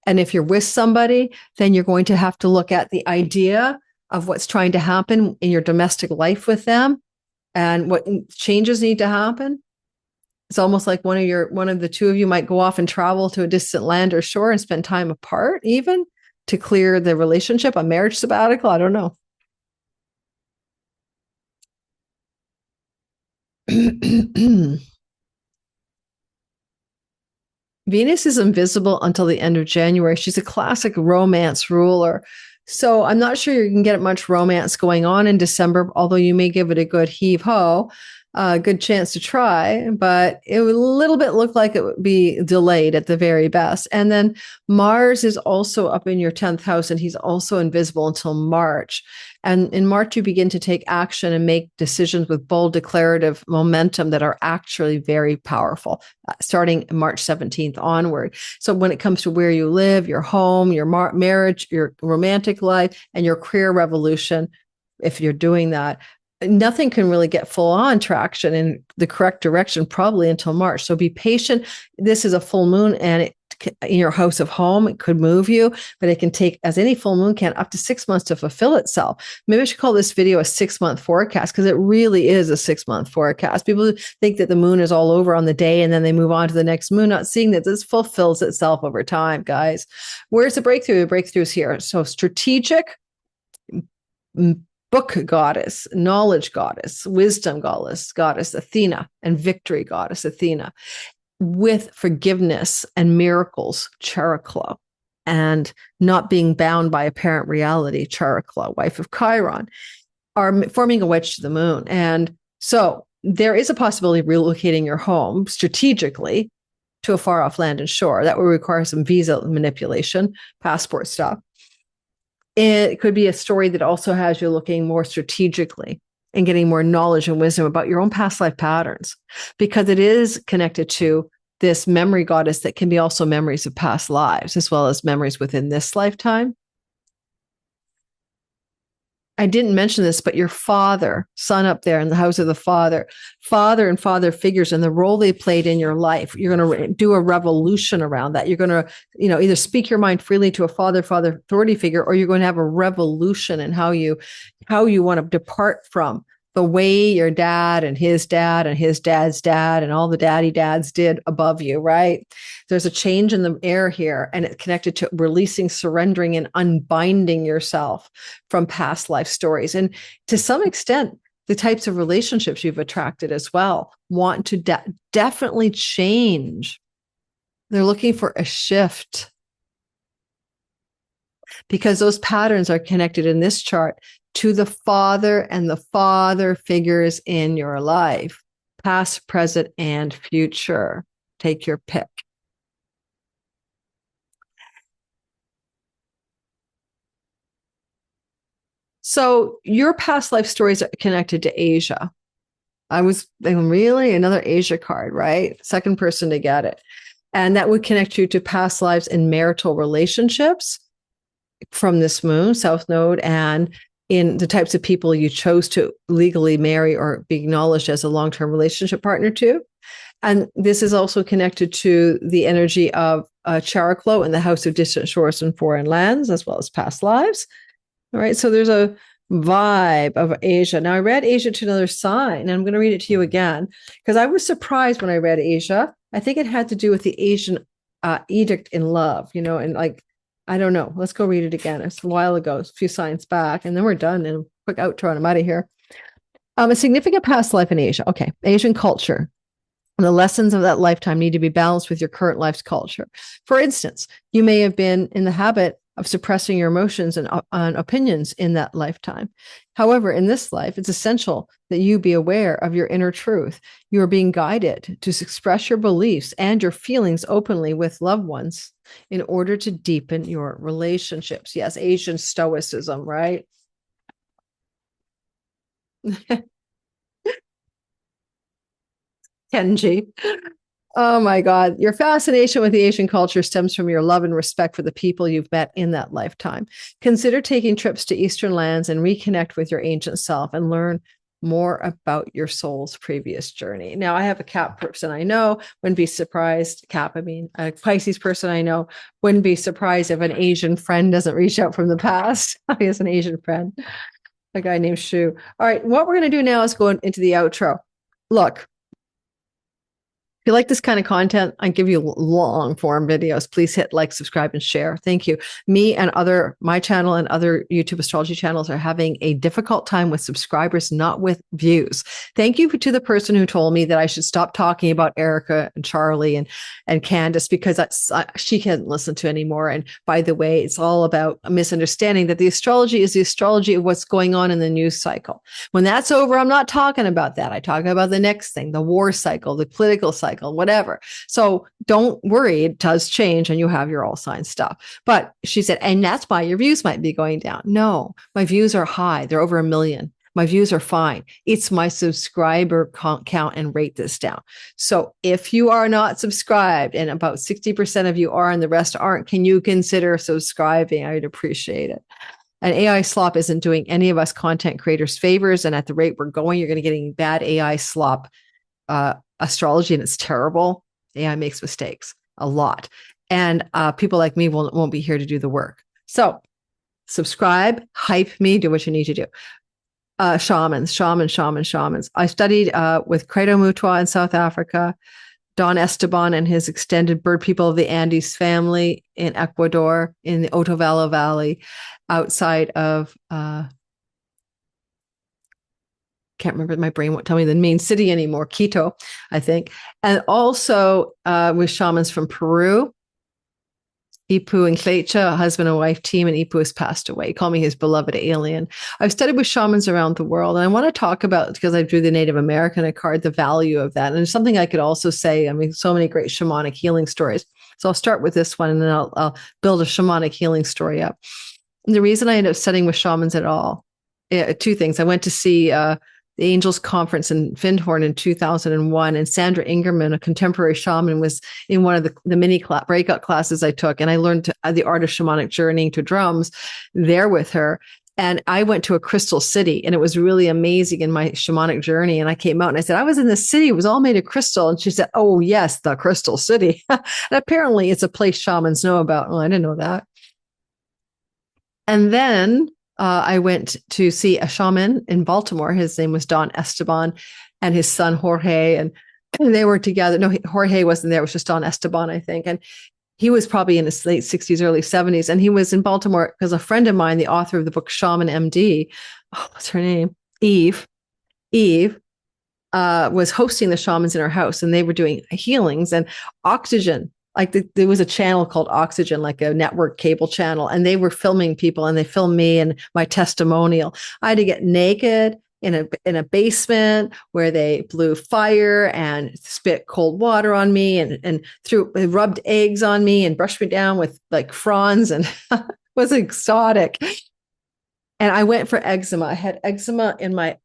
And if you're with somebody, then you're going to have to look at the idea of what's trying to happen in your domestic life with them and what changes need to happen. It's almost like one of the two of you might go off and travel to a distant land or shore and spend time apart even to clear the relationship, a marriage sabbatical. I don't know. Venus is invisible until the end of January. She's a classic romance ruler. So I'm not sure you can get much romance going on in December, although you may give it a good heave-ho, a good chance to try, but it would a little bit look like it would be delayed at the very best. And then Mars is also up in your 10th house, and he's also invisible until March. And in March, you begin to take action and make decisions with bold declarative momentum that are actually very powerful, starting March 17th onward. So when it comes to where you live, your home, your marriage, your romantic life, and your career revolution, if you're doing that, nothing can really get full on traction in the correct direction probably until March. So be patient. This is a full moon, and it in your house of home. It could move you, but it can take, as any full moon can, up to 6 months to fulfill itself. Maybe I should call this video a 6-month forecast, because it really is a 6-month forecast. People think that the moon is all over on the day and then they move on to the next moon, not seeing that this fulfills itself over time, guys. Where's the breakthrough? The breakthrough is here. So strategic, book goddess, knowledge goddess, wisdom goddess Athena, and victory goddess Athena, with forgiveness and miracles, Chariklo, and not being bound by apparent reality, Chariklo, wife of Chiron, are forming a wedge to the moon. And so there is a possibility of relocating your home strategically to a far off land and shore. That would require some visa manipulation, passport stuff. It could be a story that also has you looking more strategically and getting more knowledge and wisdom about your own past life patterns, because it is connected to this memory goddess that can be also memories of past lives, as well as memories within this lifetime. I didn't mention this, but your father, sun up there in the house of the father and father figures and the role they played in your life. You're going to do a revolution around that. You're going to, either speak your mind freely to a father authority figure, or you're going to have a revolution in how you want to depart from the way your dad and his dad's dad and all the daddy dads did above you, right? There's a change in the air here, and it's connected to releasing, surrendering, and unbinding yourself from past life stories. And to some extent, the types of relationships you've attracted as well want to definitely change. They're looking for a shift, because those patterns are connected in this chart to the father and the father figures in your life, past, present, and future. Take your pick. So your past life stories are connected to Asia. I was thinking, really? Another Asia card, right? Second person to get it. And that would connect you to past lives in marital relationships from this moon, South Node, and in the types of people you chose to legally marry or be acknowledged as a long-term relationship partner to. And this is also connected to the energy of Chariklo in the house of distant shores and foreign lands, as well as past lives. All right, so there's a vibe of Asia. Now, I read Asia to another sign, and I'm going to read it to you again, because I was surprised when I read Asia. I think it had to do with the Asian edict in love, and like, I don't know. Let's go read it again. It's a while ago, a few signs back, and then we're done. And quick outro, and I'm out of here. A significant past life in Asia. Okay, Asian culture. And the lessons of that lifetime need to be balanced with your current life's culture. For instance, you may have been in the habit of suppressing your emotions and opinions in that lifetime. However, in this life, it's essential that you be aware of your inner truth. You are being guided to express your beliefs and your feelings openly with loved ones in order to deepen your relationships. Yes, Asian stoicism, right? Kenji. Oh my God. Your fascination with the Asian culture stems from your love and respect for the people you've met in that lifetime. Consider taking trips to Eastern lands and reconnect with your ancient self and learn more about your soul's previous journey. Now, I have a Cap person I know, wouldn't be surprised. A Pisces person I know, wouldn't be surprised if an Asian friend doesn't reach out from the past. He has an Asian friend, a guy named Shu. All right, what we're going to do now is go into the outro. Look, if you like this kind of content, I give you long form videos. Please hit like, subscribe, and share. Thank you. Me and my channel and other YouTube astrology channels are having a difficult time with subscribers, not with views. Thank you to the person who told me that I should stop talking about Erica and Charlie and Candace, because she can't listen to anymore. And by the way, it's all about a misunderstanding that the astrology is the astrology of what's going on in the news cycle. When that's over, I'm not talking about that. I talk about the next thing, the war cycle, the political cycle, whatever. So don't worry, it does change and you have your all sign stuff. But she said, and that's why your views might be going down. No, my views are high. They're over 1 million. My views are fine. It's my subscriber count and rate this down. So if you are not subscribed, and about 60% of you are and the rest aren't, can you consider subscribing? I'd appreciate it. And AI slop isn't doing any of us content creators favors. And at the rate we're going, you're going to getting bad AI slop astrology, and it's terrible. AI makes mistakes a lot. And people like me won't be here to do the work. So subscribe, hype me, do what you need to do. Shamans. I studied with Credo Mutwa in South Africa, Don Esteban and his extended bird people of the Andes family in Ecuador, in the Otovalo Valley, outside of, can't remember, my brain won't tell me the main city anymore, Quito, I think. And also with shamans from Peru, Ipu and Clecha, a husband and wife team, and Ipu has passed away. He called me his beloved alien. I've studied with shamans around the world, and I want to talk about, because I drew the Native American card, the value of that. And it's something I could also say, I mean, so many great shamanic healing stories. So I'll start with this one, and then I'll build a shamanic healing story up. And the reason I ended up studying with shamans at all, two things. I went to see the Angels Conference in Findhorn in 2001. And Sandra Ingerman, a contemporary shaman, was in one of the mini breakout classes I took. And I learned the art of shamanic journeying to drums there with her. And I went to a crystal city, and it was really amazing in my shamanic journey. And I came out and I said, I was in this city. It was all made of crystal. And she said, oh, yes, the crystal city. And apparently it's a place shamans know about. Well, I didn't know that. And then I went to see a shaman in Baltimore. His name was Don Esteban, and his son Jorge, and they were together. No, Jorge wasn't there. It was just Don Esteban, I think. And he was probably in his late 60s, early 70s. And he was in Baltimore because a friend of mine, the author of the book Shaman MD, what's her name? Eve, was hosting the shamans in her house, and they were doing healings and oxygen. Like there was a channel called Oxygen, like a network cable channel, and they were filming people, and they filmed me and my testimonial. I had to get naked in a basement where they blew fire and spit cold water on me and rubbed eggs on me and brushed me down with like fronds, and it was exotic. And I went for eczema. I had eczema in my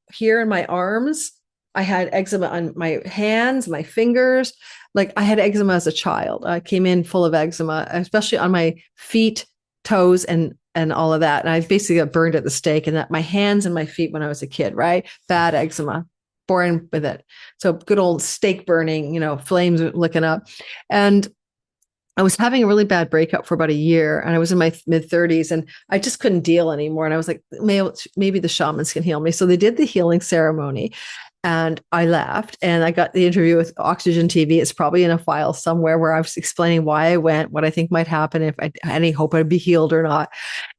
arms. I had eczema on my hands, my fingers. Like I had eczema as a child. I came in full of eczema, especially on my feet, toes, and all of that. And I basically got burned at the stake, and that my hands and my feet when I was a kid, right? Bad eczema, born with it. So good old stake burning, flames licking up. And I was having a really bad breakup for about a year, and I was in my mid-30s, and I just couldn't deal anymore. And I was like, maybe the shamans can heal me. So they did the healing ceremony. And I left, and I got the interview with Oxygen TV. It's probably in a file somewhere where I was explaining why I went, what I think might happen, if I had any hope I'd be healed or not.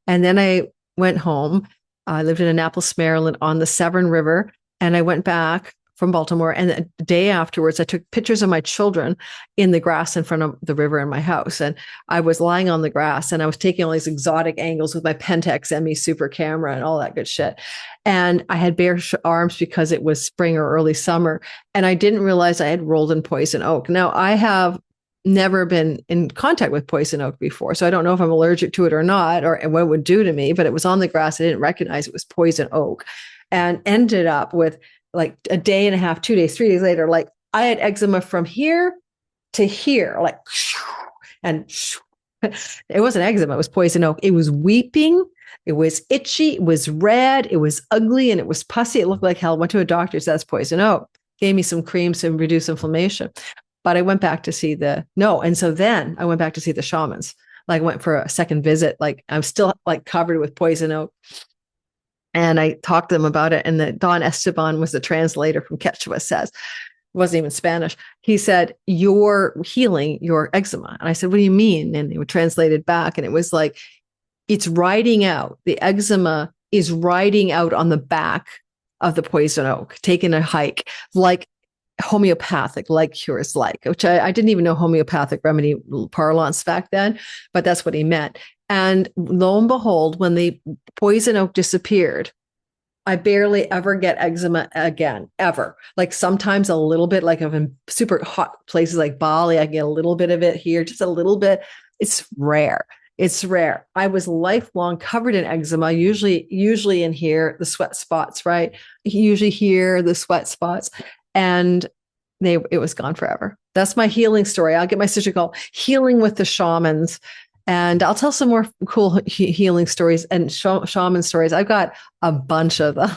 And then I went home. I lived in Annapolis, Maryland, on the Severn River. And I went back from Baltimore. And the day afterwards, I took pictures of my children in the grass in front of the river in my house. And I was lying on the grass, and I was taking all these exotic angles with my Pentax ME super camera and all that good shit. And I had bare arms because it was spring or early summer. And I didn't realize I had rolled in poison oak. Now, I have never been in contact with poison oak before, so I don't know if I'm allergic to it or not, or what it would do to me, but it was on the grass. I didn't recognize it was poison oak, and ended up with like a day and a half, 2 days, 3 days later, like I had eczema from here to here, like, and it wasn't eczema, it was poison oak. It was weeping. It was itchy. It was red. It was ugly, and it was pussy. It looked like hell. Went to a doctor, said that's poison oak. Gave me some creams to reduce inflammation. But I went back to see and so then I went back to see the shamans. Like went for a second visit. Like I'm still like covered with poison oak. And I talked to them about it. And Don Esteban was the translator from Quechua, says, it wasn't even Spanish. He said, you're healing your eczema. And I said, what do you mean? And they were translated back. And it was like, it's riding out. The eczema is riding out on the back of the poison oak, taking a hike, like homeopathic, like cures like, which I didn't even know homeopathic remedy parlance back then, but that's what he meant. And lo and behold, when the poison oak disappeared, I barely ever get eczema again, ever. Like sometimes a little bit, like in super hot places like Bali, I get a little bit of it here, just a little bit. It's rare. It's rare. I was lifelong covered in eczema, usually in here, the sweat spots, right? Usually here, the sweat spots. And it was gone forever. That's my healing story. I'll get my sister called Healing with the Shamans. And I'll tell some more cool healing stories and shaman stories. I've got a bunch of them.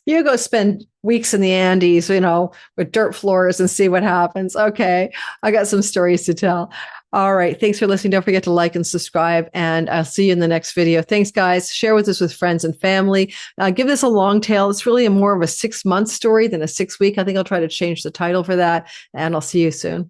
You go spend weeks in the Andes, with dirt floors and see what happens. Okay, I got some stories to tell. All right. Thanks for listening. Don't forget to like and subscribe, and I'll see you in the next video. Thanks, guys. Share with us with friends and family. Give this a long tail. It's really more of a 6-month story than a 6-week. I think I'll try to change the title for that, and I'll see you soon.